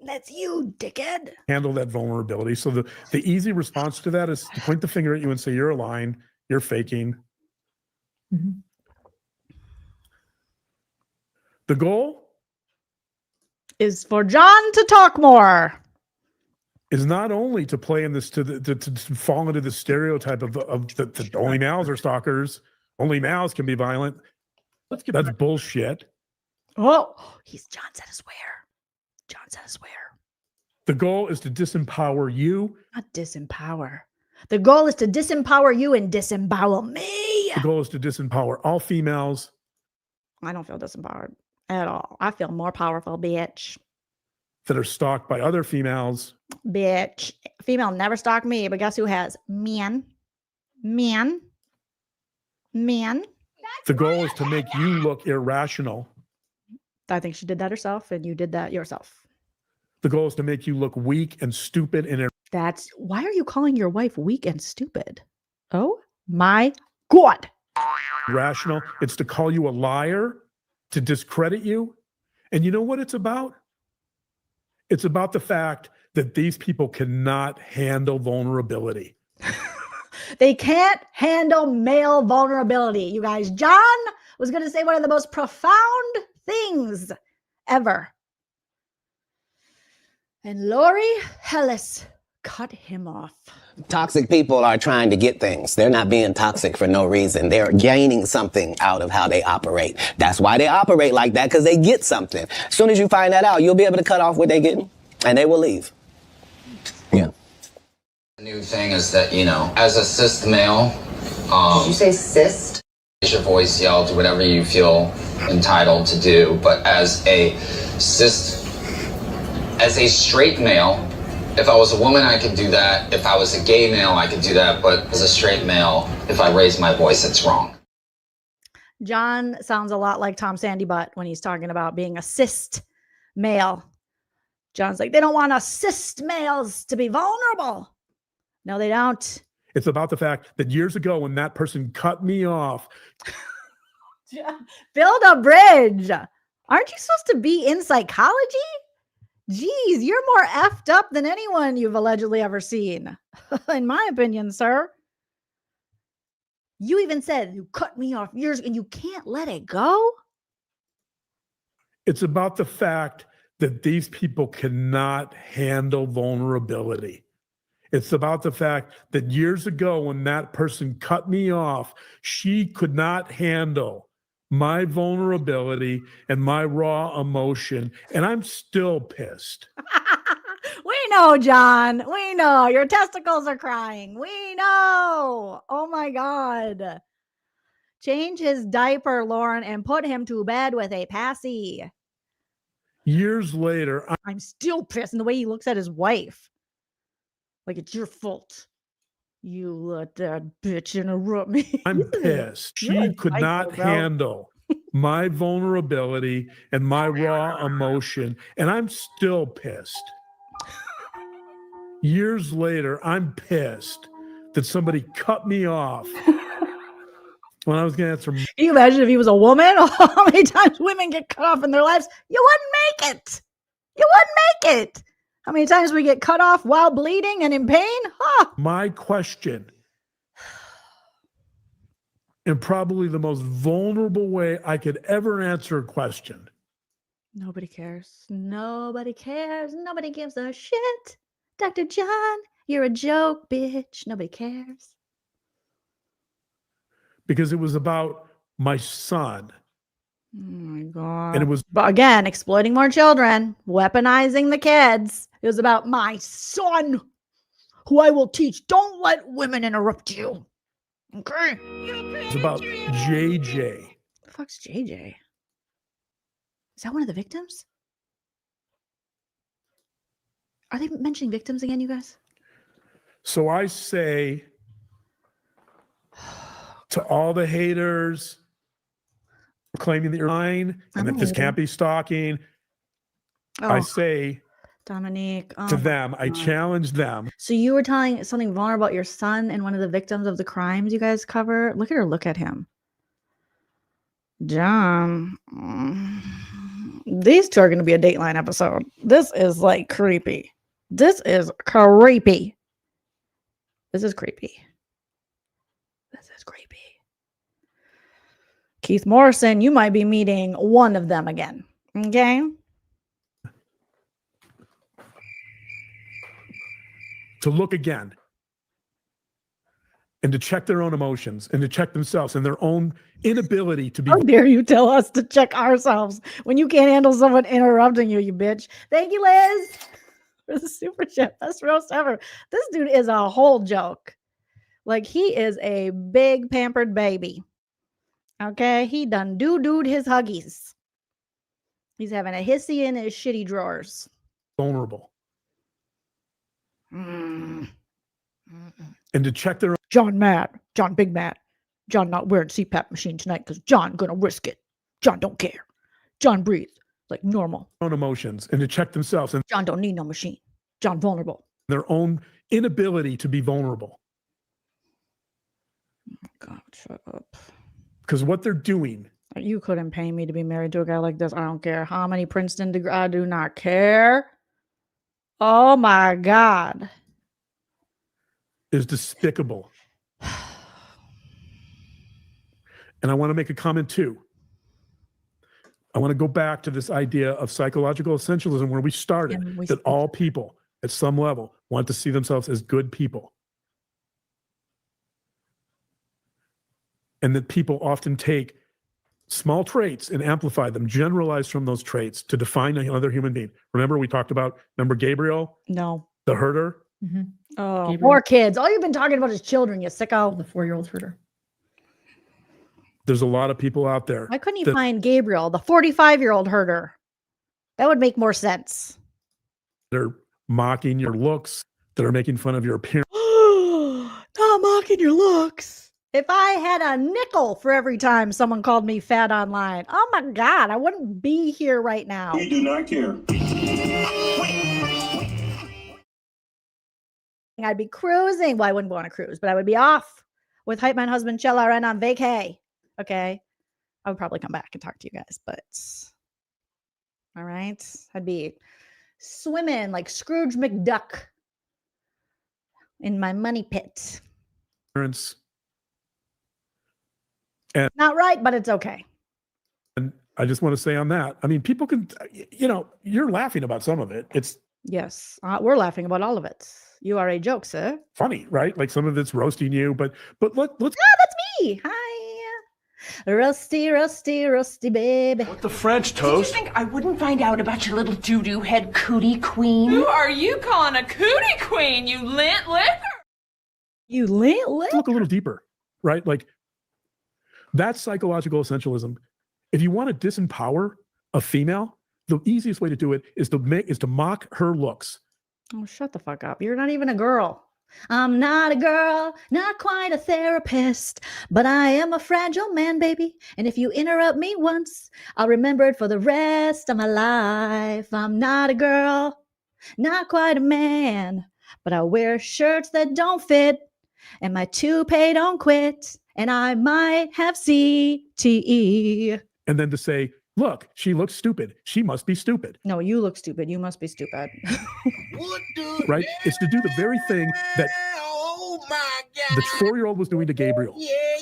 That's you, dickhead. handle that vulnerability. So the easy response to that is to point the finger at you and say, you're lying, you're faking. The goal is for John to talk more. Is not only to play in this, to fall into the stereotype of that only males are stalkers, only males can be violent. That's bullshit. Oh, John said a swear. John said a swear. The goal is to disempower you. Not disempower. The goal is to disempower you and disembowel me. The goal is to disempower all females. I don't feel disempowered at all. I feel more powerful, bitch. That are stalked by other females. Bitch. Female never stalked me, but guess who has? Men. Men. Men. The goal is to make you look irrational. I think she did that herself, and you did that yourself. The goal is to make you look weak and stupid. And that's why are you calling your wife weak and stupid? Oh my God. Irrational. It's to call you a liar, to discredit you. And you know what it's about? It's about the fact that these people cannot handle vulnerability. They can't handle male vulnerability. You guys, John was going to say one of the most profound things ever. And Lori Hellis cut him off. Toxic people are trying to get things. They're not being toxic for no reason. They're gaining something out of how they operate. That's why they operate like that, because they get something. As soon as you find that out, you'll be able to cut off what they're getting, and they will leave. Yeah. The new thing is that, you know, as a cis male, did you say cis? Raise your voice, yell, do whatever you feel entitled to do. But as a straight male, if I was a woman, I could do that. If I was a gay male, I could do that. But as a straight male, if I raise my voice, it's wrong. John sounds a lot like Tom Sandybutt when he's talking about being a cis male. John's like, they don't want us cis males to be vulnerable. No, they don't. It's about the fact that years ago when that person cut me off. Build a bridge. Aren't you supposed to be in psychology? Geez, you're more effed up than anyone you've allegedly ever seen. In my opinion, sir. You even said you cut me off years and you can't let it go. It's about the fact that these people cannot handle vulnerability. It's about the fact that years ago when that person cut me off, she could not handle my vulnerability and my raw emotion, and I'm still pissed. We know, John. We know. Your testicles are crying. We know. Oh, my God. Change his diaper, Lauren, and put him to bed with a passy. Years later, I'm still pissed in the way he looks at his wife. Like it's your fault. You let that bitch interrupt me. I'm pissed. She could not handle my vulnerability and my raw emotion, and I'm still pissed. Years later, I'm pissed that somebody cut me off when I was going to answer. Can you imagine if he was a woman? How many times women get cut off in their lives? You wouldn't make it. You wouldn't make it. How many times we get cut off while bleeding and in pain? Huh? My question, and probably the most vulnerable way I could ever answer a question. Nobody cares. Nobody cares. Nobody gives a shit. Dr. John, you're a joke, bitch. Nobody cares. Because it was about my son. Oh my God. And it was, but again, exploiting more children, weaponizing the kids. It was about my son, who I will teach. Don't let women interrupt you. Okay. it was about JJ. The fuck's JJ? Is that one of the victims? Are they mentioning victims again, you guys? So I say to all the haters claiming that you're lying and that this can't be stalking, I say Dominique, to them, I challenge them. So you were telling something vulnerable about your son and one of the victims of the crimes you guys cover. Look at her. Look at him. John. These two are going to be a Dateline episode. This is like creepy. This is creepy. This is creepy. This is creepy. Keith Morrison, you might be meeting one of them again. Okay? To look again and to check their own emotions and to check themselves and their own inability to be. How dare you tell us to check ourselves when you can't handle someone interrupting you, you bitch. Thank you, Liz, for the super chat. Best roast ever. This dude is a whole joke. Like, he is a big pampered baby. Okay? He done doo-dooed his huggies. He's having a hissy in his shitty drawers. Vulnerable. And to check their own. John mad. John big mad. John not wearing CPAP machine tonight because John gonna risk it. John don't care. John breathe like normal. Own emotions and to check themselves and John don't need no machine. John vulnerable. Their own inability to be vulnerable. Oh God, shut up. Because what they're doing. You couldn't pay me to be married to a guy like this. I don't care how many Princeton degrees. I do not care. Oh my God. Is despicable. And I want to make a comment too. I want to go back to this idea of psychological essentialism where we started, that all people at some level want to see themselves as good people. And that people often take small traits and amplify them, generalize from those traits to define another human being. Remember we talked about, Gabriel? No. The herder? Mm-hmm. Oh, more kids. All you've been talking about is children, you sicko. The 4-year-old herder. There's a lot of people out there. Why couldn't you find Gabriel, the 45-year-old herder? That would make more sense. They're mocking your looks, that are making fun of your appearance. Not mocking your looks. If I had a nickel for every time someone called me fat online, oh my God, I wouldn't be here right now. We do not care. I'd be cruising. Well, I wouldn't go on a cruise, but I would be off with Hype Man husband Chella and on vacay. Okay. I would probably come back and talk to you guys, but all right. I'd be swimming like Scrooge McDuck in my money pit. And not right, but it's okay. And I just want to say on that, I mean, people can, you're laughing about some of it. It's yes, we're laughing about all of it. You are a joke, sir. Funny, right? Like some of it's roasting you, but let's. That's me. Hi. Rusty, rusty, rusty baby. What the French toast? Did you think I wouldn't find out about your little doo-doo head cootie queen? Who are you calling a cootie queen, you lint liquor? You lint liquor? Look a little deeper, right? Like that's psychological essentialism. If you want to disempower a female, the easiest way to do it is to mock her looks. Oh, shut the fuck up. You're not even a girl. I'm not a girl, not quite a therapist, but I am a fragile man, baby. And if you interrupt me once, I'll remember it for the rest of my life. I'm not a girl, not quite a man, but I wear shirts that don't fit, and my toupee don't quit, and I might have CTE. And then to say, look, she looks stupid. She must be stupid. No, you look stupid. You must be stupid. right? It's to do the very thing that the 4-year-old was doing to Gabriel,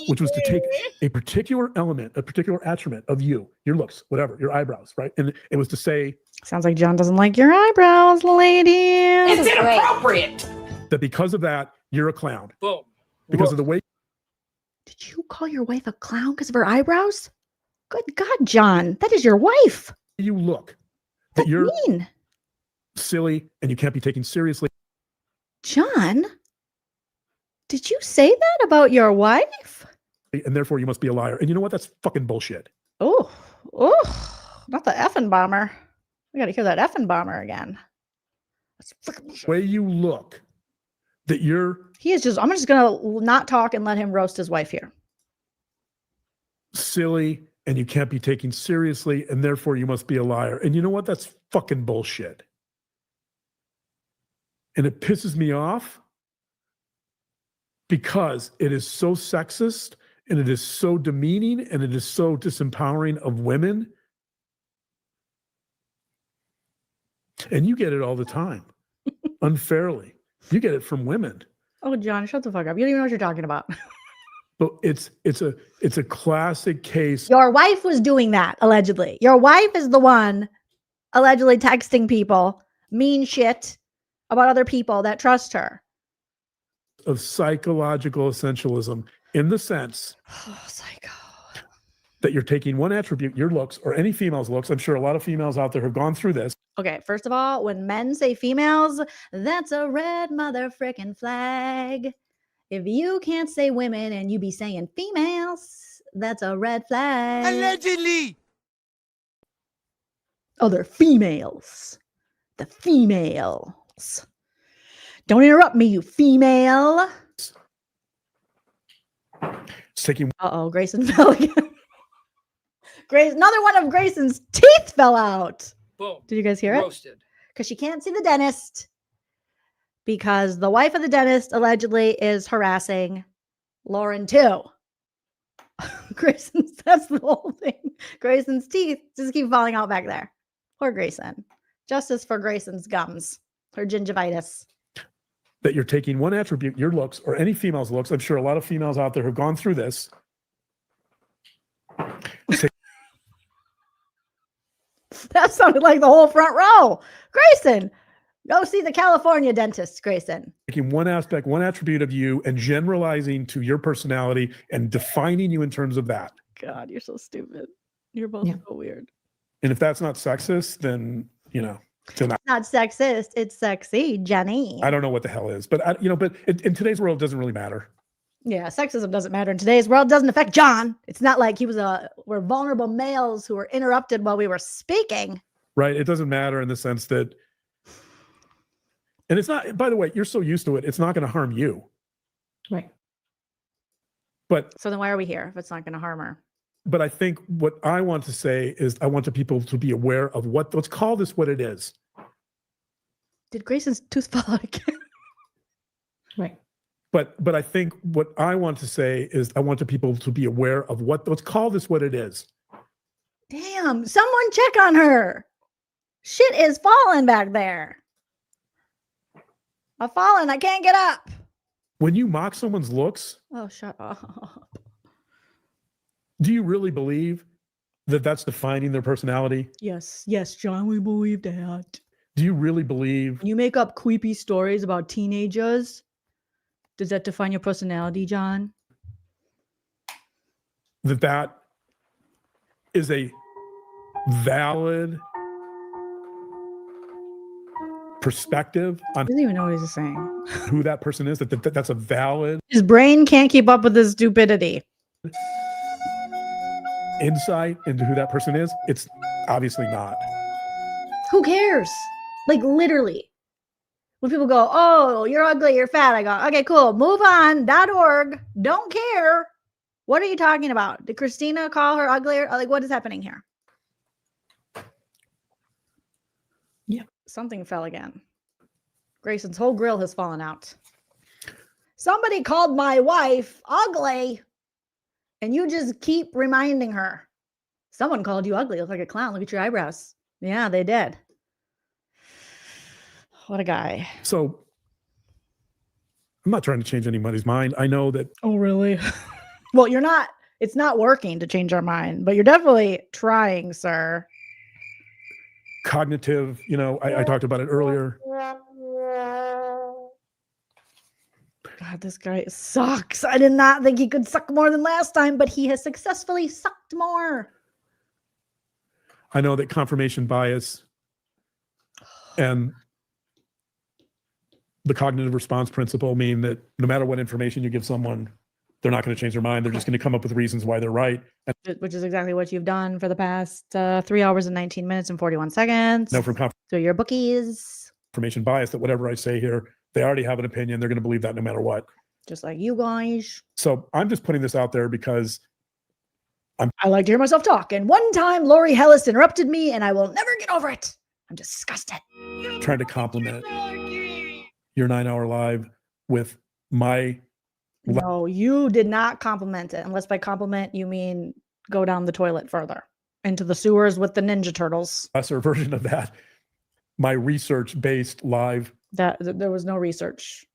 which was to take a particular element, a particular attribute of you, your looks, whatever, your eyebrows, right? And it was to say, Sounds like John doesn't like your eyebrows, ladies. It's inappropriate. that because of that, you're a clown. Boom. Because of the way Did you call your wife a clown because of her eyebrows? Good God, John, that is your wife. you look, that you're Mean. silly and you can't be taken seriously. John, did you say that about your wife? And therefore you must be a liar. And you know what? That's fucking bullshit. Oh, not the effing bomber. We got to hear that effing bomber again. That's freaking bullshit. The way you look, that you're I'm just going to not talk and let him roast his wife here. silly and you can't be taken seriously, and therefore you must be a liar. And you know what? That's fucking bullshit. And it pisses me off because it is so sexist and it is so demeaning and it is so disempowering of women. And you get it all the time, unfairly. You get it from women. Oh, John, shut the fuck up. You don't even know what you're talking about. But it's a classic case. Your wife was doing that, allegedly. Your wife is the one allegedly texting people mean shit about other people that trust her. Of psychological essentialism in the sense that you're taking one attribute, your looks, or any female's looks. I'm sure a lot of females out there have gone through this. Okay, first of all, when men say females, that's a red mother frickin' flag. If you can't say women and you be saying females, that's a red flag. Allegedly. Oh, they're females. The females. Don't interrupt me, you female. It's taking Uh-oh, Grayson fell again. Another one of Grayson's teeth fell out. Boom. Did you guys hear it? Roasted. Because she can't see the dentist. Because the wife of the dentist allegedly is harassing Lauren too. That's the whole thing. Grayson's teeth just keep falling out back there. Poor Grayson. Justice for Grayson's gums. Her gingivitis. that you're taking one attribute, your looks, or any female's looks. I'm sure a lot of females out there have gone through this. That sounded like the whole front row. Grayson, go see the California dentist, Grayson. Taking one aspect, one attribute of you and generalizing to your personality and defining you in terms of that. God, you're so stupid. You're both so weird. And if that's not sexist, then, you know, then It's not sexist. It's sexy, Jenny. I don't know what the hell is. But, but in today's world, it doesn't really matter. Yeah, sexism doesn't matter in today's world. Doesn't affect John. It's not like we're vulnerable males who were interrupted while we were speaking. Right? It doesn't matter in the sense that, and it's not, by the way, you're so used to it, it's not going to harm you. Right. But so then why are we here if it's not going to harm her? But I think what I want to say is I want the people to be aware of let's call this what it is. Did Grayson's tooth fall out again? Right. But I think what I want to say is I want the people to be aware of let's call this what it is. Damn, someone check on her. Shit is falling back there. I'm falling. I can't get up. When you mock someone's looks, Oh, shut up. do you really believe that that's defining their personality? Yes, John, we believe that. Do you really believe When you make up creepy stories about teenagers, does that define your personality, John? that is a valid perspective on He doesn't even know what he's saying. who that person is? That's a valid His brain can't keep up with his stupidity. insight into who that person is? It's obviously not. Who cares? Like literally. When people go, oh, you're ugly, you're fat, I go, okay, cool. Move on. .org. Don't care. What are you talking about? Did Christina call her ugly? Like, what is happening here? Yeah. Something fell again. Grayson's whole grill has fallen out. Somebody called my wife ugly. And you just keep reminding her. Someone called you ugly. You look like a clown. Look at your eyebrows. Yeah, they did. What a guy. So I'm not trying to change anybody's mind. I know that. Oh, really? Well, you're not. It's not working to change our mind, but you're definitely trying, sir. Cognitive, I talked about it earlier. God, this guy sucks. I did not think he could suck more than last time, but he has successfully sucked more. I know that confirmation bias and the cognitive response principle mean that no matter what information you give someone, they're not going to change their mind. They're just going to come up with reasons why they're right. Which is exactly what you've done for the past 3 hours and 19 minutes and 41 seconds. No, from So your bookies. confirmation bias, that whatever I say here, they already have an opinion. They're going to believe that no matter what. Just like you guys. So I'm just putting this out there because I like to hear myself talk. And one time Lori Hellis interrupted me and I will never get over it. I'm disgusted. trying to compliment your 9-hour live with my. No, you did not compliment it. Unless by compliment, you mean go down the toilet further into the sewers with the Ninja Turtles. Lesser version of that. My research-based live. There was no research.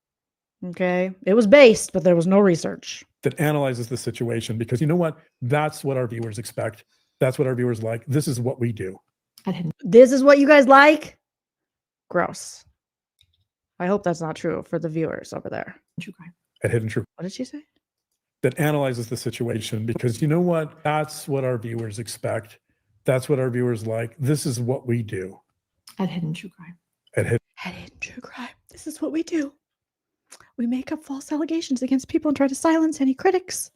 Okay. It was based, but there was no research. That analyzes the situation, because you know what? That's what our viewers expect. That's what our viewers like. This is what we do. This is what you guys like? Gross. I hope that's not true for the viewers over there. At Hidden Truth. What did she say? That analyzes the situation, because you know what? That's what our viewers expect. That's what our viewers like. This is what we do. At Hidden True Crime. At Hidden True Crime. This is what we do. We make up false allegations against people and try to silence any critics.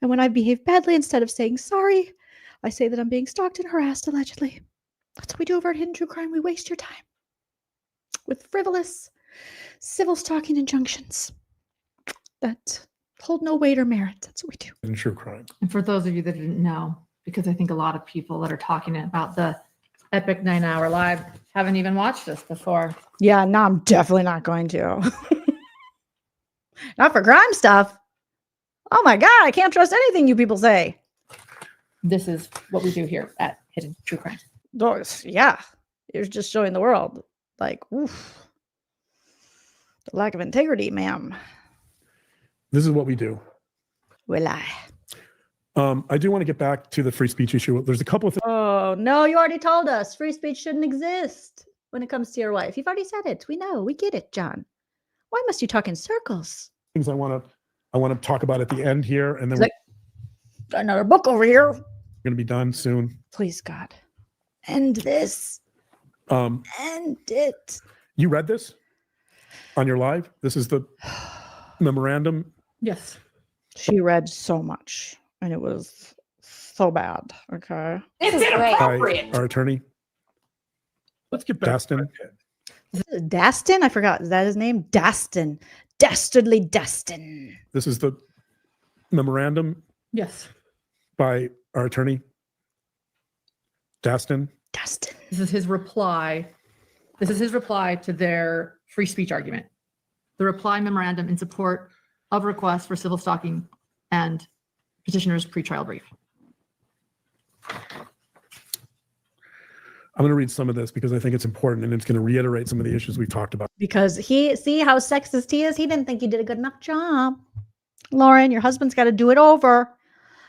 And when I behave badly, instead of saying sorry, I say that I'm being stalked and harassed, allegedly. That's what we do over at Hidden True Crime. We waste your time with frivolous civil stalking injunctions that hold no weight or merit. That's what we do. Hidden True Crime. And for those of you that didn't know, because I think a lot of people that are talking about the epic 9-hour live haven't even watched this before. Yeah, no, I'm definitely not going to. Not for crime stuff. Oh my God, I can't trust anything you people say. This is what we do here at Hidden True Crime. Those, yeah. You're just showing the world. Like, oof. The lack of integrity, ma'am. This is what we do. Will I? I do want to get back to the free speech issue. There's a couple of things. Oh, no, you already told us. Free speech shouldn't exist when it comes to your wife. You've already said it. We know. We get it, John. Why must you talk in circles? Things I want to talk about at the end here, and then Like, got another book over here. we're going to be done soon. Please, God. End this. End it. You read this on your live? This is the memorandum. Yes. She read so much, and it was so bad. Okay. It's inappropriate. Our attorney. Let's get back. Dastin. Dastin? I forgot. Is that his name? Dastin. Dastardly Dastin. This is the memorandum. Yes. By our attorney. Dastin. Dastin. This is his reply. This is his reply to their free speech argument. The reply memorandum in support of request for civil stalking and petitioner's pretrial brief. I'm going to read some of this because I think it's important, and it's going to reiterate some of the issues we've talked about. Because see how sexist he is? He didn't think you did a good enough job. Lauren, your husband's got to do it over.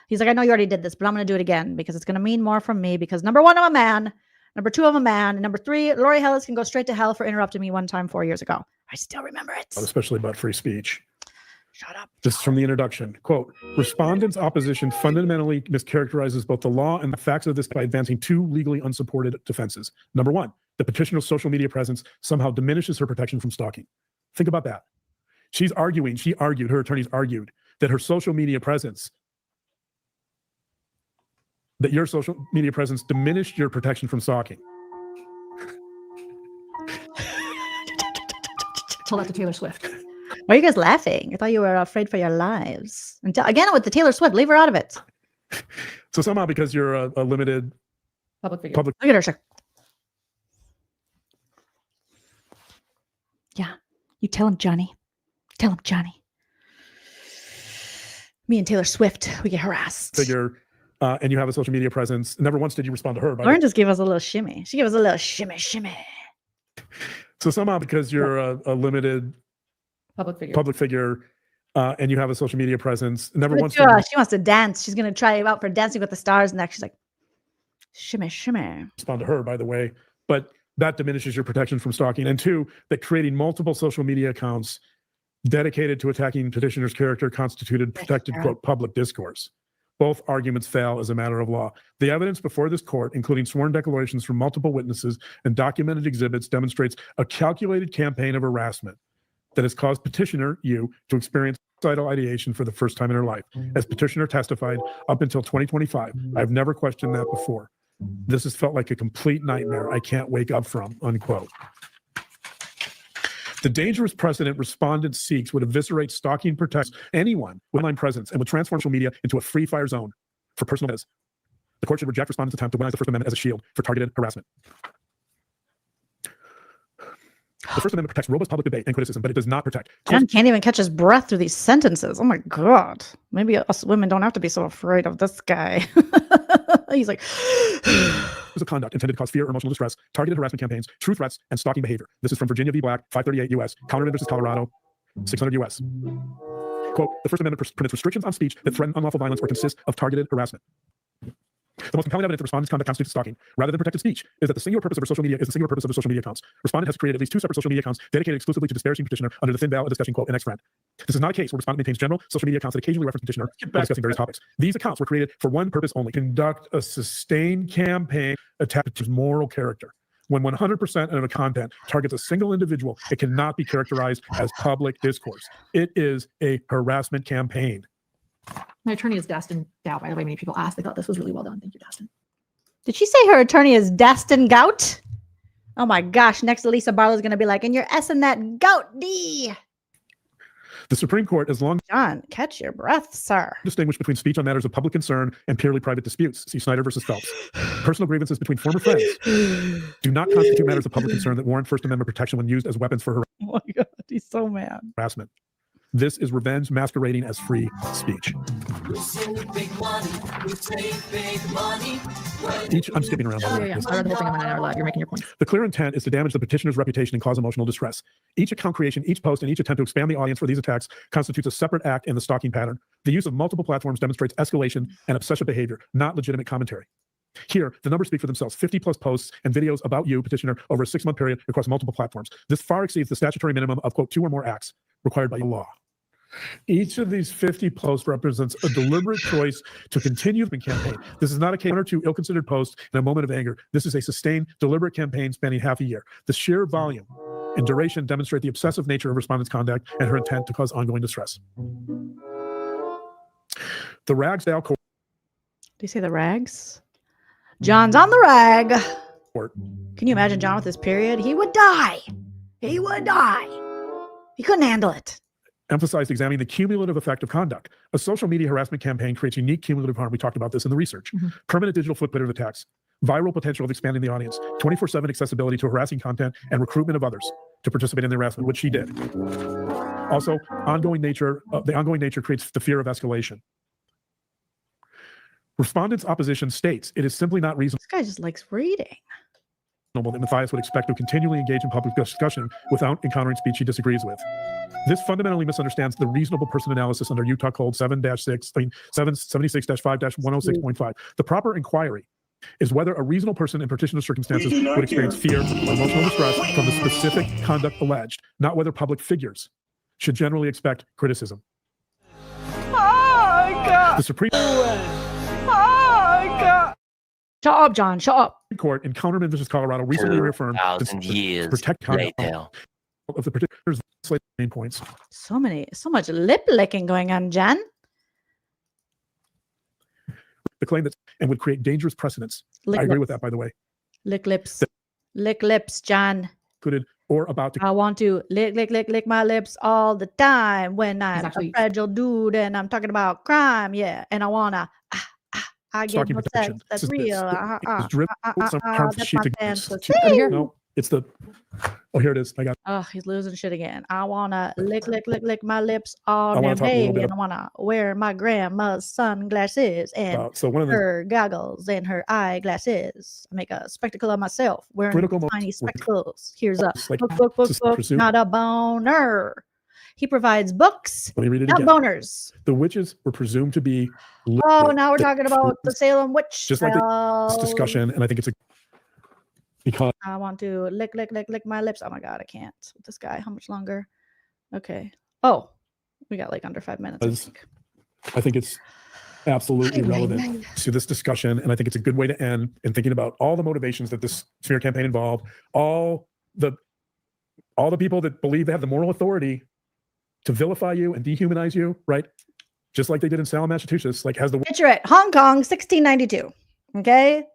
He's like, I know you already did this, but I'm going to do it again because it's going to mean more from me because number 1, I'm a man. Number 2, I'm a man. And number 3, Lori Hellis can go straight to hell for interrupting me one time 4 years ago. I still remember it. Especially about free speech. Shut up. This is from the introduction. Quote, respondent's opposition fundamentally mischaracterizes both the law and the facts of this by advancing 2 legally unsupported defenses. Number 1, the petitioner's social media presence somehow diminishes her protection from stalking. Think about that. Her attorneys argued that her social media presence, that your social media presence diminished your protection from stalking. Tell that to Taylor Swift. Why are you guys laughing? I thought you were afraid for your lives. And again, with the Taylor Swift, leave her out of it. So somehow, because you're a limited public figure. Look at her, sir. Yeah. You tell him, Johnny. Tell him, Johnny. Me and Taylor Swift, we get harassed. Figure, and you have a social media presence. Never once did you respond to her. Lauren just gave us a little shimmy. She gave us a little shimmy. So somehow, because you're a limited Public figure. And you have a social media presence, never But once. she wants to dance. She's going to try out for Dancing with the Stars next. She's like, shimmy, shimmy. Respond to her, by the way, but that diminishes your protection from stalking. And two, that creating multiple social media accounts dedicated to attacking petitioner's character constituted protected, quote, public discourse. Both arguments fail as a matter of law. The evidence before this court, including sworn declarations from multiple witnesses and documented exhibits, demonstrates a calculated campaign of harassment that has caused petitioner, you, to experience suicidal ideation for the first time in her life. As petitioner testified, up until 2025, I've never questioned that before. This has felt like a complete nightmare I can't wake up from, unquote. The dangerous precedent respondent seeks would eviscerate stalking protects anyone with online presence and would transform social media into a free fire zone for personal business. The court should reject respondent's attempt to weaponize the First Amendment as a shield for targeted harassment. The First Amendment protects robust public debate and criticism, but it does not protect. John can't even catch his breath through these sentences. Oh my God. Maybe us women don't have to be so afraid of this guy. He's like, of conduct intended to cause fear or emotional distress, targeted harassment campaigns, true threats, and stalking behavior. This is from Virginia v. Black, 538 U.S., Counterman versus Colorado, 600 U.S. Quote, the First Amendment permits restrictions on speech that threaten unlawful violence or consist of targeted harassment. The most compelling evidence that respondent's conduct constitutes stalking, rather than protected speech, is that the singular purpose of her social media is the singular purpose of her social media accounts. Respondent has created at least 2 separate social media accounts dedicated exclusively to disparaging petitioner under the thin veil of discussion, quote, an ex-friend. This is not a case where respondent maintains general social media accounts that occasionally reference petitioner while discussing various topics. These accounts were created for one purpose only: conduct a sustained campaign attached to moral character. When 100% of the content targets a single individual, it cannot be characterized as public discourse. It is a harassment campaign. My attorney is Dastin Dow, by the way. Many people asked. They thought this was really well done. Thank you, Dastin. did she say her attorney is Dastin Gout? Oh my gosh. Next, Lisa Barlow's going to be like, and you're S-ing that gout D. The Supreme Court has long John, catch your breath, sir. distinguished between speech on matters of public concern and purely private disputes. See Snyder versus Phelps. Personal grievances between former friends do not constitute matters of public concern that warrant First Amendment protection when used as weapons for Oh my God, he's so mad. harassment. This is revenge masquerading as free speech. I'm skipping around. I read the whole thing on my hour live. You're making your point. The clear intent is to damage the petitioner's reputation and cause emotional distress. Each account creation, each post, and each attempt to expand the audience for these attacks constitutes a separate act in the stalking pattern. The use of multiple platforms demonstrates escalation and obsessive behavior, not legitimate commentary. Here, the numbers speak for themselves. 50 plus posts and videos about you, petitioner, over a 6-month period across multiple platforms. This far exceeds the statutory minimum of, quote, 2 or more acts required by law. Each of these 50 posts represents a deliberate choice to continue the campaign. This is not a case of 1 or 2 ill-considered posts in a moment of anger. This is a sustained, deliberate campaign spanning half a year. The sheer volume and duration demonstrate the obsessive nature of respondent's conduct and her intent to cause ongoing distress. The Ragsdale Court. Do you say the rags? John's on the rag. Can you imagine John with this period? He would die. He would die. He couldn't handle it. Emphasized examining the cumulative effect of conduct. A social media harassment campaign creates unique cumulative harm. We talked about this in the research. Permanent digital footprint of attacks, viral potential of expanding the audience, 24/7 accessibility to harassing content, and recruitment of others to participate in the harassment, which she did. Also, the ongoing nature creates the fear of escalation. Respondent's opposition states it is simply not reasonable. This guy just likes reading. That Matthias would expect to continually engage in public discussion without encountering speech he disagrees with. This fundamentally misunderstands the reasonable person analysis under Utah Code 776-5-106.5. The proper inquiry is whether a reasonable person in petitioner's circumstances would experience fear or emotional distress from the specific conduct alleged, not whether public figures should generally expect criticism. Oh, God. The Supreme Shut up, John. Shut up. Court in Counterman versus Colorado recently reaffirmed the protect conduct of the petitioner's main points. So much lip licking going on, Jen. The claim that and would create dangerous precedents. I agree with that, by the way. Lick lips. Lick lips, John. Could or about to. I want to lick my lips all the time when I'm a fragile dude and I'm talking about crime. Yeah. And I wanna I get no sex. That's real. That's my fantasy. No, It's the, oh, here it is. I got, Oh, he's losing shit again. I wanna lick my lips all I wanna damn talk a little day, bit and I wanna wear my grandma's sunglasses and about, so one of the her goggles and her eyeglasses. I make a spectacle of myself wearing critical tiny moments where spectacles. Here's a like, book, just book, presume- not a boner. He provides books, let me read it not again. boners. The witches were presumed to be Oh, now we're that talking about the Salem witch just like this trials. discussion, and I think it's a, because I want to lick my lips. Oh my god, I can't with this guy. How much longer? Okay. Oh, we got like under 5 minutes. I think it's absolutely relevant to this discussion, and I think it's a good way to end in thinking about all the motivations that this smear campaign involved, all the people that believe they have the moral authority to vilify you and dehumanize you, right? Just like they did in Salem, Massachusetts, like has the Picture it, Hong Kong, 1692. Okay.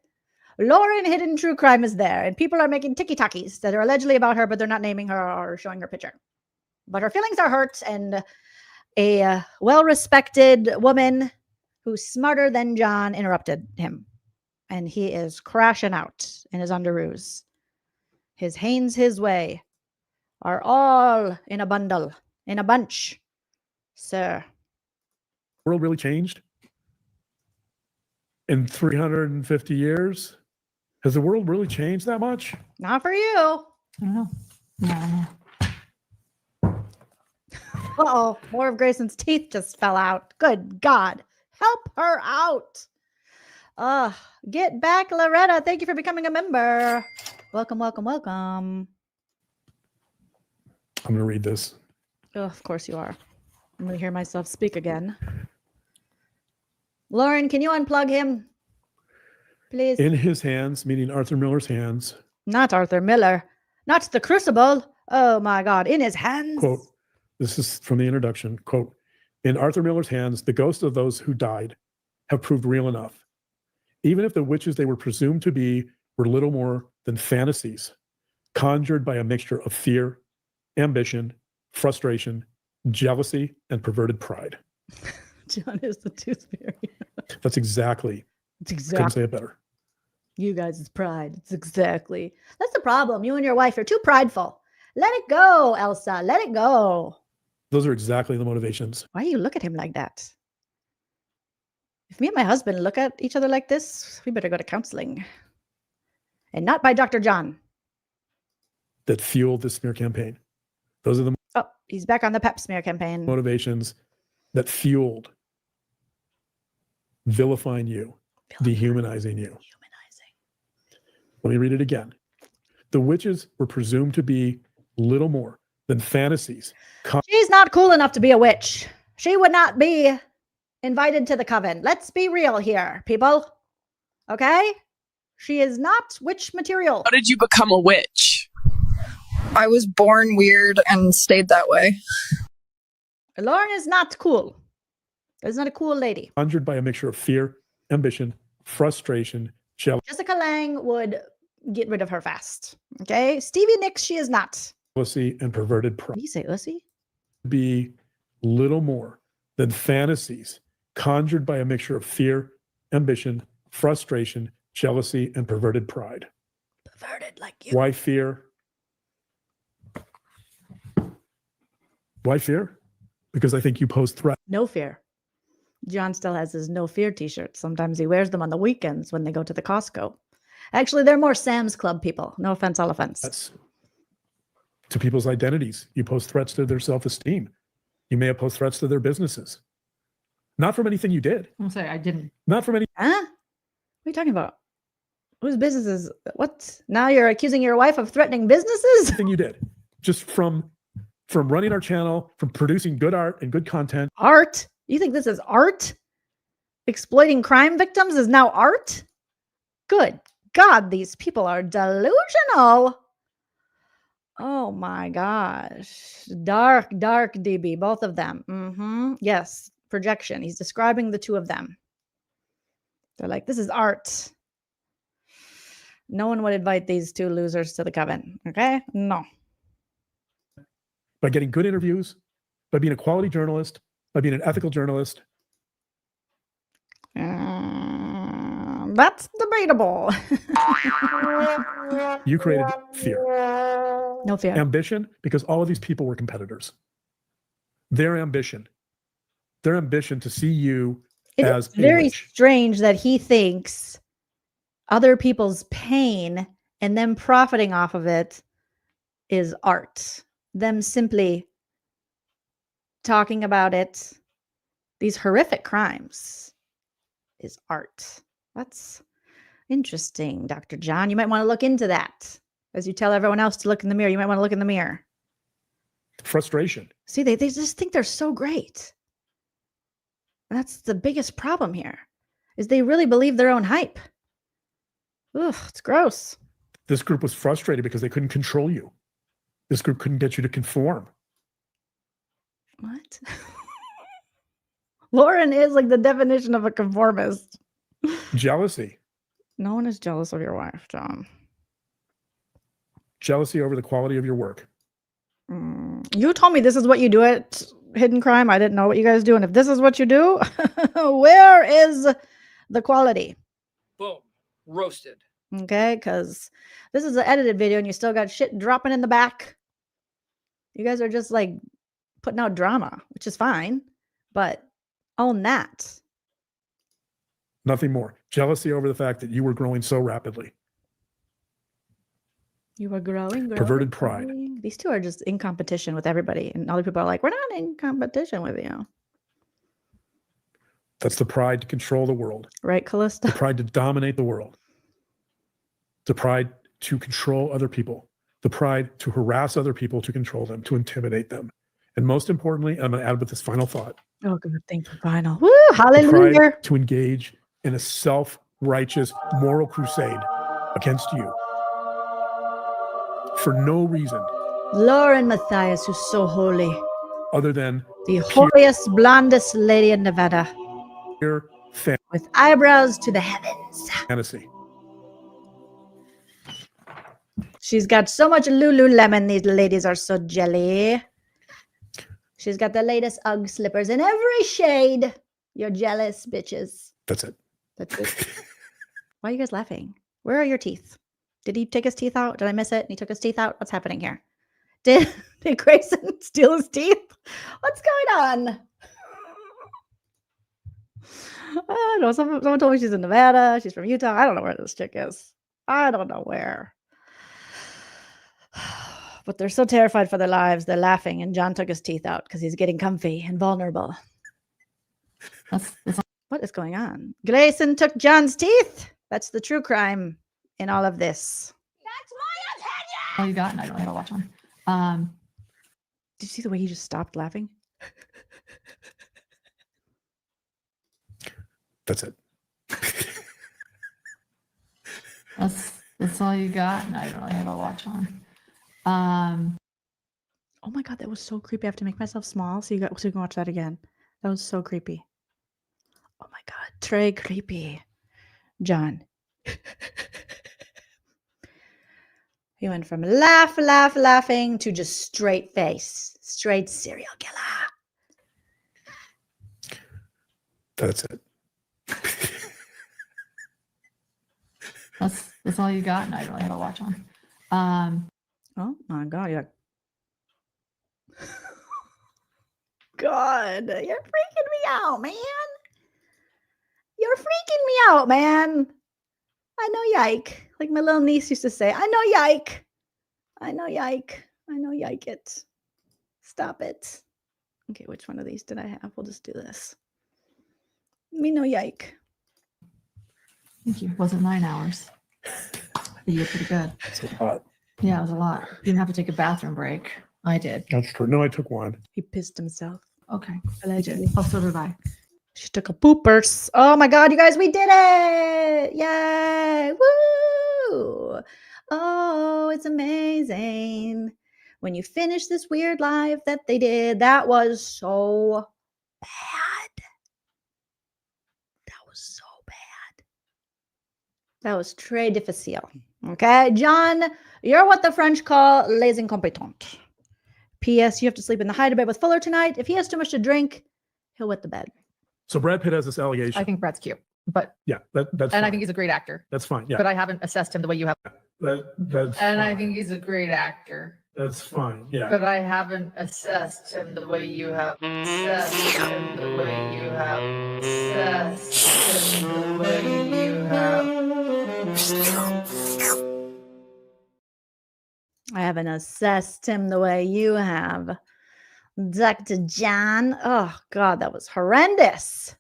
Lauren Hidden True Crime is there, and people are making tiki-takis that are allegedly about her, but they're not naming her or showing her picture. But her feelings are hurt, and a well-respected woman who's smarter than John interrupted him. And he is crashing out in his underoos. His Hanes his way are all in a bundle, in a bunch, sir. world really changed in 350 years? Has the world really changed that much? Not for you. No. Uh-oh, more of Grayson's teeth just fell out. Good God. Help her out. Get back, Loretta. Thank you for becoming a member. Welcome, welcome, welcome. I'm going to read this. Oh, of course you are. I'm going to hear myself speak again. Lauren, can you unplug him? Please. In his hands, meaning Arthur Miller's hands. Not Arthur Miller. Not the crucible. Oh my God. In his hands. Quote, this is from the introduction. Quote, in Arthur Miller's hands, the ghosts of those who died have proved real enough. Even if the witches they were presumed to be were little more than fantasies, conjured by a mixture of fear, ambition, frustration, jealousy, and perverted pride. John is the tooth fairy. That's exactly. Couldn't say it better. You guys' it's pride. It's exactly. That's the problem. You and your wife are too prideful. Let it go, Elsa. Let it go. Those are exactly the motivations. Why do you look at him like that? If me and my husband look at each other like this, we better go to counseling. And not by Dr. John. That fueled this smear campaign. Those are the Oh, he's back on the pep smear campaign. motivations that fueled vilifying you, dehumanizing you. Let me read it again. The witches were presumed to be little more than fantasies. She's not cool enough to be a witch. She would not be invited to the coven. Let's be real here, people. Okay? She is not witch material. How did you become a witch? I was born weird and stayed that way. Lauren is not cool. Is not a cool lady. Conjured by a mixture of fear, ambition, frustration, Jessica Lange would get rid of her fast. Okay? Stevie Nicks, she is not. jealousy, and perverted pride. What do you say, Ussy? Be little more than fantasies conjured by a mixture of fear, ambition, frustration, jealousy, and perverted pride. Perverted like you. Why fear? Why fear? Because I think you pose threat. No fear. John still has his no fear t-shirts. Sometimes he wears them on the weekends when they go to the Costco. Actually, they're more Sam's Club people. No offense, all offense. That's to people's identities. You pose threats to their self-esteem. You may have posed threats to their businesses. Not from anything you did. I'm sorry, I didn't. Not from any. Huh? What are you talking about? Whose businesses? What? Now you're accusing your wife of threatening businesses? Anything you did. Just from running our channel, from producing good art and good content. Art? You think this is art? Exploiting crime victims is now art? Good God, these people are delusional. Oh my gosh. Dark DB, both of them. Yes, projection. He's describing the two of them. They're like, this is art. No one would invite these two losers to the coven. Okay? No. By getting good interviews, by being a quality journalist, by being an ethical journalist. That's debatable. You created fear. No fear. Ambition, because all of these people were competitors. Their ambition to see you as It's very a witch. strange that he thinks other people's pain and them profiting off of it is art. Them simply talking about it, these horrific crimes, is art. That's interesting, Dr. John. You might want to look into that. As you tell everyone else to look in the mirror, you might want to look in the mirror. Frustration. See, they just think they're so great. And that's the biggest problem here, is they really believe their own hype. Ugh, it's gross. This group was frustrated because they couldn't control you. This group couldn't get you to conform. What? Lauren is like the definition of a conformist. Jealousy. No one is jealous of your wife, John. Jealousy over the quality of your work. You told me this is what you do at Hidden Crime. I didn't know what you guys do. And if this is what you do, where is the quality? Boom. Roasted. Okay, because this is an edited video and you still got shit dropping in the back. You guys are just like putting out drama, which is fine, but own that. Nothing more. Jealousy over the fact that you were growing so rapidly. You were growing. Perverted pride. These two are just in competition with everybody. And other people are like, we're not in competition with you. That's the pride to control the world. Right, Callista? The pride to dominate the world. The pride to control other people. The pride to harass other people, to control them, to intimidate them. And most importantly, I'm going to add with this final thought. Oh, good. Thank you. Final. Woo, hallelujah. The pride to engage in a self-righteous moral crusade against you. For no reason. Lauren Matthias, who's so holy. Other than the holiest, blondest lady in Nevada. With eyebrows to the heavens. Fantasy. She's got so much Lululemon. These ladies are so jelly. She's got the latest Ugg slippers in every shade. You're jealous, bitches. That's it. That's it. Why are you guys laughing? Where are your teeth? Did he take his teeth out? Did I miss it? He took his teeth out? What's happening here? Did Grayson steal his teeth? What's going on? I don't know. Someone told me she's in Nevada. She's from Utah. I don't know where this chick is. I don't know where. But they're so terrified for their lives. They're laughing. And John took his teeth out because he's getting comfy and vulnerable. What is going on? Grayson took John's teeth. That's the true crime in all of this. That's my opinion. Oh, you got it. I don't have to watch on. Did you see the way he just stopped laughing? That's it. That's all you got. And I don't really have a watch on. Oh my God, that was so creepy. I have to make myself small so you can watch that again. That was so creepy. Oh my God, Trey creepy. John. He went from laughing to just straight face, straight serial killer. That's it. That's all you got, and I don't really have a watch on. Oh my God, yeah. God, you're freaking me out, man. You're freaking me out, man. I know yike. Like my little niece used to say, I know yike. I know yike. I know yike it. Stop it. Okay, which one of these did I have? We'll just do this. Me no yike. Thank you. It wasn't 9 hours. You're pretty good. It's a lot. Yeah, it was a lot. You didn't have to take a bathroom break. I did. That's true. No, I took one. He pissed himself. Okay. Allegedly. Oh, so did I. She took a poopers. Oh my God, you guys, we did it! Yay! Woo! Oh, it's amazing. When you finish this weird live that they did, that was so bad. That was so bad. That was très difficile. Okay, John, you're what the French call les incompetents. P.S. You have to sleep in the hide-a-bed with Fuller tonight. If he has too much to drink, he'll wet the bed. So Brad Pitt has this allegation. I think Brad's cute. but Yeah, that's and I fine. think he's a great actor. That's fine. Yeah. But I haven't assessed him the way you have. That's And I fine. think he's a great actor. That's fine. Yeah. But I haven't assessed him the way you have. Assessed him the way you have. Assessed him the way you have. I haven't assessed him the way you have. Dr. John. Oh, God, that was horrendous.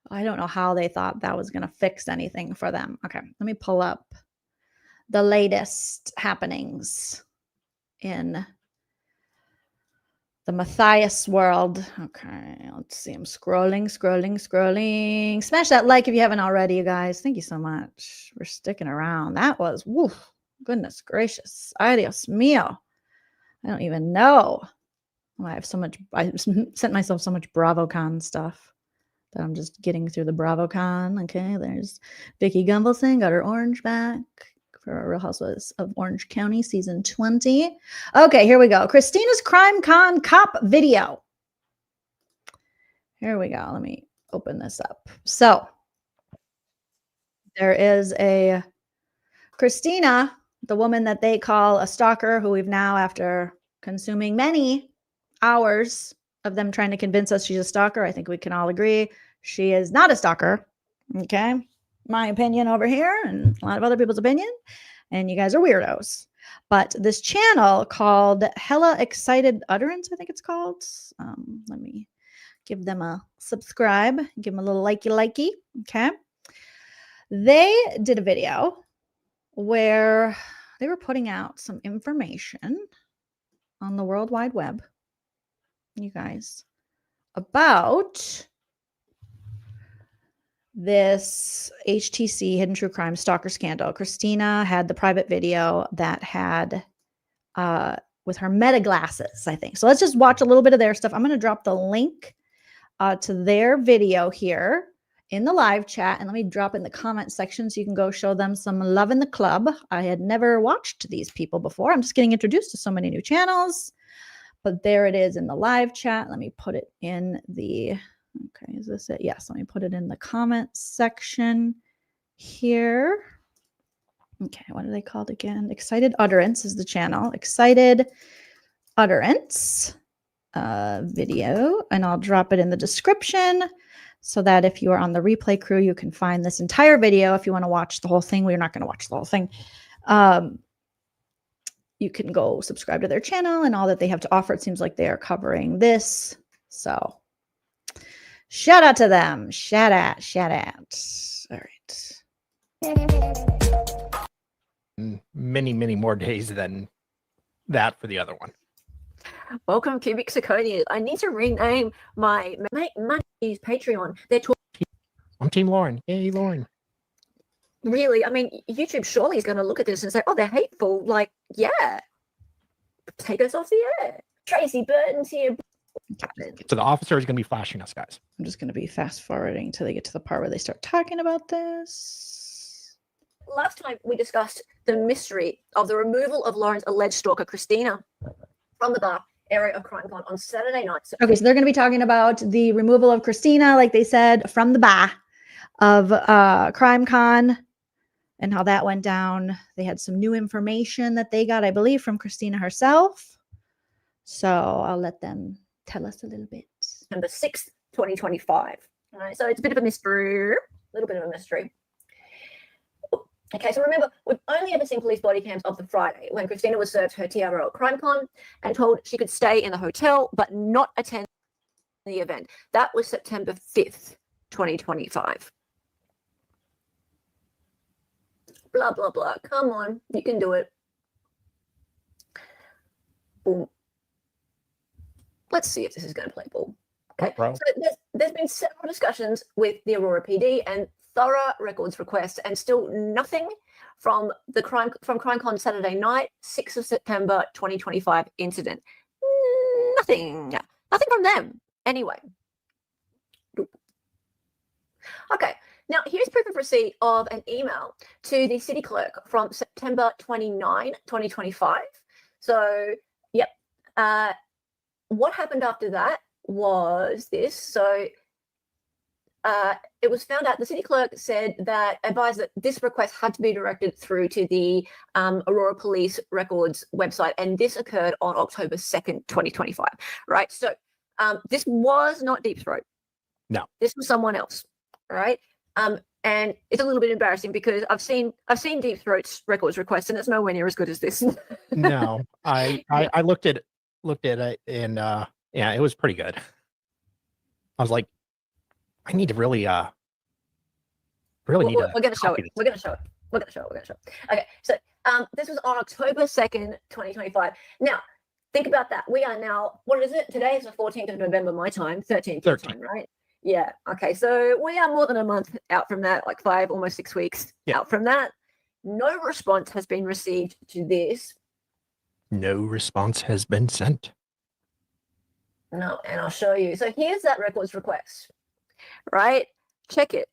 I don't know how they thought that was going to fix anything for them. Okay, let me pull up the latest happenings in the Matthias world. Okay, let's see. I'm scrolling. Smash that like if you haven't already, you guys. Thank you so much for sticking around. That was, woo, goodness gracious. Adios mio. I don't even know. I have so much, I sent myself so much BravoCon stuff that I'm just getting through the BravoCon. Okay, there's Vicky Gunvalson, got her orange back for Real Housewives of Orange County, season 20. Okay, here we go. Christina's Crime Con cop video. Here we go. Let me open this up. So there is a Christina, the woman that they call a stalker, who we've now, after consuming many hours of them trying to convince us she's a stalker, I think we can all agree she is not a stalker. Okay, my opinion over here and a lot of other people's opinion, and you guys are weirdos. But this channel called Hella Excited Utterance, I think it's called. Let me give them a subscribe, give them a little likey. Okay, they did a video where they were putting out some information on the World Wide Web, you guys, about this HTC Hidden True Crime Stalker scandal. Christina had the private video that had with her Meta glasses, I think. So let's just watch a little bit of their stuff. I'm going to drop the link to their video here in the live chat, and let me drop it in the comment section so you can go show them some love in the club. I had never watched these people before. I'm just getting introduced to so many new channels, but there it is in the live chat. Let me put it in the, okay, is this it? Yes, let me put it in the comment section here. Okay, what are they called again? Excited Utterance is the channel. Excited Utterance video, and I'll drop it in the description so that if you are on the replay crew, you can find this entire video. If you want to watch the whole thing, we're not going to watch the whole thing. You can go subscribe to their channel and all that they have to offer. It seems like they are covering this. So shout out to them. Shout out. All right. Many more days than that for the other one. Welcome, Cubic Zirconia. I need to rename my money's Patreon. They're talking. I'm Team Lauren. Yay, Lauren. Really, I mean, YouTube surely is going to look at this and say, "Oh, they're hateful." Like, yeah, take us off the air. Tracy Burton's here. So the officer is going to be flashing us, guys. I'm just going to be fast forwarding until they get to the part where they start talking about this. Last time we discussed the mystery of the removal of Lauren's alleged stalker, Christina, from the bar area of CrimeCon on Saturday night. Okay, so they're going to be talking about the removal of Christina, like they said, from the bar of CrimeCon and how that went down. They had some new information that they got, I believe, from Christina herself. So I'll let them tell us a little bit. September 6th, 2025. All right, so it's a bit of a mystery, a little bit of a mystery. Okay, so remember, we've only ever seen police body cams of the Friday when Christina was served her TRO at CrimeCon and told she could stay in the hotel but not attend the event. That was September 5th, 2025. Blah, blah, blah. Come on, you can do it. Boom. Let's see if this is going to play ball. Okay, so there's been several discussions with the Aurora PD and thorough records requests, and still nothing from CrimeCon Saturday night, 6th of September 2025 incident. Nothing from them. Anyway. Okay, now here's proof of receipt of an email to the city clerk from September 29, 2025. So, yep. What happened after that was this. So, it was found out, the city clerk said that, advised that this request had to be directed through to the Aurora Police Records website, and this occurred on October 2nd, 2025, right? So this was not Deep Throat. No. This was someone else, right? And it's a little bit embarrassing because I've seen Deep Throat's records requests, and it's nowhere near as good as this. No, I looked at it, and yeah, it was pretty good. I was like, I need to really need to. We're going to show it. We're going to show it. We're going to show it. We're going to show it. Okay, so this was on October 2nd, 2025. Now, think about that. We are now, what is it? Today is the 14th of November, my time, 13th your time, right? Yeah. Okay, so we are more than a month out from that, like 5, almost 6 weeks out from that. No response has been received to this. No response has been sent. No, and I'll show you. So here's that records request, right? Check it.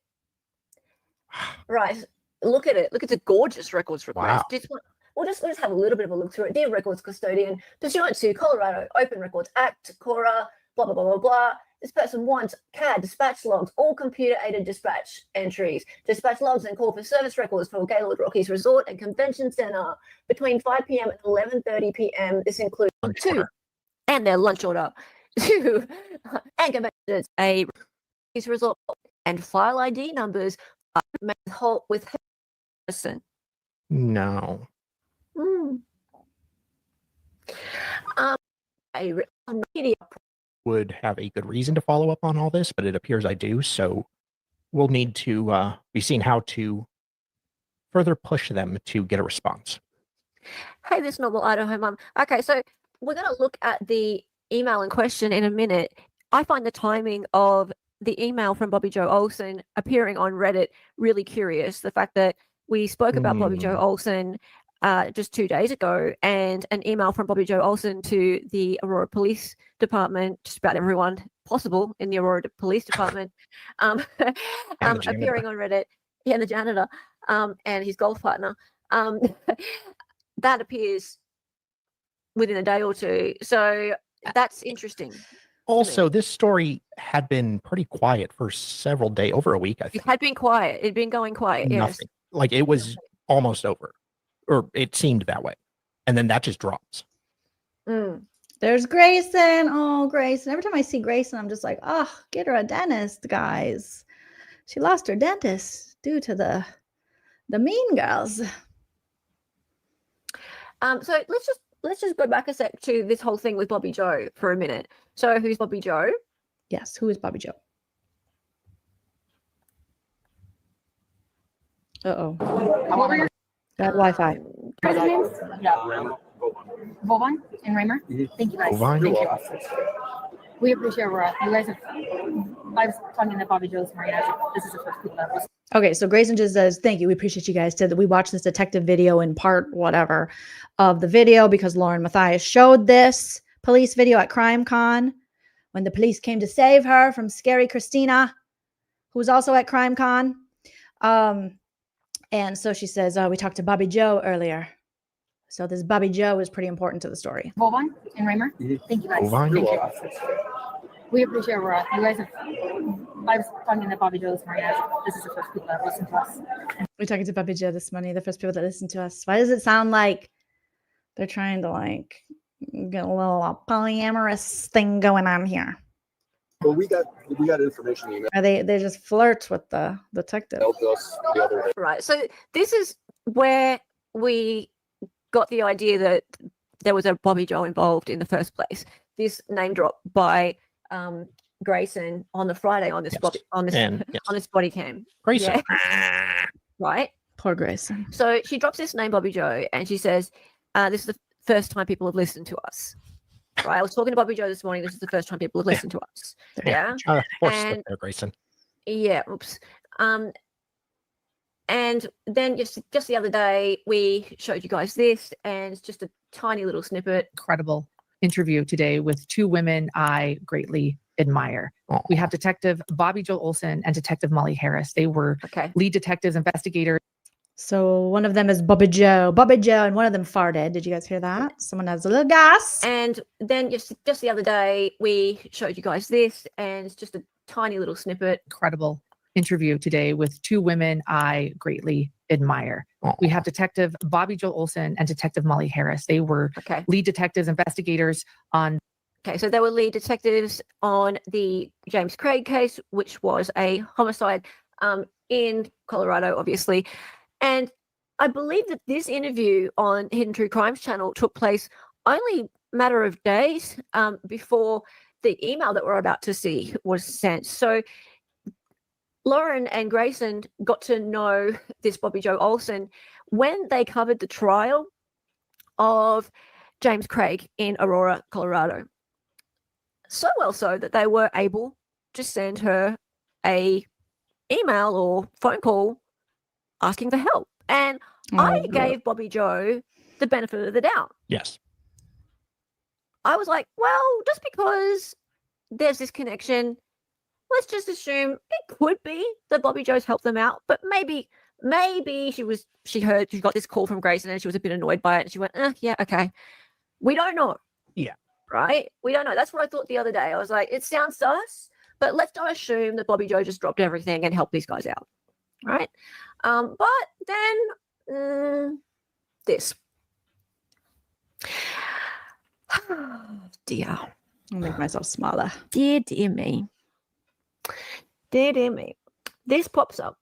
Right, look at it. Look, it's a gorgeous records request. Wow. We'll just have a little bit of a look through it. Dear Records Custodian, pursuant to Colorado Open Records Act, CORA, blah, blah, blah, blah, blah. This person wants CAD dispatch logs, all computer-aided dispatch entries, dispatch logs and call for service records for Gaylord Rockies Resort and Convention Center between 5 p.m. and 11:30 p.m. This includes and their lunch order, 2, and conventions, a resort, and file ID numbers with person. No. A media Would have a good reason to follow up on all this, but it appears I do. So we'll need to be seeing how to further push them to get a response. Hey, this normal Idaho mum. Okay, so we're going to look at the email in question in a minute. I find the timing of the email from Bobby Joe Olson appearing on Reddit really curious. The fact that we spoke about Bobby Joe Olson just 2 days ago, and an email from Bobby Joe Olson to the Aurora Police Department, just about everyone possible in the Aurora Police Department, appearing on Reddit, and the janitor, and his golf partner, that appears within a day or two. So that's interesting. Also, this story had been pretty quiet for several days, over a week, I think. It had been quiet. It'd been going quiet. Nothing. Like it was almost over, or it seemed that way. And then that just drops. There's Grayson. Oh, Grayson. Every time I see Grayson, I'm just like, oh, get her a dentist, guys. She lost her dentist due to the mean girls. So let's just go back a sec to this whole thing with Bobby Joe for a minute. So who's Bobby Joe? Yes, who is Bobby Joe? Uh-oh. Got Wi-Fi. Vaughn and Raymer. Thank you guys. Vaughn. Thank you. We appreciate where you guys have. I was talking to Bobby Joe's Marina. This is the first people that was. Okay, so Grayson just says, thank you. We appreciate you guys. Said that we watched this detective video in part, whatever, of the video because Lauren Matthias showed this police video at CrimeCon when the police came to save her from scary Christina, who was also at CrimeCon. And so she says, we talked to Bobby Joe earlier. So this Bobby Joe is pretty important to the story. Vaughn and Raymer. Thank you guys. Vaughn. Thank you. We appreciate where you guys have. I was talking to Bobby Joe's Marina. This is the first people that listen to us. We're talking to Bobby Joe this morning, the first people that listen to us. Why does it sound like they're trying to like get a little polyamorous thing going on here? Well, we got information. Email. Are they just flirt with the detective? Right. So this is where we got the idea that there was a Bobby Joe involved in the first place. This name drop by Grayson on the Friday on this on this body cam. Grayson. Yeah. Right. Poor Grayson. So she drops this name Bobby Joe and she says, this is the first time people have listened to us. Right. I was talking to Bobby Joe this morning. This is the first time people have listened to us. Yeah. There, Grayson. Yeah. Oops. And then just the other day, we showed you guys this, and it's just a tiny little snippet. Incredible interview today with two women I greatly admire. We have Detective Bobby Joe Olson and Detective Molly Harris. They were lead detectives, investigators. So one of them is Bobby Joe, and one of them farted. Did you guys hear that? Someone has a little gas. And then just the other day, we showed you guys this, and it's just a tiny little snippet. Incredible interview today with two women I greatly admire. We have Detective Bobby Joe Olson and Detective Molly Harris. They were lead detectives, investigators on. Okay, so they were lead detectives on the James Craig case, which was a homicide in Colorado, obviously. And I believe that this interview on Hidden True Crimes channel took place only a matter of days before the email that we're about to see was sent. So Lauren and Grayson got to know this Bobby Joe Olson when they covered the trial of James Craig in Aurora, Colorado. So well so that they were able to send her a email or phone call asking for help. And I gave Bobby Joe the benefit of the doubt. Yes. I was like, well, just because there's this connection, let's just assume it could be that Bobby Joe's helped them out, but maybe she got this call from Grayson and she was a bit annoyed by it and she went, yeah, okay. We don't know. Yeah. Right? We don't know. That's what I thought the other day. I was like, it sounds sus, but let's not assume that Bobby Joe just dropped everything and helped these guys out. Right? But then this. Dear. I'll make myself smaller. Dear me. Dear me. This pops up.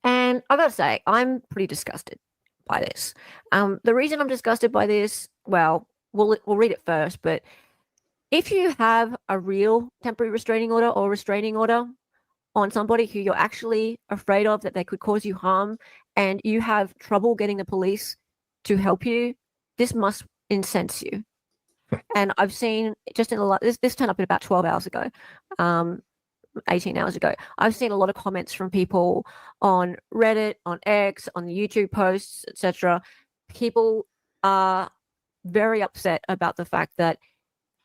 And I gotta say, I'm pretty disgusted by this. The reason I'm disgusted by this, well, we'll read it first, but if you have a real temporary restraining order or restraining order on somebody who you're actually afraid of that they could cause you harm and you have trouble getting the police to help you, this must incense you. And I've seen just in a lot, this turned up in about 12 hours ago, 18 hours ago. I've seen a lot of comments from people on Reddit, on X, on YouTube posts, etc. People are very upset about the fact that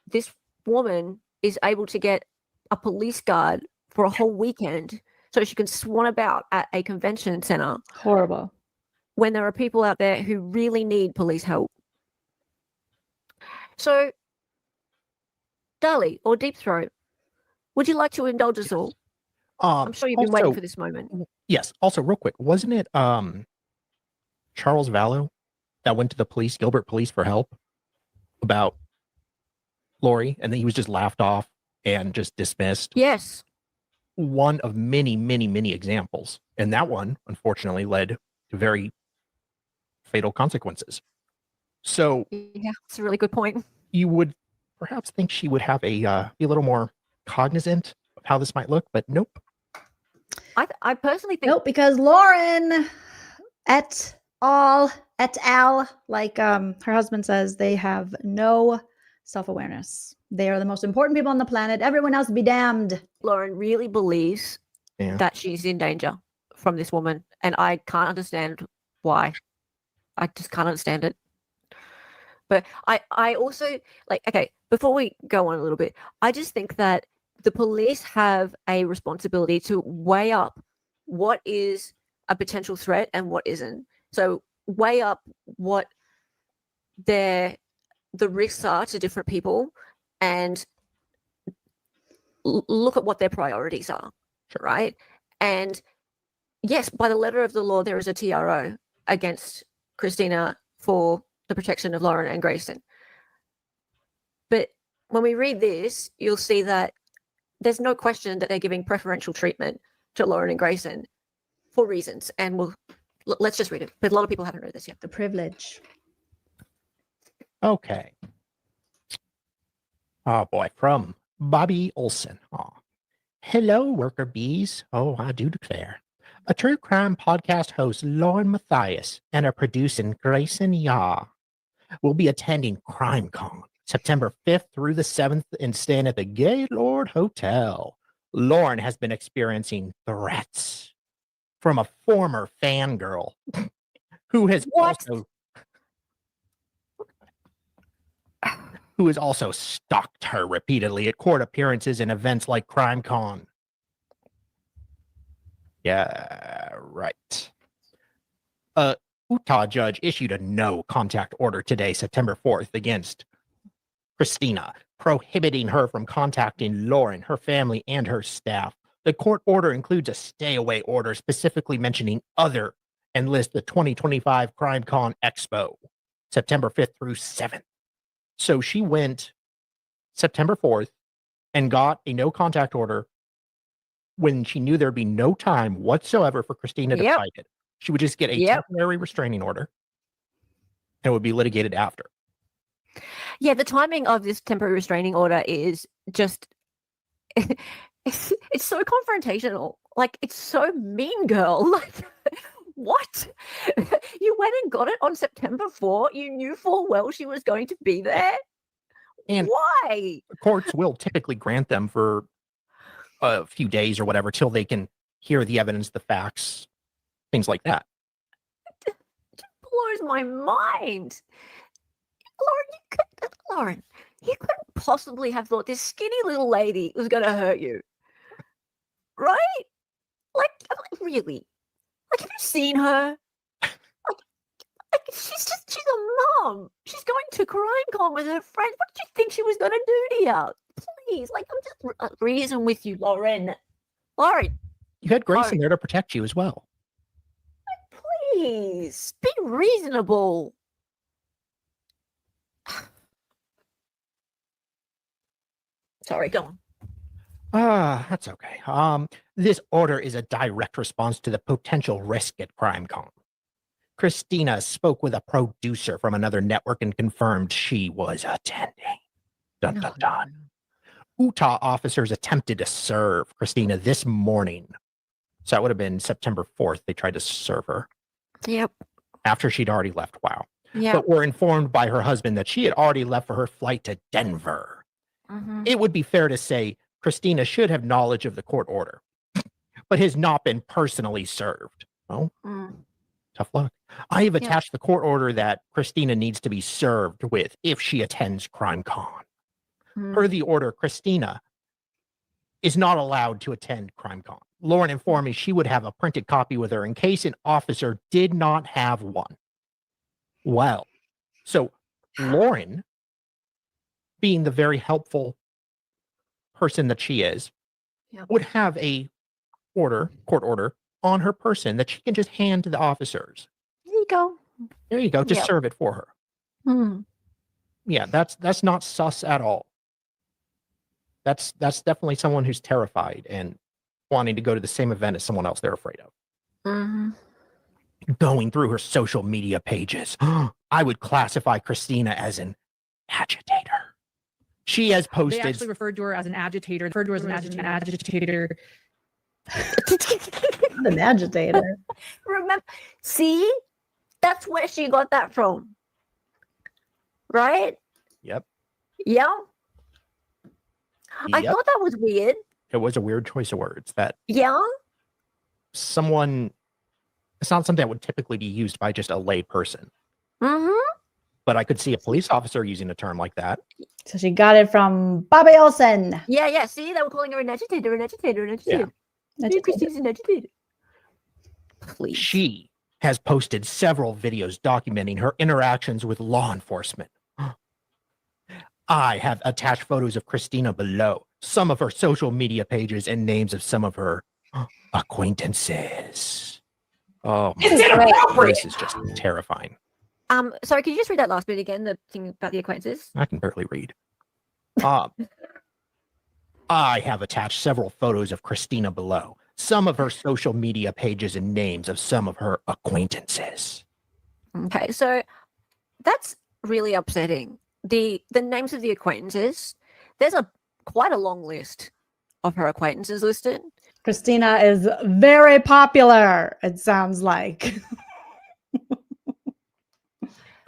this woman is able to get a police guard for a whole weekend so she can swan about at a convention center. Horrible. When there are people out there who really need police help. So, Dali or Deep Throat, would you like to indulge us all? I'm sure you've been waiting for this moment. Yes. Also, real quick, wasn't it Charles Vallow that went to the police, Gilbert Police, for help about Lori, and then he was just laughed off and just dismissed? Yes. One of many, many, many examples. And that one, unfortunately, led to very fatal consequences. So yeah, that's a really good point. You would perhaps think she would have be a little more cognizant of how this might look, but nope. I personally think nope, because Lauren et al, like her husband says, they have no self-awareness. They are the most important people on the planet. Everyone else be damned. Lauren really believes that she's in danger from this woman, and I can't understand why. I just can't understand it. But I also, like, okay, before we go on a little bit, I just think that the police have a responsibility to weigh up what is a potential threat and what isn't. So weigh up what the risks are to different people and look at what their priorities are, right? And yes, by the letter of the law, there is a TRO against Christina for the protection of Lauren and Grayson. But when we read this, you'll see that there's no question that they're giving preferential treatment to Lauren and Grayson for reasons. And let's just read it. But a lot of people haven't read this yet. The privilege. Okay. Oh boy, from Bobby Olson. Oh. Hello, worker bees. Oh, I do declare. A true crime podcast host, Lauren Matthias, and our producer, Grayson Yaw, will be attending CrimeCon September 5th through the 7th and staying at the Gaylord Hotel. Lauren has been experiencing threats from a former fangirl who has also stalked her repeatedly at court appearances and events like CrimeCon. Yeah, right. Utah judge issued a no contact order today, September 4th, against Christina, prohibiting her from contacting Lauren, her family, and her staff. The court order includes a stay-away order specifically mentioning other and lists the 2025 CrimeCon Expo, September 5th through 7th. So she went September 4th and got a no-contact order when she knew there'd be no time whatsoever for Christina to fight it. She would just get a temporary restraining order and it would be litigated after. Yeah, the timing of this temporary restraining order is just it's so confrontational. Like, it's so mean, girl. Like, what? You went and got it on September 4. You knew full well she was going to be there. And why? Courts will typically grant them for a few days or whatever till they can hear the evidence, the facts, things like that. It blows my mind. Lauren, you couldn't possibly have thought this skinny little lady was going to hurt you. Right? Like, really? Like, have you seen her? Like she's a mom. She's going to CrimeCon with her friends. What did you think she was going to do to you? Please, like, I'm just reason with you, Lauren. Lauren. You had Grace in there to protect you as well. Please, be reasonable. Sorry, go on. That's okay. This order is a direct response to the potential risk at CrimeCon. Christina spoke with a producer from another network and confirmed she was attending. Dun, dun, dun. Utah officers attempted to serve Christina this morning. So that would have been September 4th. They tried to serve her. Yep. After she'd already left. Wow. Yeah. But were informed by her husband that she had already left for her flight to Denver. Mm-hmm. It would be fair to say Christina should have knowledge of the court order, but has not been personally served. Oh, tough luck. I have attached the court order that Christina needs to be served with if she attends CrimeCon. Per the order, Christina is not allowed to attend CrimeCon. Lauren informed me she would have a printed copy with her in case an officer did not have one. Well, so Lauren, being the very helpful person that she is, would have a court order on her person that she can just hand to the officers. There you go. There you go. Just serve it for her. Yeah, that's not sus at all. That's definitely someone who's terrified and wanting to go to the same event as someone else they're afraid of. Going through her social media pages, I would classify Christina as an agitator. She has posted. They actually referred to her as an agitator. Referred to her as an agitator. An agitator. Remember? See, that's where she got that from. Right? Yep. Yeah. I thought that was weird. It was a weird choice of words. That someone. It's not something that would typically be used by just a lay person. But I could see a police officer using a term like that. So she got it from Bobby Olson. Yeah. See, they were calling her an agitator. Christina's an agitator. Please. She has posted several videos documenting her interactions with law enforcement. I have attached photos of Christina below, some of her social media pages, and names of some of her acquaintances. Oh, It's inappropriate. This is just terrifying. Sorry, could you just read that last bit again? The thing about the acquaintances. I can barely read. I have attached several photos of Christina below, some of her social media pages, and names of some of her acquaintances. Okay, so that's really upsetting. The names of the acquaintances. There's quite a long list of her acquaintances listed. Christina is very popular, it sounds like.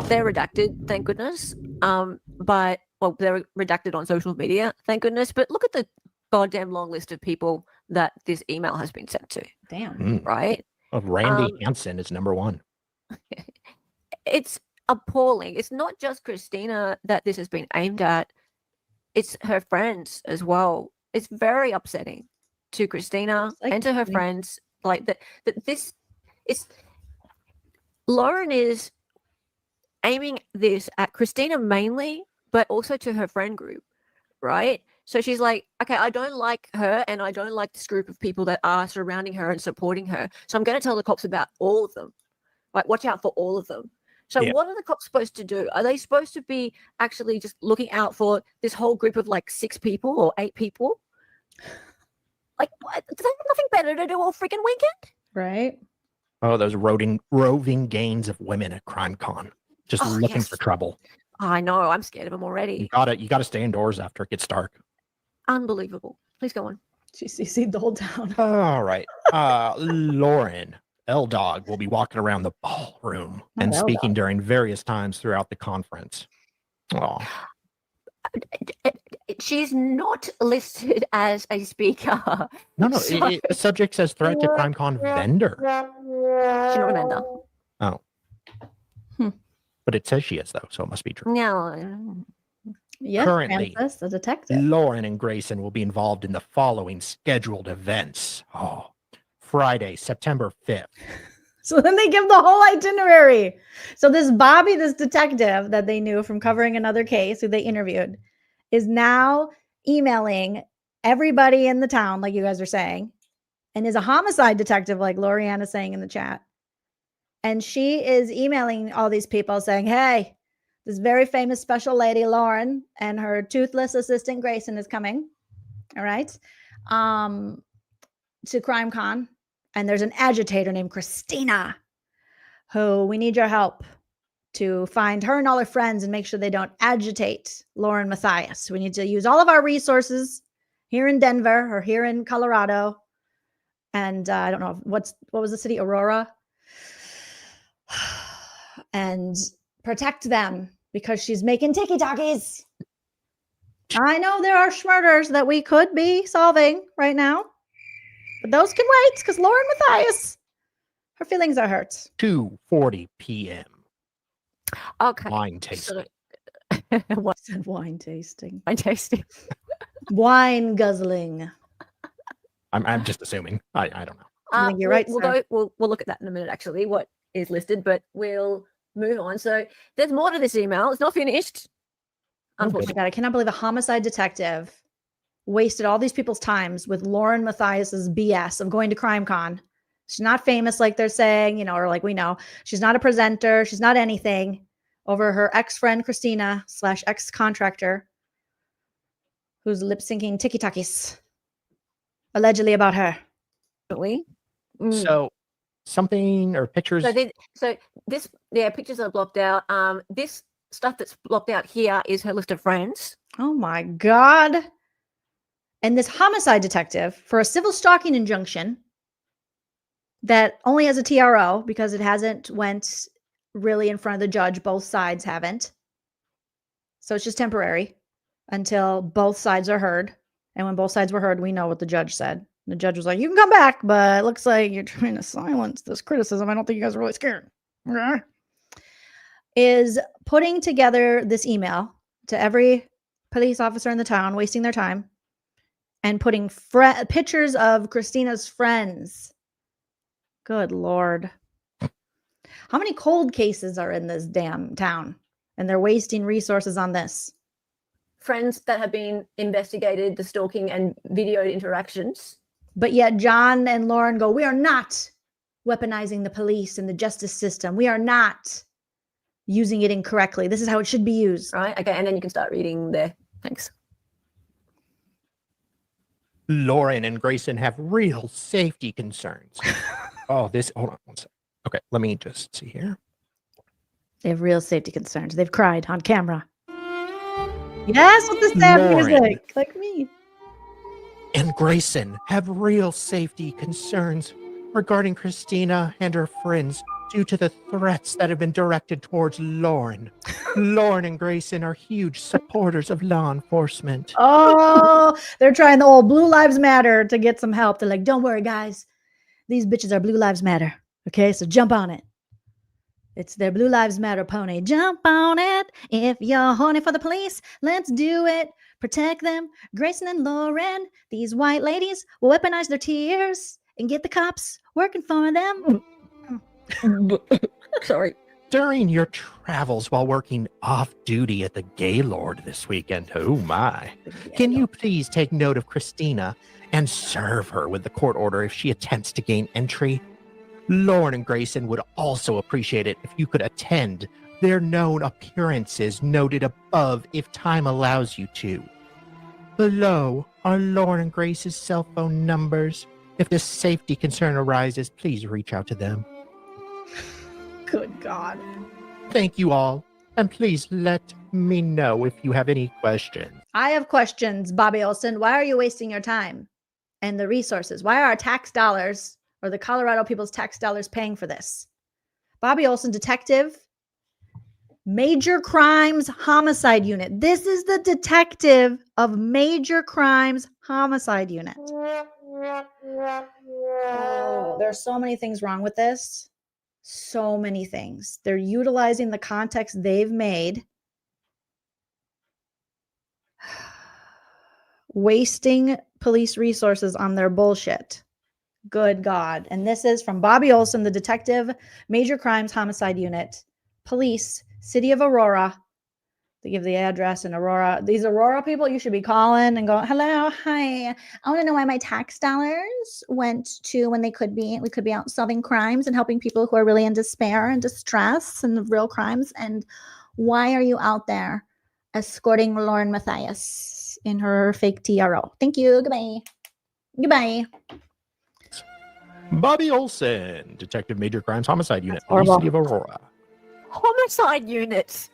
They're redacted, thank goodness. But they're redacted on social media, thank goodness. But look at the goddamn long list of people that this email has been sent to. Damn. Right? Of Randy Hansen is number one. It's appalling. It's not just Christina that this has been aimed at. It's her friends as well. It's very upsetting to Christina and to her friends. Like that this is Lauren is aiming this at Christina mainly, but also to her friend group. right? So she's like, okay, I don't like her and I don't like this group of people that are surrounding her and supporting her. So I'm going to tell the cops about all of them. Like, watch out for all of them. So what are the cops supposed to do? Are they supposed to be actually just looking out for this whole group of like 6 people or 8 people? Like, what? Do they have nothing better to do all freaking weekend? Right. Oh, those roving gangs of women at CrimeCon, just looking for trouble. I know. I'm scared of them already. You gotta stay indoors after it gets dark. Unbelievable. Please go on. She CC'd the whole town. All right. Lauren L-Dog will be walking around the ballroom and speaking during various times throughout the conference. Oh. She's not listed as a speaker. No. The subject says threat to CrimeCon vendor. She's not a vendor. Oh. But it says she is, though, so it must be true. No. Yes, Currently, Francis, the detective. Lauren and Grayson will be involved in the following scheduled events. Friday, September 5th. So then they give the whole itinerary. So this Bobby, this detective that they knew from covering another case who they interviewed, is now emailing everybody in the town, like you guys are saying, and is a homicide detective, like Lorianne is saying in the chat. And she is emailing all these people saying, hey, this very famous special lady, Lauren, and her toothless assistant, Grayson, is coming. All right. To CrimeCon. And there's an agitator named Christina who we need your help to find her and all her friends and make sure they don't agitate Lauren Matthias. We need to use all of our resources here in Denver or here in Colorado. And I don't know, what was the city? Aurora. And protect them because she's making tiki-takis. I know there are murders that we could be solving right now. But those can wait because Lauren Matthias, her feelings are hurt. 2:40 p.m. Okay. Wine tasting. What said wine tasting? Wine tasting. Wine guzzling. I'm just assuming. I don't know. I think you're right. We'll look at that in a minute, actually, what is listed, but we'll move on. So there's more to this email. It's not finished. Unfortunately. Oh my God, I cannot believe a homicide detective wasted all these people's times with Lauren Matthias's BS of going to CrimeCon. She's not famous like they're saying, or like we know. She's not a presenter. She's not anything over her ex-friend Christina / ex-contractor who's lip-syncing tiki-takis allegedly about her. Really? So something or pictures. So this pictures are blocked out. This stuff that's blocked out here is her list of friends. Oh my God. And this homicide detective, for a civil stalking injunction that only has a TRO because it hasn't went really in front of the judge, both sides haven't. So it's just temporary until both sides are heard. And when both sides were heard, we know what the judge said. The judge was like, you can come back, but it looks like you're trying to silence this criticism. I don't think you guys are really scared. Okay. Is putting together this email to every police officer in the town, wasting their time, and putting pictures of Christina's friends. Good Lord. How many cold cases are in this damn town? And they're wasting resources on this. Friends that have been investigated, the stalking and videoed interactions. But yet John and Lauren go, we are not weaponizing the police and the justice system. We are not using it incorrectly. This is how it should be used. Right. Okay. And then you can start reading there. Thanks. Lauren and Grayson have real safety concerns. Hold on one second. Okay, let me just see here. They have real safety concerns. They've cried on camera. Yes, with the sad music, like me. And Grayson have real safety concerns regarding Christina and her friends due to the threats that have been directed towards Lauren. Lauren and Grayson are huge supporters of law enforcement. Oh, they're trying the old Blue Lives Matter to get some help. They're like, don't worry, guys. These bitches are Blue Lives Matter. Okay, so jump on it. It's their Blue Lives Matter pony. Jump on it. If you're horny for the police, let's do it. Protect them. Grayson and Lauren, these white ladies will weaponize their tears and get the cops working for them. Sorry. During your travels while working off duty at the Gaylord this weekend, oh my, can you please take note of Christina and serve her with the court order if she attempts to gain entry? Lauren and Grayson would also appreciate it if you could attend their known appearances noted above if time allows you to. Below are Lauren and Grace's cell phone numbers. If this safety concern arises, please reach out to them. Good God. Thank you all, and please let me know if you have any questions. I have questions, Bobby Olson. Why are you wasting your time and the resources? Why are our tax dollars or the Colorado people's tax dollars paying for this? Bobby Olson, detective, Major Crimes Homicide Unit. This is the detective of Major Crimes Homicide Unit. Oh, there's so many things wrong with this. So many things. They're utilizing the context they've made, wasting police resources on their bullshit. Good God. And this is from Bobby Olson, the detective, Major Crimes Homicide Unit, Police, City of Aurora. They give the address in Aurora. These Aurora people, you should be calling and going, hello, hi. I want to know why my tax dollars went to when we could be out solving crimes and helping people who are really in despair and distress and real crimes. And why are you out there escorting Lauren Matthias in her fake TRO? Thank you. Goodbye. Goodbye. Bobby Olson, Detective Major Crimes Homicide Unit, Police, Horrible. City of Aurora. Homicide unit.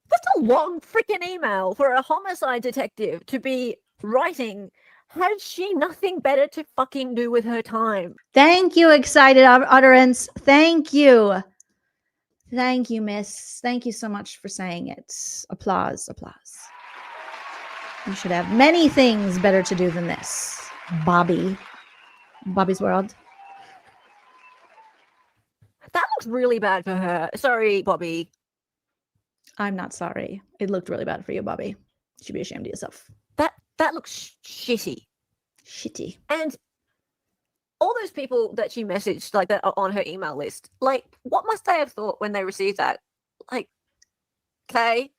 That's a long freaking email for a homicide detective to be writing. Has she nothing better to fucking do with her time? Thank you, excited utterance. Thank you. Thank you, miss. Thank you so much for saying it. Applause, applause. You should have many things better to do than this. Bobby. Bobby's World. That looks really bad for her. Sorry, Bobby. I'm not sorry. It looked really bad for you, Bobby. You should be ashamed of yourself. That looks shitty. Shitty. And all those people that she messaged, like, that are on her email list, like, what must they have thought when they received that? Like, okay.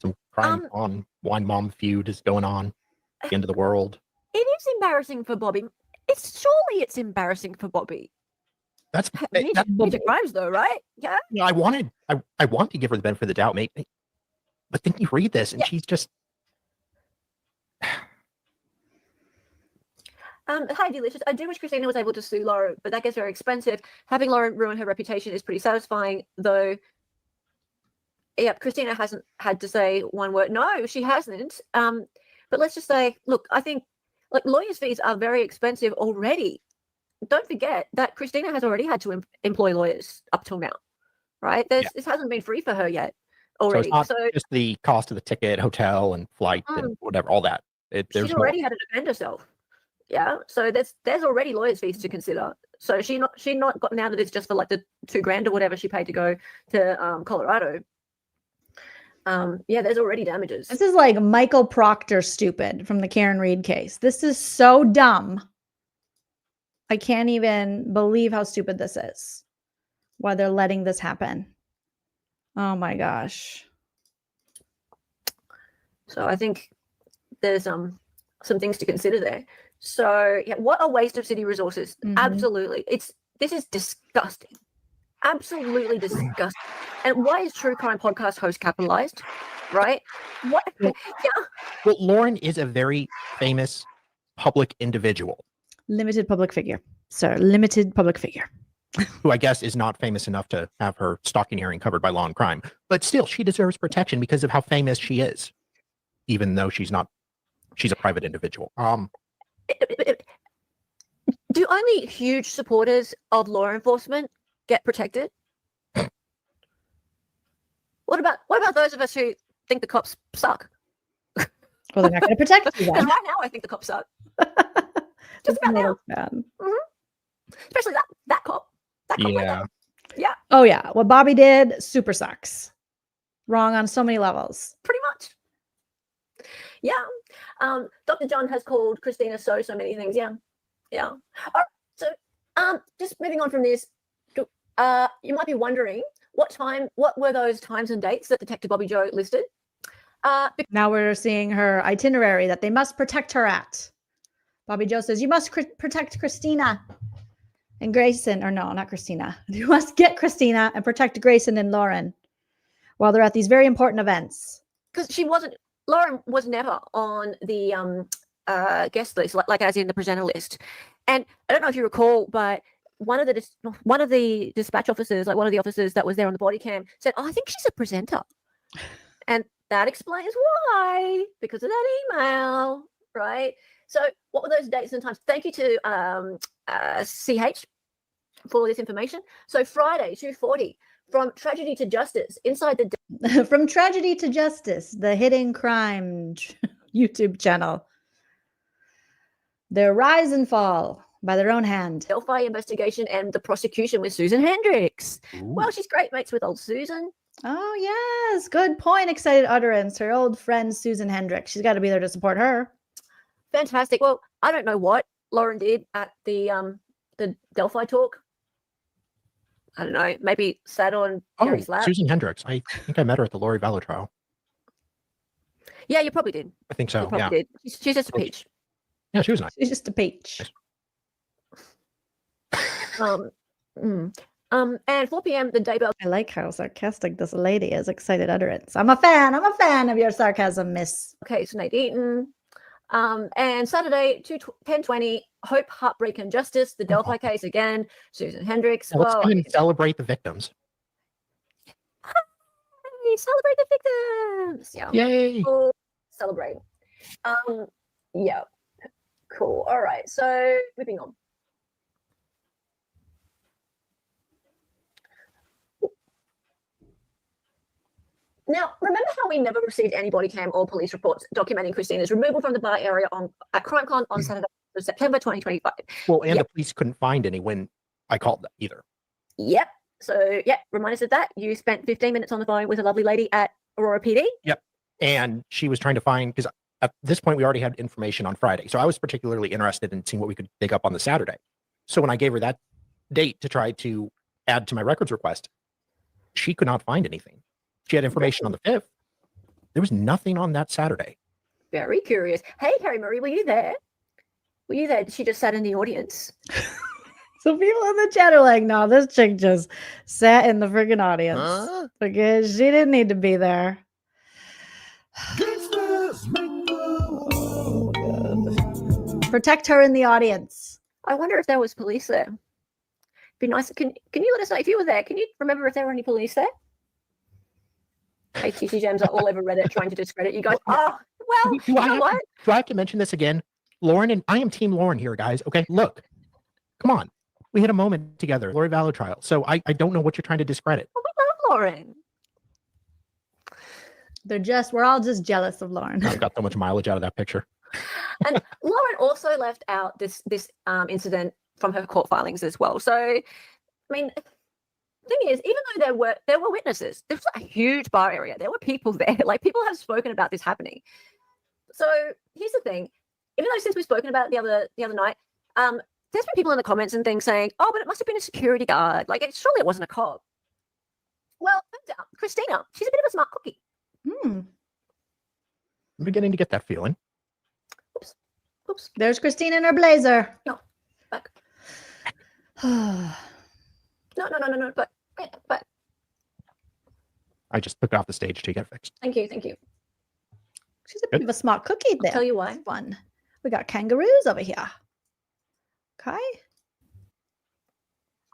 Some crime on Wine Mom feud is going on. The end of the world. It is embarrassing for Bobby. Surely it's embarrassing for Bobby. That's Major crimes, though, right? Yeah. I want to give her the benefit of the doubt, mate. But then you read this, and she's just. Hi, Delicious. I do wish Christina was able to sue Lauren, but that gets very expensive. Having Lauren ruin her reputation is pretty satisfying, though. Yeah, Christina hasn't had to say one word. No, she hasn't. But let's just say, look, I think like lawyers' fees are very expensive already. Don't forget that Christina has already had to employ lawyers up till now, right? This hasn't been free for her yet already. So it's not just the cost of the ticket, hotel, and flight, and whatever, all that. She's already had to defend herself. Yeah, so there's already lawyers' fees to consider. So she not got, now that it's just for like the $2,000 or whatever she paid to go to Colorado. Yeah, there's already damages. This is like Michael Proctor stupid from the Karen Reed case. This is so dumb. I can't even believe how stupid this is. Why they're letting this happen. Oh my gosh. So I think there's some things to consider there. So yeah, what a waste of city resources. Absolutely. This is disgusting. Absolutely disgusting. And why is True Crime Podcast host capitalized? Right? What? Yeah. Well, Lauren is a very famous public individual. Limited public figure. Sir, limited public figure. Who I guess is not famous enough to have her stalking hearing covered by Law and Crime. But still, she deserves protection because of how famous she is. Even though she's a private individual. Do only huge supporters of law enforcement get protected? What about those of us who think the cops suck? Well, they're not going to protect you. Because right now I think the cops suck. Just about now. Especially that cop. That cop right now. Yeah. Oh yeah. What Bobby did super sucks. Wrong on so many levels. Pretty much. Yeah. Dr. John has called Christina so many things. Yeah. Yeah. All right. So Just moving on from this, you might be wondering what were those times and dates that Detective Bobby Joe listed? Now we're seeing her itinerary that they must protect her at. Bobby Joe says, you must protect Christina and Grayson, or no, not Christina. You must get Christina and protect Grayson and Lauren while they're at these very important events. Because Lauren was never on the guest list, like as in the presenter list. And I don't know if you recall, but one of the dispatch officers, like one of the officers that was there on the body cam, said, "Oh, I think she's a presenter," and that explains why, because of that email, right? So, what were those dates and times? Thank you to CH for this information. So, Friday, 2:40, from tragedy to justice, inside the From Tragedy to Justice, the hidden crime YouTube channel. Their rise and fall by their own hand. Delphi investigation and the prosecution with Susan Hendricks. Well, she's great mates with old Susan. Oh, yes. Good point. Excited utterance. Her old friend, Susan Hendricks. She's got to be there to support her. Fantastic. Well, I don't know what Lauren did at the Delphi talk. I don't know. Maybe sat on Gary's lap. Susan Hendricks. I think I met her at the Lori Vallow trial. Yeah, you probably did. I think so. You probably did. She's just a peach. Yeah, she was nice. She's just a peach. And 4 p.m. the day bell. I like how sarcastic this lady is. Excited utterance. I'm a fan of your sarcasm, miss. Okay, so Nate Eaton. And Saturday, 10:20, Hope, Heartbreak, and Justice, the Delphi case again, Susan Hendricks. Now, let's go ahead and celebrate the victims. Hey, celebrate the victims. Yeah. Yay. Cool. Celebrate. Yeah. Cool. All right. So moving on. Now, remember how we never received any body cam or police reports documenting Christina's removal from the bar area at CrimeCon on Saturday, September 2025? Well, and the police couldn't find any when I called them either. Yep. So, remind us of that. You spent 15 minutes on the phone with a lovely lady at Aurora PD. Yep. And she was trying to find, because at this point we already had information on Friday. So I was particularly interested in seeing what we could dig up on the Saturday. So when I gave her that date to try to add to my records request, she could not find anything. She had information on the 5th. There was nothing on that Saturday. Very curious. Hey, Carrie Marie, were you there? Were you there? She just sat in the audience. So people in the chat are like, no, this chick just sat in the freaking audience because she didn't need to be there. Oh, God. Protect her in the audience. I wonder if there was police there. Be nice. Can you let us know if you were there? Can you remember if there were any police there? Hey, TC Gems are all over Reddit trying to discredit you guys. Oh, well, do I have to mention this again? Lauren, and I am Team Lauren here, guys. Okay, look. Come on. We had a moment together, Lori Vallow trial. So I don't know what you're trying to discredit. Oh, we love Lauren. We're all just jealous of Lauren. I've got so much mileage out of that picture. And Lauren also left out this incident from her court filings as well. So, I mean, the thing is, even though there were witnesses, there was a huge bar area. There were people there. Like, people have spoken about this happening. So here's the thing. Even though since we've spoken about it the other night, there's been people in the comments and things saying, "Oh, but it must have been a security guard. Like, surely it wasn't a cop." Well, turns out Christina, she's a bit of a smart cookie. I'm beginning to get that feeling. Oops. There's Christina in her blazer. No, back. No. But. I just took it off the stage to get fixed. Thank you. She's a bit of a smart cookie there. I'll tell you why. Fun. We got kangaroos over here. Okay.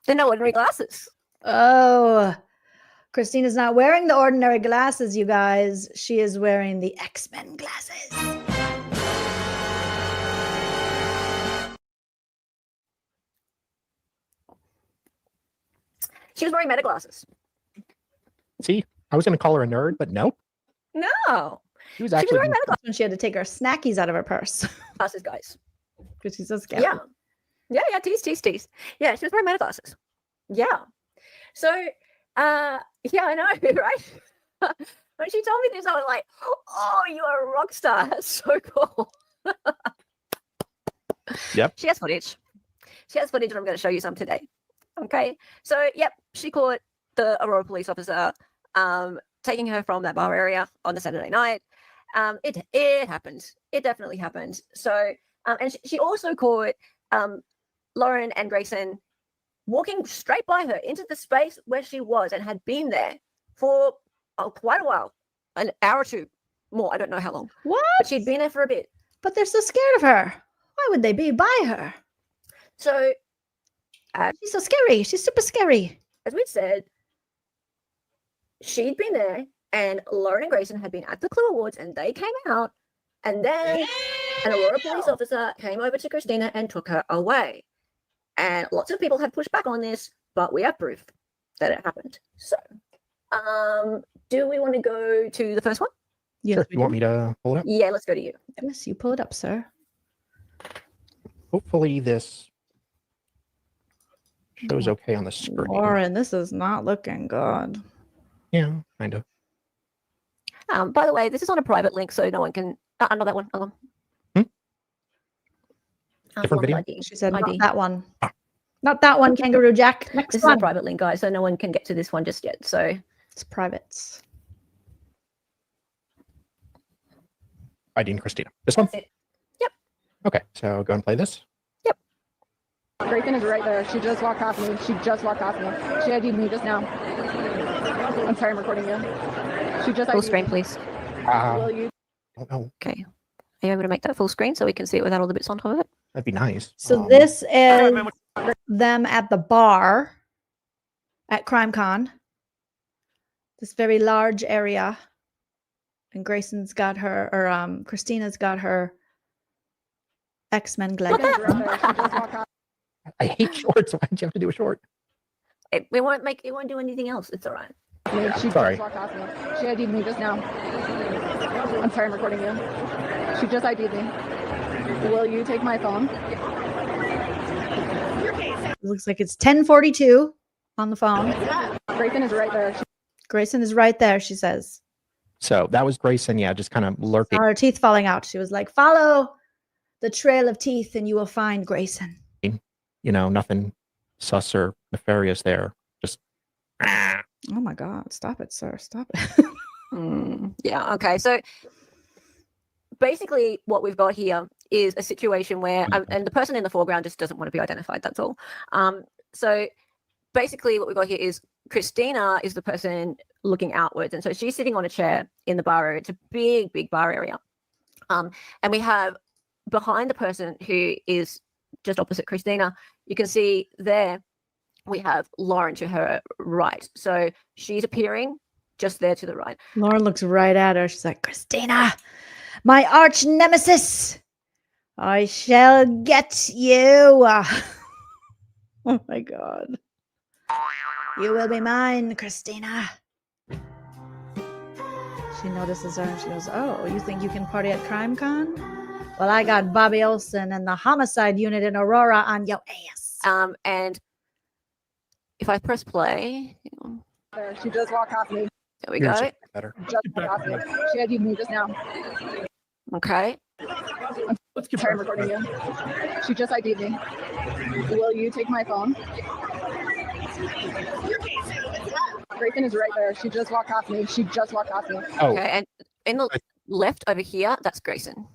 They're no ordinary glasses. Oh, Christina's not wearing the ordinary glasses, you guys. She is wearing the X-Men glasses. She was wearing meta glasses. See, I was going to call her a nerd, but nope. No. She was actually wearing meta glasses. When she had to take her snackies out of her purse. Glasses, guys. Because she's so scared. Yeah, tease. Yeah, she was wearing meta glasses. Yeah. So, I know, right? When she told me this, I was like, oh, you are a rock star. That's so cool. Yep. She has footage. She has footage, and I'm going to show you some today. Okay, so yep, she caught the Aurora police officer taking her from that bar area on the Saturday night. It happened. It definitely happened. So, and she also caught Lauren and Grayson walking straight by her into the space where she was and had been there for quite a while, an hour or two more. I don't know how long. What? But she'd been there for a bit. But they're so scared of her. Why would they be by her? So she's so scary. She's super scary. As we said, she'd been there, and Lauren and Grayson had been at the Clue Awards, and they came out, and then an Aurora police officer came over to Christina and took her away. And lots of people have pushed back on this, but we have proof that it happened. So, do we want to go to the first one? Yes, sure. You want me to pull it up? Yeah, let's go to you. Yes, you pull it up, sir. Hopefully this shows okay on the screen. Lauren, this is not looking good. Yeah, kind of. By the way, this is on a private link, so no one can. Not that one. Different video? She said, not that one. Not that one, Kangaroo Jack. Next This one. is a private link, guys, so no one can get to this one just yet. So it's private. ID and Christina. This one? Yep. Okay, so go and play this. Grayson is right there. She just walked past me. She just walked past me. She ID'd me just now. I'm sorry, I'm recording you. She just full ID'd screen, me. please. Will you? Don't know. Okay. Are you able to make that full screen so we can see it without all the bits on top of it? That'd be nice. So this is them at the bar at CrimeCon. This very large area. And Grayson's got her, or Christina's got her X-Men glove. I hate shorts. Why'd you have to do a short? It won't do anything else. It's all right. She Sorry. just walked past me. She ID'd me just now. I'm sorry, I'm recording you. She just ID'd me. Will you take my phone? It looks like it's 10:42 on the phone. Grayson is right there. Grayson is right there, she says. So that was Grayson, yeah, just kind of lurking. Saw her teeth falling out. She was like, follow the trail of teeth and you will find Grayson. You know, nothing sus or nefarious there. Just Oh my God. Stop it, sir. Stop it. Yeah. Okay. So basically, what we've got here is a situation where, and the person in the foreground just doesn't want to be identified. That's all. So basically, what we've got here is Christina is the person looking outwards, and so she's sitting on a chair in the bar area. It's a big, big bar area, and we have behind the person who is just opposite Christina. You can see there we have Lauren to her right. So she's appearing just there to the right. Lauren looks right at her. She's like, Christina, my arch nemesis. I shall get you. Oh my God. You will be mine, Christina. She notices her and she goes, oh, you think you can party at CrimeCon? Well, I got Bobby Olson and the homicide unit in Aurora on your ass. And if I press play, She just walked past me. there we go. Better. Just walked past me. She ID'd me just now. Okay. Let's get Sorry, I'm recording you. She just ID'd me. Will you take my phone? Grayson is right there. She just walked past me. She just walked past me. Oh, Okay. And in the left over here, that's Grayson.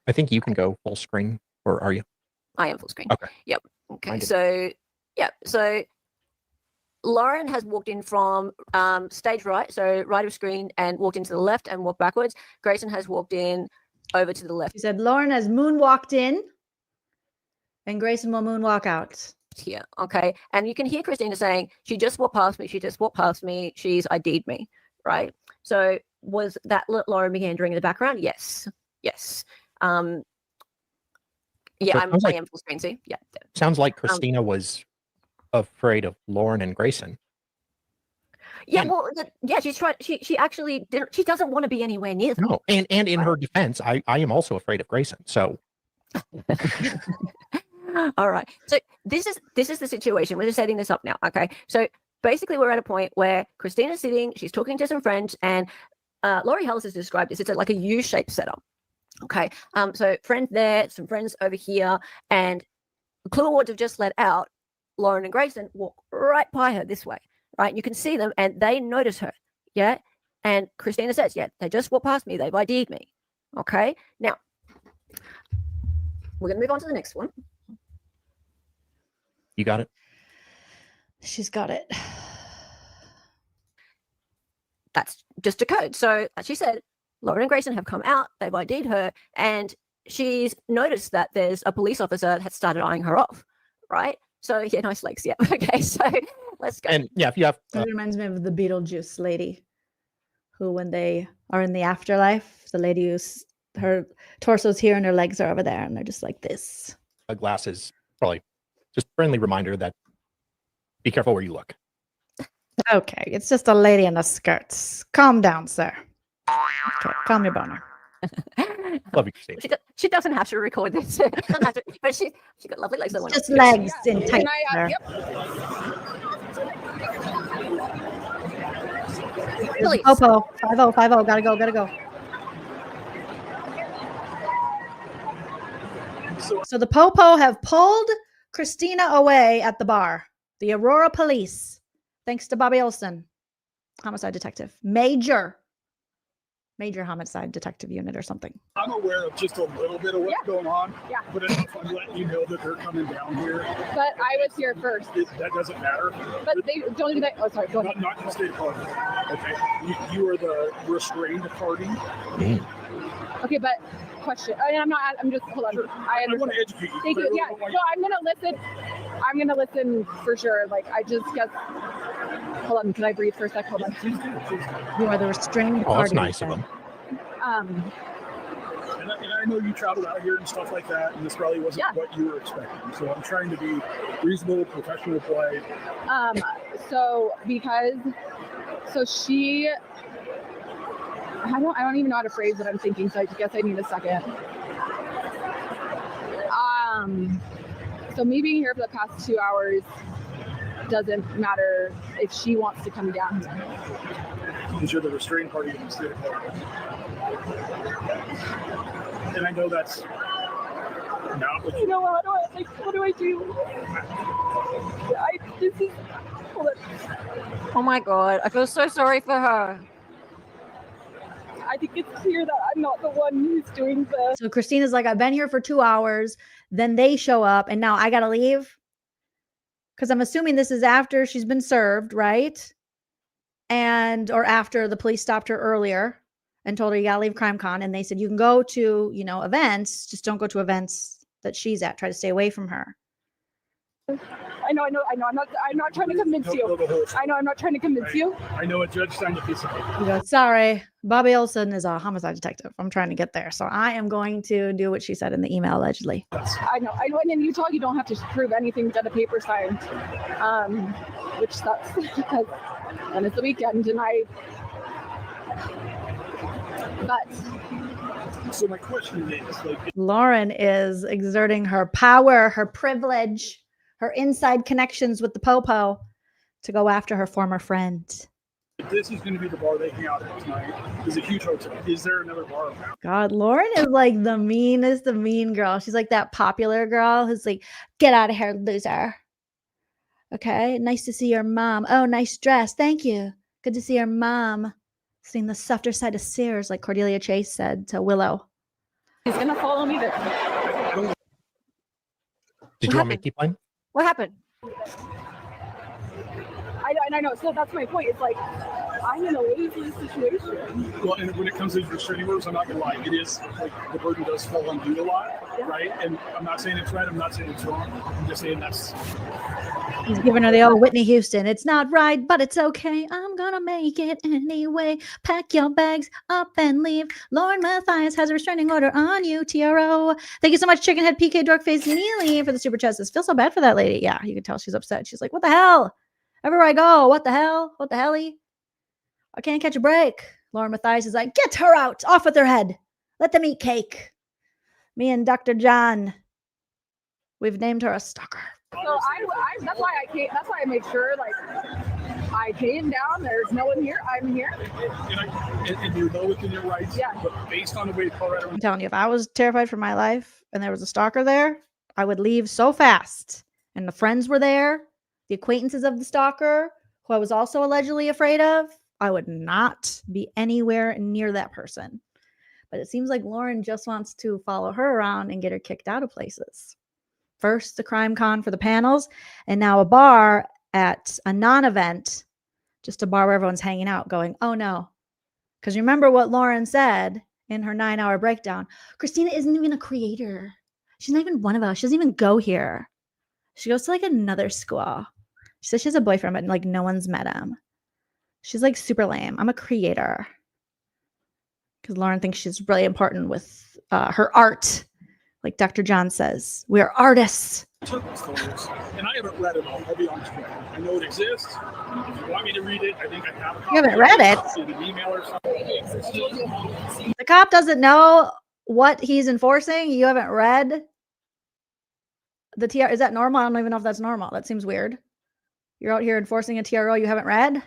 I think you can go full screen, or are you? I am full screen. Okay. Yep. Okay. Mine didn't. So, yep. So Lauren has walked in from stage right, so right of screen, and walked into the left and walked backwards. Grayson has walked in over to the left She said, Lauren has moonwalked in and Grayson will moonwalk out. here. Okay. And you can hear Christina saying, she just walked past me. She just walked past me. She's ID'd me. Right. So was that Lauren meandering in the background? Yes. Yes. Yeah, So it sounds I like- am full screen too. Yeah. Sounds like Christina was afraid of Lauren and Grayson. Yeah, well, yeah, she's trying. She actually didn't. She doesn't want to be anywhere near them. No, and in her defense, I am also afraid of Grayson. So All right. So this is the situation. We're just setting this up now. Okay. So basically, we're at a point where Christina's sitting. She's talking to some friends, and Laurie Hellis has described this. It's like a U-shaped setup. Okay. So friends there, some friends over here, and Clue Awards have just let out Lauren and Grayson walk right by her this way, right? You can see them and they notice her, yeah? And Christina says, yeah, they just walked past me. They've ID'd me, okay? Now, we're going to move on to the next one. You got it? She's got it. That's just a code. So, as she said, Lauren and Grayson have come out. They've ID'd her. And she's noticed that there's a police officer that started eyeing her off, right? So, yeah, nice legs. Yeah. Okay. So, let's go. And yeah, if you have. It reminds me of the Beetlejuice lady who, when they are in the afterlife, the lady who's her torso's here and her legs are over there, and they're just like this. Glasses, probably just friendly reminder that be careful where you look. Okay, it's just a lady in the skirts. Calm down, sir. Okay, calm your boner. Love you, Christine. She doesn't have to record this, but she got lovely legs. Just legs in tight. Police. Popo, 5050, gotta go. So the Popo have pulled Christina away at the bar. The Aurora Police, thanks to Bobby Olson, homicide detective, major homicide detective unit or something. I'm aware of just a little bit of what's going on, but I'm letting you know that they're coming down here. But I was here first. That doesn't matter. But they don't do that. Oh, sorry. Go ahead. Not in the state of Colorado. Okay. You are the restrained party. Okay, but question. I'm just, hold on. I want to educate you. Thank you. Yeah. So I'm going to listen for sure. Like, I just guess. Hold on. Can I breathe for a sec? Hold on. You are the restrained party. Oh, that's nice of them. And I know you traveled out here and stuff like that, and this probably wasn't what you were expecting. So I'm trying to be reasonable, professional, polite. She. I don't even know how to phrase what I'm thinking, so I guess I need a second. So me being here for the past 2 hours doesn't matter if she wants to come down here. Because you're the restrained party in the state of Colorado. And I know that's not what you know. What do I do? Oh my God, I feel so sorry for her. I think it's clear that I'm not the one who's doing this. So Christina's like, I've been here for 2 hours. Then they show up and now I got to leave. Because I'm assuming this is after she's been served, right? Or after the police stopped her earlier and told her you got to leave CrimeCon. And they said, you can go to, events. Just don't go to events that she's at. Try to stay away from her. I know. I'm not trying to convince you. I know I'm not trying to convince you. I know a judge signed a piece of paper. He goes, sorry, Bobby Olson is a homicide detective. I'm trying to get there. So I am going to do what she said in the email, allegedly. I know. And in Utah, you don't have to prove anything to the paper signed, which sucks because then it's the weekend and So my question is, Lauren is exerting her power, her privilege, her inside connections with the Popo to go after her former friend. This is going to be the bar they hang out at tonight. It's a huge hotel. Is there another bar around? God, Lauren is like the mean girl. She's like that popular girl who's like, get out of here, loser. Okay, nice to see your mom. Oh, nice dress. Thank you. Good to see your mom. Seeing the softer side of Sears, like Cordelia Chase said to Willow. He's going to follow me there. Did you want me to keep playing? What happened? I know. So that's my point. It's like, I'm in a lose-lose situation. Well, and when it comes to these restraining orders, I'm not going to lie. It is, the burden does fall on you a lot, right? And I'm not saying it's right. I'm not saying it's wrong. I'm just saying that's... He's giving her the old Whitney Houston. It's not right, but it's okay. I'm going to make it anyway. Pack your bags up and leave. Lauren Matthias has a restraining order on you, TRO. Thank you so much, Chickenhead PK Dorkface Neely, for the super chats. I feel so bad for that lady. Yeah, you can tell she's upset. She's like, what the hell? Everywhere I go, what the hell? What the helly? I can't catch a break. Lauren Matthias is like, get her out. Off with her head. Let them eat cake. Me and Dr. John, we've named her a stalker. So that's why I came. That's why I made sure, I came down. There's no one here. I'm here. And you're well within your rights. Yeah. But based on the way Colorado... I'm telling you, if I was terrified for my life and there was a stalker there, I would leave so fast. And the friends were there, the acquaintances of the stalker, who I was also allegedly afraid of. I would not be anywhere near that person. But it seems like Lauren just wants to follow her around and get her kicked out of places. First, the crime con for the panels, and now a bar at a non-event, just a bar where everyone's hanging out going, oh no. Because remember what Lauren said in her 9-hour breakdown. Christina isn't even a creator. She's not even one of us. She doesn't even go here. She goes to like another school. She says she has a boyfriend, but like no one's met him. She's like super lame. I'm a creator. Because Lauren thinks she's really important with her art. Like Dr. John says, we are artists. And I haven't read it all. I'll be honest with you. I know it exists. If you want me to read it, I think I have a copy. You haven't read it? An email or something. The cop doesn't know what he's enforcing. You haven't read the TRO. Is that normal? I don't even know if that's normal. That seems weird. You're out here enforcing a TRO you haven't read?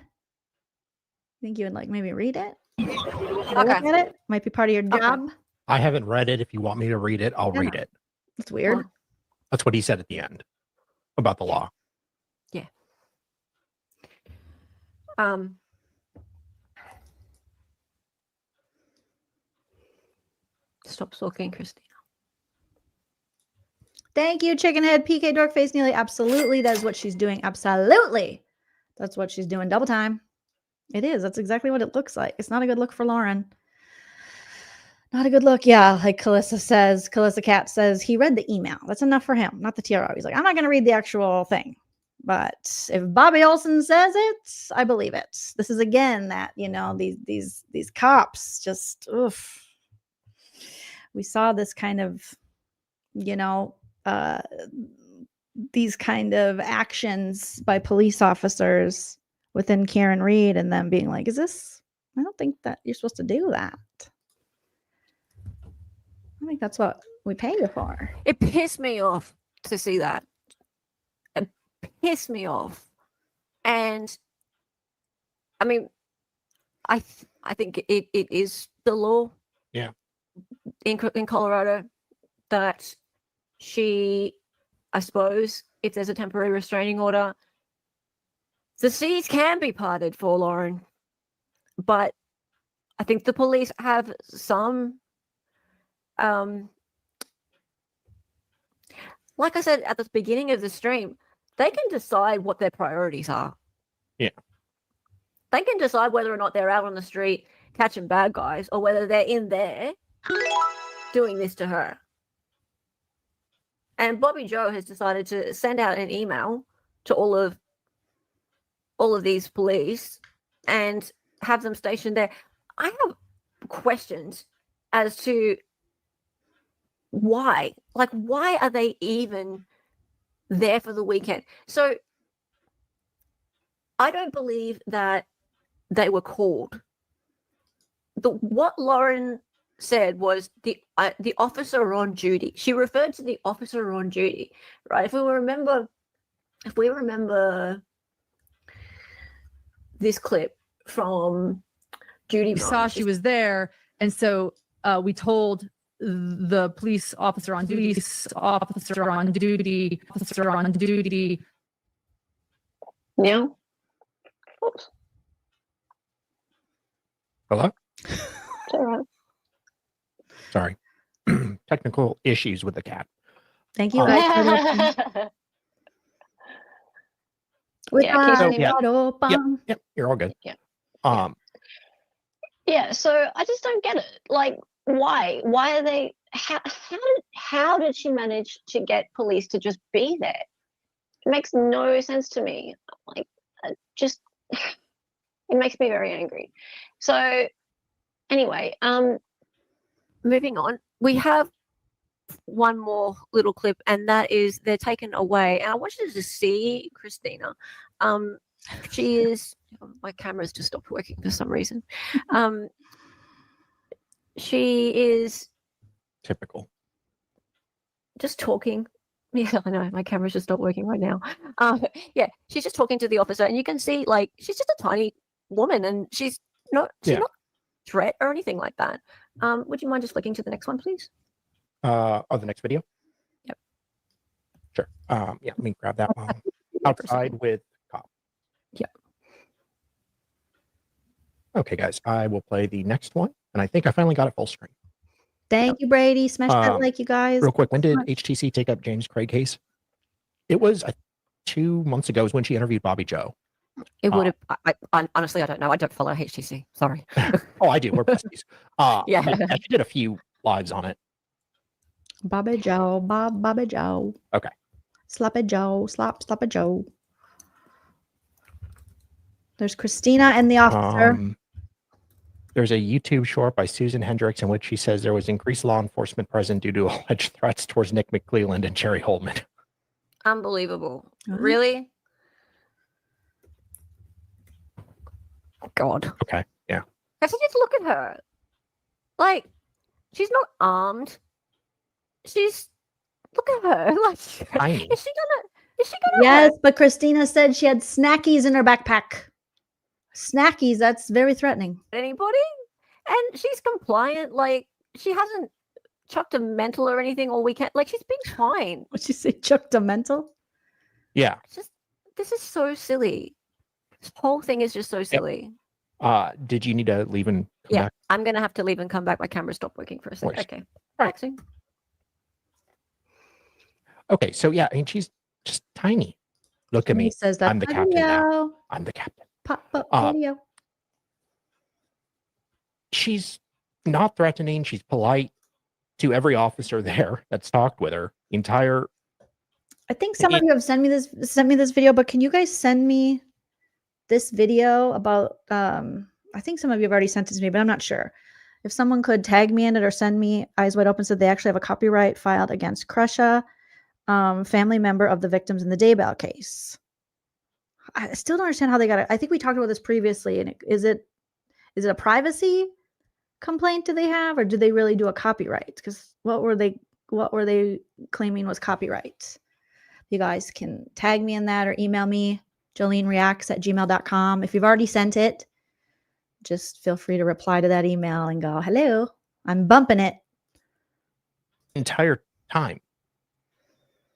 Think you would like maybe read it? Look at it? Might be part of your job. I haven't read it. If you want me to read it, I'll read it. It's weird. That's what he said at the end about the law. Yeah. Stop stalking, Christina. Thank you, Chickenhead. PK Dorkface Neely. Absolutely. That is what she's doing. Absolutely. That's what she's doing. Double time. It is. That's exactly what it looks like. It's not a good look for Lauren. Not a good look. Yeah, like Calissa Cat says, he read the email. That's enough for him, not the TRO. He's like, I'm not going to read the actual thing. But if Bobby Olson says it, I believe it. This is again that, you know, these cops just, oof. We saw this kind of, you know, these kind of actions by police officers within Karen Reed and them being like, I don't think that you're supposed to do that. I think that's what we pay you for. It pissed me off to see that. It pissed me off. And I mean, I think it is the law. Yeah. In Colorado that I suppose, if there's a temporary restraining order, the seas can be parted for Lauren. But I think the police have some, like I said at the beginning of the stream, they can decide what their priorities are. Yeah. They can decide whether or not they're out on the street catching bad guys or whether they're in there doing this to her. And Bobby Joe has decided to send out an email to all of these police and have them stationed there. I have questions as to why. Like, why are they even there for the weekend? So I don't believe that they were called. What Lauren said was the officer on duty. She referred to the officer on duty, right? If we remember this clip from Judy, We saw she was there, and so we told the police officer on duty. Now, Hello? it's all right. Sorry. Technical issues with the cat. Thank you guys for listening. Yep, you're all good. Yeah. Yeah, so I just don't get it. Like, why? Why are they? How did she manage to get police to just be there? It makes no sense to me. Like, just it makes me very angry. So, anyway, moving on, we have one more little clip, and that is they're taken away. And I want you to see Christina. She is. My camera's just stopped working for some reason. She is typical. Just talking. Yeah, I know. My camera's just stopped working right now. Yeah, she's just talking to the officer, and you can see like she's just a tiny woman, and she's not a threat or anything like that. Would you mind just flicking to the next one, please? The next video. Yep. Sure. Yeah, let me grab that one. Outside with cop. Yeah. Okay, guys, I will play the next one, and I think I finally got it full screen. Thank you, Brady. Smash that like, you guys. Real quick, when did Much. HTC take up James Craig case? It was 2 months ago. Is when she interviewed Bobby Joe. It would have. I honestly, I don't know. I don't follow HTC. Sorry. Oh, I do. We're besties. Yeah. She did a few lives on it. Bobby Joe, Bobby Joe. Okay. Sloppy Joe, Sloppy Joe. There's Christina and the officer. There's a YouTube short by Susan Hendricks in which she says there was increased law enforcement present due to alleged threats towards Nick McClelland and Jerry Holman. Unbelievable. Really? God. Okay. Yeah. I said, just look at her. Like, she's not armed. She's look at her. Like, Tiny. Is she gonna? Yes, but Christina said she had snackies in her backpack. Snackies, that's very threatening. Anybody? And she's compliant. Like, she hasn't chucked a mental or anything all weekend. Like, she's been fine. What'd you say? Chucked a mental? Yeah. This is so silly. This whole thing is just so silly. Did you need to leave and come back? I'm gonna have to leave and come back. My camera stopped working for a second. Okay. All right. Soon. Okay, so yeah, I mean, she's just tiny. Look at me. He says that I'm the captain now. I'm the captain. Pop up video. She's not threatening. She's polite to every officer there that's talked with her. Entire. I think some of you have sent me this video, but can you guys send me this video about I think some of you have already sent it to me, but I'm not sure. If someone could tag me in it or send me Eyes Wide Open, so they actually have a copyright filed against Krusha, family member of the victims in the Daybell case. I still don't understand how they got it. I think we talked about this previously. And is it a privacy complaint do they have, or do they really do a copyright? Because what were they claiming was copyright? You guys can tag me in that or email me, joleenreacts@gmail.com. If you've already sent it, just feel free to reply to that email and go, hello, I'm bumping it. Entire time.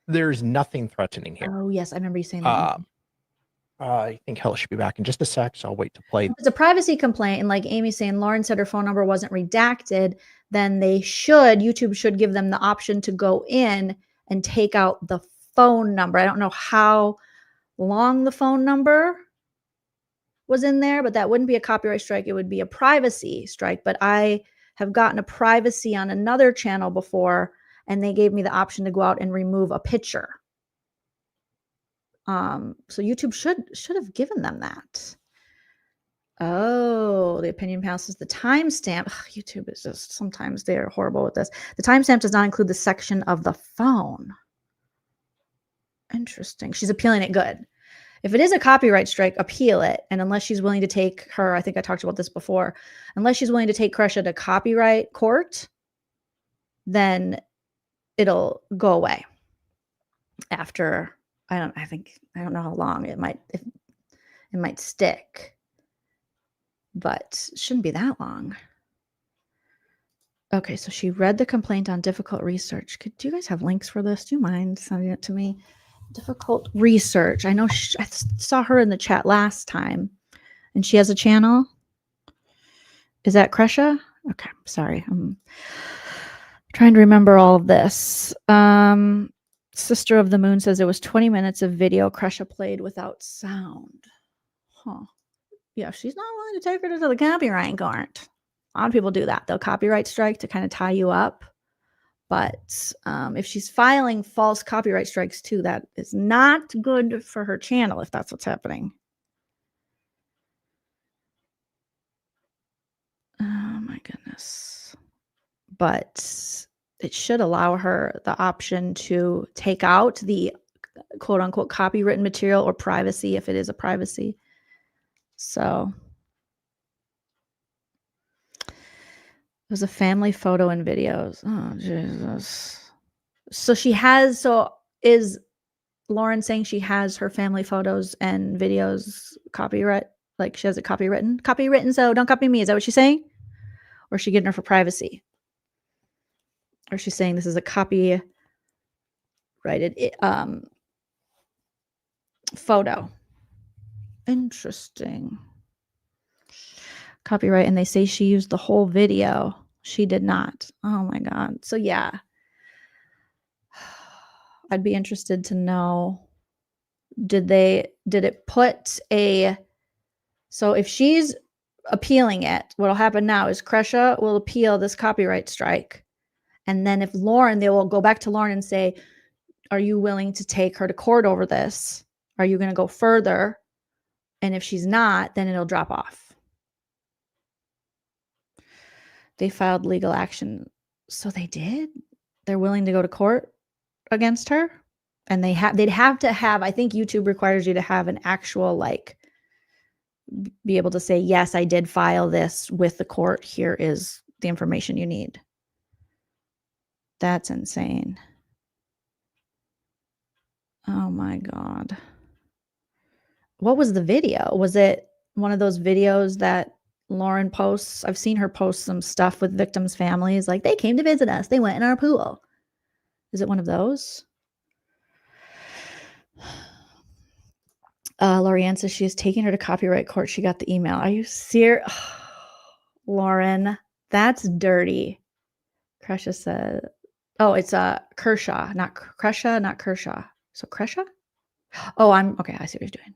There's nothing threatening here. Oh, yes. I remember you saying that. I think Hell should be back in just a sec, so I'll wait to play. If it's a privacy complaint, and like Amy's saying, Lauren said her phone number wasn't redacted, then YouTube should give them the option to go in and take out the phone number. I don't know how long the phone number was in there, but that wouldn't be a copyright strike. It would be a privacy strike. But I have gotten a privacy on another channel before, and they gave me the option to go out and remove a picture. So YouTube should have given them that. Oh, the opinion panel says the timestamp. YouTube is just, sometimes they're horrible with this. The timestamp does not include the section of the phone. Interesting. She's appealing it. Good. If it is a copyright strike, appeal it. And unless she's willing to take her, I think I talked about this before, unless she's willing to take Krusha to copyright court, then it'll go away after, I don't know how long it might stick, but it shouldn't be that long. Okay, so she read the complaint on difficult research. Do you guys have links for this? Do you mind sending it to me? Difficult research. I know I saw her in the chat last time, and she has a channel. Is that Krusha? Okay, sorry. I'm trying to remember all of this. Sister of the Moon says it was 20 minutes of video Krusha played without sound. Huh. Yeah, she's not willing to take her to the copyright court. A lot of people do that. They'll copyright strike to kind of tie you up. But if she's filing false copyright strikes too, that is not good for her channel if that's what's happening. Oh my goodness. But it should allow her the option to take out the quote unquote copywritten material or privacy if it is a privacy. So there's a family photo and videos. Oh, Jesus. So is Lauren saying she has her family photos and videos copyright? Like she has it copywritten? Copywritten, so don't copy me. Is that what she's saying? Or is she getting her for privacy? Or is she saying this is a copywritten photo. Interesting. Copyright, and they say she used the whole video. She did not. Oh my God. So yeah, I'd be interested to know, did it put a, so if she's appealing it, what'll happen now is Kresha will appeal this copyright strike. And then if Lauren, they will go back to Lauren and say, are you willing to take her to court over this? Are you going to go further? And if she's not, then it'll drop off. They filed legal action. So they did? They're willing to go to court against her? And they'd have to have, I think YouTube requires you to have an actual, like, be able to say, yes, I did file this with the court. Here is the information you need. That's insane. Oh my God. What was the video? Was it one of those videos that Lauren posts? I've seen her post some stuff with victims' families. Like, they came to visit us. They went in our pool. Is it one of those? Lorianne says she is taking her to copyright court. She got the email. Are you serious? Lauren, that's dirty. Kresha said, oh, it's Kershaw, not Kresha, not Kershaw. So Kresha? Oh, okay. I see what you're doing.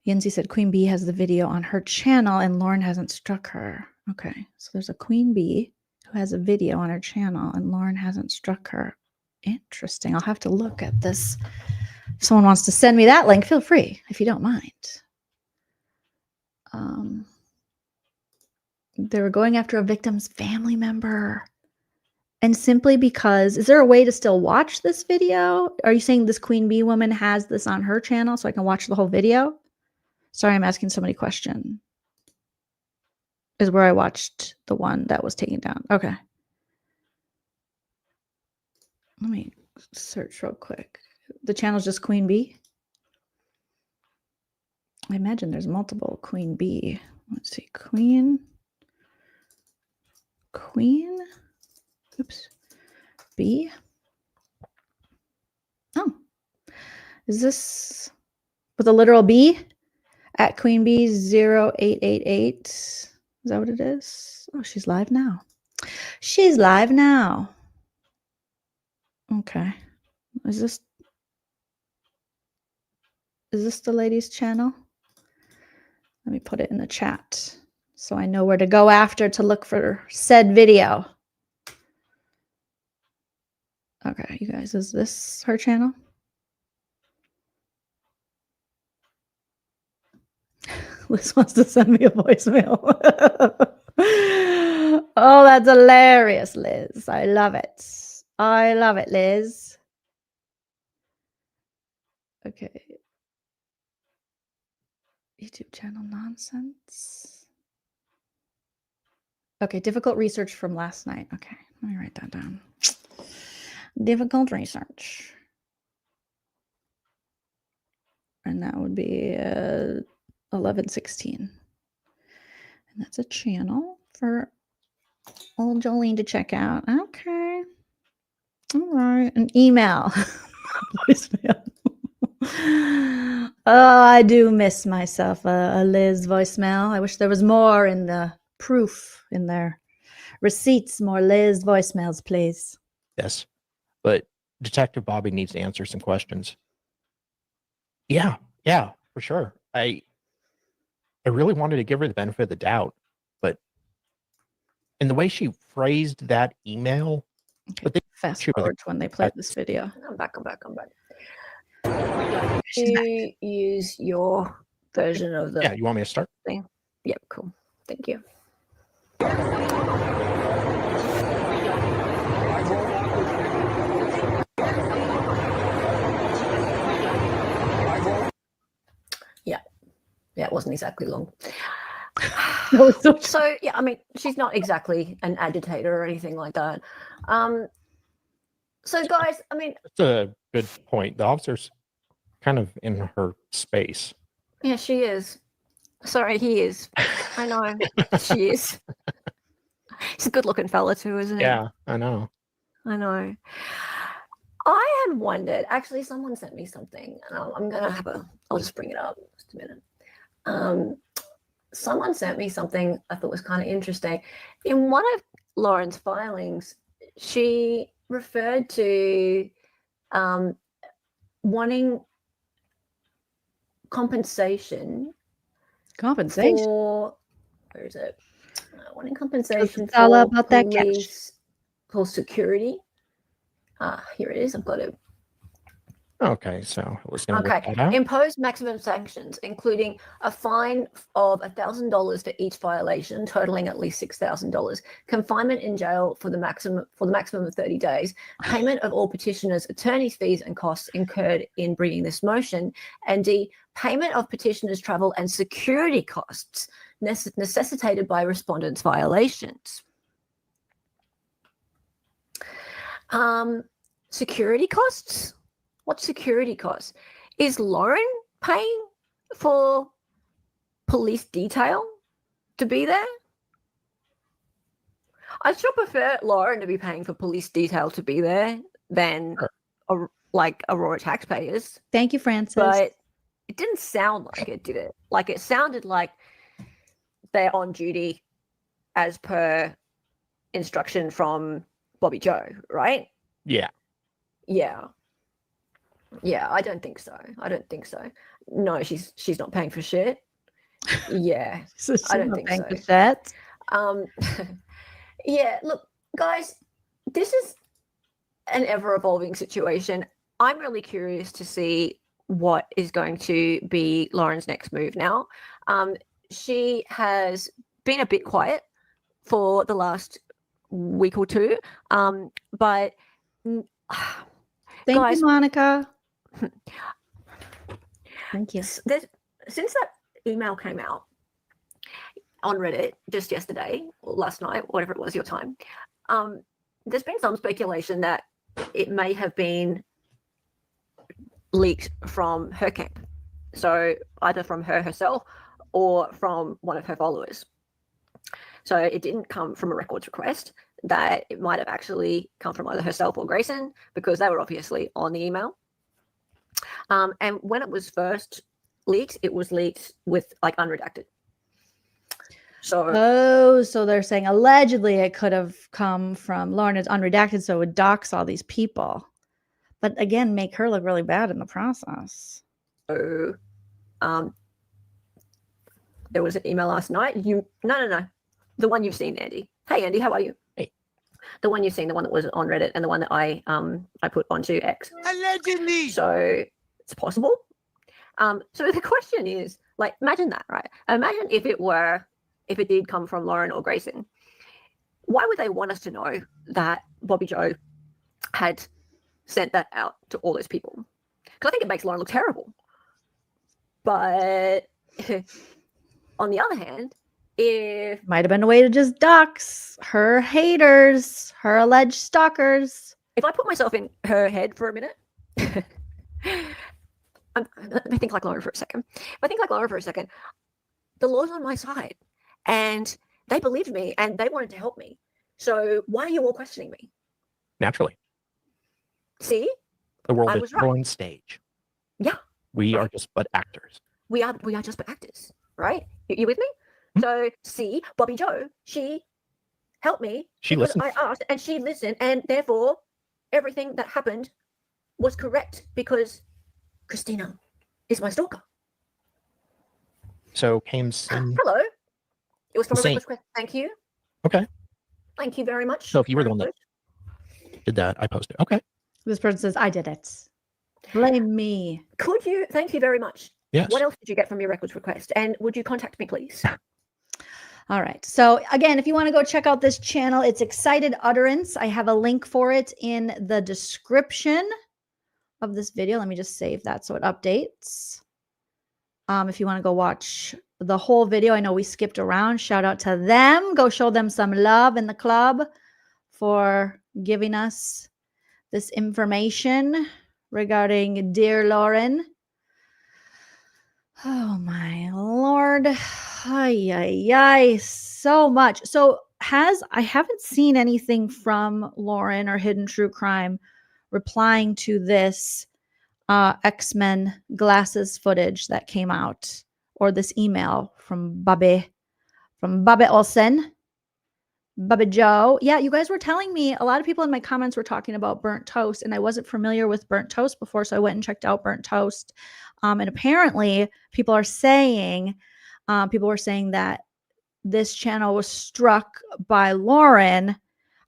Yinzi said Queen Bee has the video on her channel and Lauren hasn't struck her. Okay. So there's a Queen Bee who has a video on her channel and Lauren hasn't struck her. Interesting. I'll have to look at this. If someone wants to send me that link, feel free, if you don't mind. They were going after a victim's family member. And simply because, is there a way to still watch this video? Are you saying this Queen Bee woman has this on her channel so I can watch the whole video? Sorry, I'm asking so many questions. Is where I watched the one that was taken down. Okay. Let me search real quick. The channel's just Queen Bee. I imagine there's multiple Queen Bee. Let's see. Queen. Oops. B. Oh. Is this with a literal B? At Queen Bee 0888. Is that what it is? Oh, she's live now. She's live now. Okay. Is this the lady's channel? Let me put it in the chat so I know where to go after to look for said video. Okay, you guys, is this her channel? Liz wants to send me a voicemail. Oh, that's hilarious, Liz. I love it. I love it, Liz. Okay. YouTube channel nonsense. Okay, difficult research from last night. Okay, let me write that down. Difficult research. And that would be 11:16. And that's a channel for old Jolene to check out. Okay. All right. An email. Voicemail. Oh, I do miss myself a Liz voicemail. I wish there was more in the proof, in their receipts, more Liz voicemails, please. Yes. But Detective Bobby needs to answer some questions. Yeah, for sure. I really wanted to give her the benefit of the doubt, but in the way she phrased that email, but they fast forward to when they played this video. I'm back. You use your version of the. Yeah, you want me to start? Thing? Yep, cool. Thank you. Yeah, it wasn't exactly long. So yeah, I mean, she's not exactly an agitator or anything like that. So guys, I mean, that's a good point. The officer's kind of in her space. Yeah, she is. Sorry, he is. I know. She is. He's a good-looking fella too, isn't he? Yeah, I know. I had wondered, actually, someone sent me something. I'm going to I'll just bring it up just a minute. Someone sent me something I thought was kind of interesting. In one of Lauren's filings, she referred to wanting compensation. For, where is it? Wanting compensation It's all for about that cash. police, for security. Here it is. I've got it. Okay, so I was going to Okay. look that out. Impose maximum sanctions, including a fine of $1,000 for each violation, totaling at least $6,000. Confinement in jail for the maximum of 30 days. Payment of all petitioners' attorneys' fees and costs incurred in bringing this motion. And D, payment of petitioners' travel and security costs necessitated by respondents' violations. Security costs? What security costs? Is Lauren paying for police detail to be there? I still prefer Lauren to be paying for police detail to be there than like Aurora taxpayers. Thank you, Francis. But it didn't sound like it, did it? Like it sounded like they're on duty as per instruction from Bobby Joe, right? Yeah. Yeah. Yeah, I don't think so. No, she's not paying for shit. Yeah, I don't think so. That. Yeah, look, guys, this is an ever-evolving situation. I'm really curious to see what is going to be Lauren's next move now. She has been a bit quiet for the last week or two, but Thank guys, you, Monica. Thank you. Since that email came out on Reddit just yesterday or last night, whatever it was your time, there's been some speculation that it may have been leaked from her camp. So either from her herself or from one of her followers. So it didn't come from a records request, that it might have actually come from either herself or Grayson, because they were obviously on the email. And when it was first leaked, it was leaked with like unredacted. So so they're saying allegedly it could have come from Lauren as unredacted, so it would dox all these people, but again, make her look really bad in the process. So, there was an email last night. No, the one you've seen, Andy. Hey, Andy, how are you? Hey. The one you've seen, the one that was on Reddit, and the one that I put onto X. Allegedly. So it's possible. So the question is, like, imagine that, right? Imagine if it did come from Lauren or Grayson. Why would they want us to know that Bobby Joe had sent that out to all those people? Because I think it makes Lauren look terrible. But on the other hand, if might have been a way to just dox her haters, her alleged stalkers. If I put myself in her head for a minute, let me think like Lauren for a second. If I think like Lauren for a second, the law's on my side, and they believed me, and they wanted to help me. So why are you all questioning me? Naturally. See, the world I is was right. one stage. Yeah, we are just but actors. We are just but actors, right? You with me? So see, Bobby Joe, she helped me. She because listened. I asked, and she listened, and therefore everything that happened was correct because Christina is my stalker. So came some. Hello. It was from a Same. request. Thank you. Okay. Thank you very much. So if you were the one that did that, I posted. Okay. This person says, I did it. Blame me. Could you? Thank you very much. Yes. What else did you get from your records request? And would you contact me, please? All right. So again, if you want to go check out this channel, it's Excited Utterance. I have a link for it in the description of this video. Let me just save that so it updates. If you want to go watch the whole video, I know we skipped around. Shout out to them. Go show them some love in the club for giving us this information regarding dear Lauren. Oh my Lord. Ay, ay, ay, so much. So I haven't seen anything from Lauren or Hidden True Crime replying to this X-Men glasses footage that came out, or this email from Bobby Olsen. Bubba Joe. Yeah, you guys were telling me, a lot of people in my comments were talking about burnt toast, and I wasn't familiar with burnt toast before, so I went and checked out burnt toast. And apparently people were saying that this channel was struck by Lauren.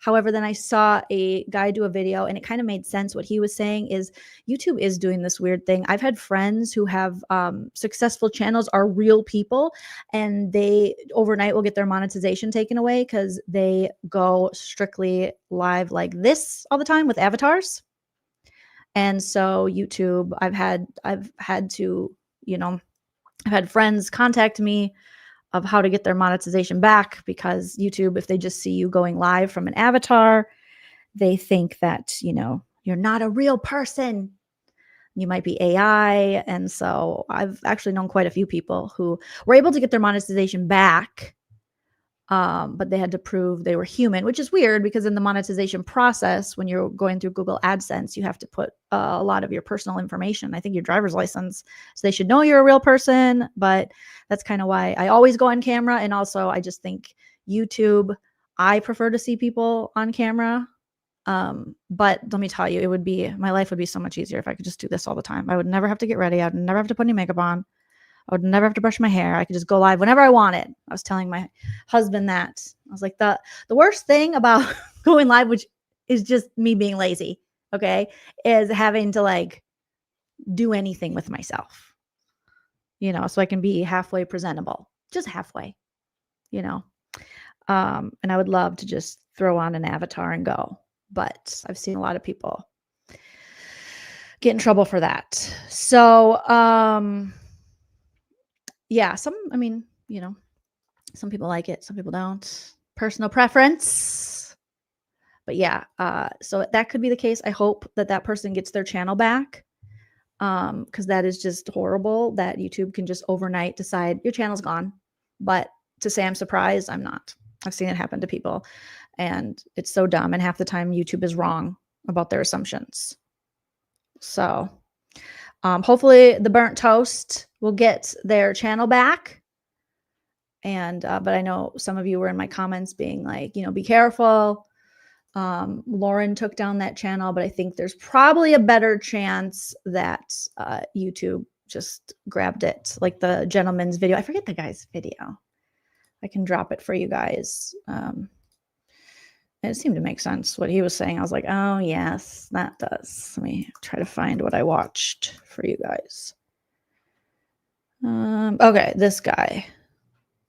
However, then I saw a guy do a video, and it kind of made sense. What he was saying is YouTube is doing this weird thing. I've had friends who have successful channels, are real people, and they overnight will get their monetization taken away because they go strictly live like this all the time with avatars. And so YouTube, I've had to, I've had friends contact me of how to get their monetization back, because YouTube, if they just see you going live from an avatar, they think that, you're not a real person. You might be AI. And so I've actually known quite a few people who were able to get their monetization back, but they had to prove they were human, which is weird because in the monetization process, when you're going through Google AdSense, you have to put a lot of your personal information. I think your driver's license. So they should know you're a real person, but that's kind of why I always go on camera. And also I just think YouTube, I prefer to see people on camera. But let me tell you, my life would be so much easier if I could just do this all the time. I would never have to get ready. I would never have to put any makeup on. I would never have to brush my hair. I could just go live whenever I wanted. I was telling my husband that. I was like, the worst thing about going live, which is just me being lazy, okay, is having to do anything with myself, so I can be halfway presentable, just halfway, and I would love to just throw on an avatar and go, but I've seen a lot of people get in trouble for that. So, yeah, some people like it, some people don't. Personal preference. But yeah, so that could be the case. I hope that person gets their channel back, because that is just horrible that YouTube can just overnight decide your channel's gone. But to say I'm surprised, I'm not. I've seen it happen to people, and it's so dumb. And half the time YouTube is wrong about their assumptions. So hopefully the burnt toast will get their channel back. And but I know some of you were in my comments being like, be careful. Lauren took down that channel, but I think there's probably a better chance that YouTube just grabbed it, like the gentleman's video. I forget the guy's video. I can drop it for you guys. It seemed to make sense what he was saying. I was like, oh yes, that does. Let me try to find what I watched for you guys. Okay, this guy.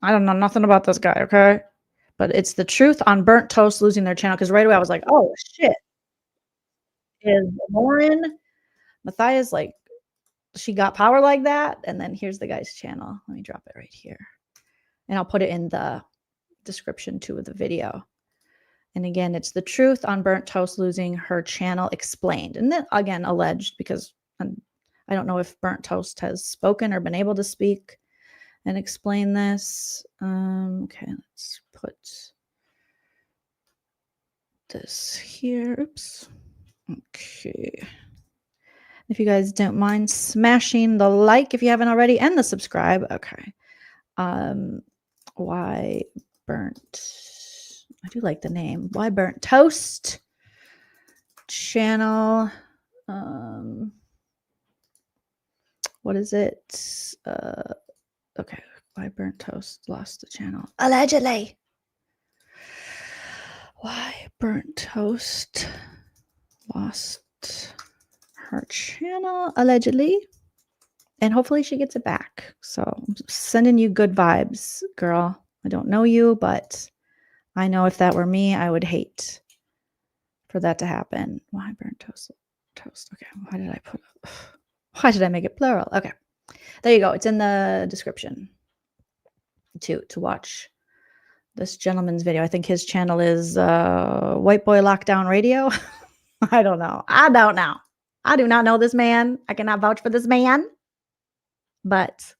I don't know nothing about this guy, okay? But it's the truth on burnt toast losing their channel, because right away I was like, oh shit. Is Lauren Matthias she got power like that? And then here's the guy's channel. Let me drop it right here. And I'll put it in the description too of the video. And again, it's the truth on burnt toast losing her channel explained. And then again, alleged, because I don't know if burnt toast has spoken or been able to speak and explain this. Okay, let's put this here. Oops. Okay. If you guys don't mind smashing the like if you haven't already, and the subscribe. Okay. Why burnt? I do like the name. Why burnt toast channel? What is it? Okay. Why burnt toast lost the channel? Allegedly. Why burnt toast lost her channel? Allegedly. And hopefully she gets it back. So I'm sending you good vibes, girl. I don't know you, but I know if that were me, I would hate for that to happen. Why burnt toast? Okay. Why did I make it plural? Okay. There you go. It's in the description to watch this gentleman's video. I think his channel is White Boy Lockdown Radio. I don't know. I do not know this man. I cannot vouch for this man. But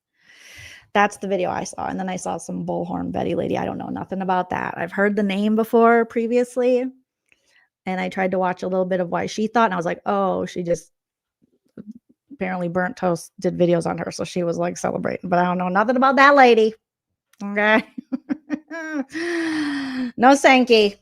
that's the video I saw. And then I saw some bullhorn Betty lady. I don't know nothing about that. I've heard the name before previously. And I tried to watch a little bit of why she thought, and I was like, oh, she just apparently Burnt Toast did videos on her, so she was like celebrating. But I don't know nothing about that lady. Okay. No, thanky.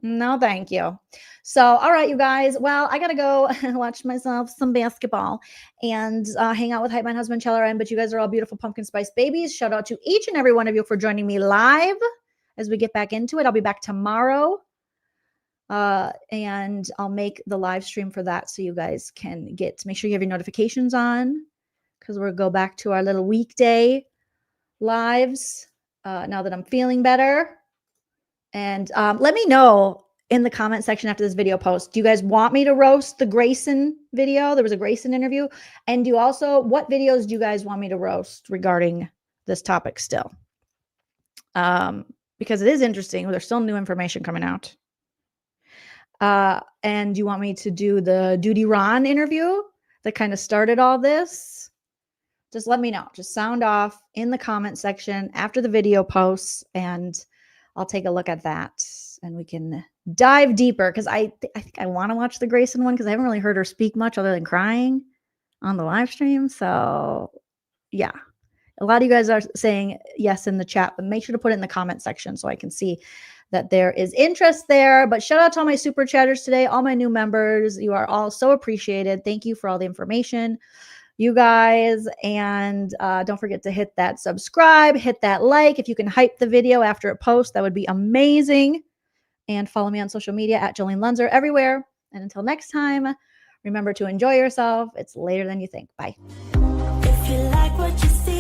No, thank you. So, all right, you guys. Well, I gotta go watch myself some basketball and hang out with Hype Man Husband Cheller. But you guys are all beautiful pumpkin spice babies. Shout out to each and every one of you for joining me live as we get back into it. I'll be back tomorrow. And I'll make the live stream for that so you guys can make sure you have your notifications on, because we'll go back to our little weekday lives now that I'm feeling better. And let me know in the comment section after this video post, do you guys want me to roast the Grayson video? There was a Grayson interview. And what videos do you guys want me to roast regarding this topic still? Because it is interesting. There's still new information coming out. And you want me to do the Duty Ron interview that kind of started all this? Just let me know. Just sound off in the comment section after the video posts, and I'll take a look at that and we can dive deeper, because I think I want to watch the Grayson one because I haven't really heard her speak much other than crying on the live stream. So yeah, a lot of you guys are saying yes in the chat, but make sure to put it in the comment section so I can see that there is interest there. But shout out to all my super chatters today, all my new members. You are all so appreciated. Thank you for all the information, you guys. And don't forget to hit that subscribe, hit that like. If you can hype the video after it posts, that would be amazing. And follow me on social media at JoleenLunzer everywhere. And until next time, remember to enjoy yourself. It's later than you think. Bye. If you like what you see.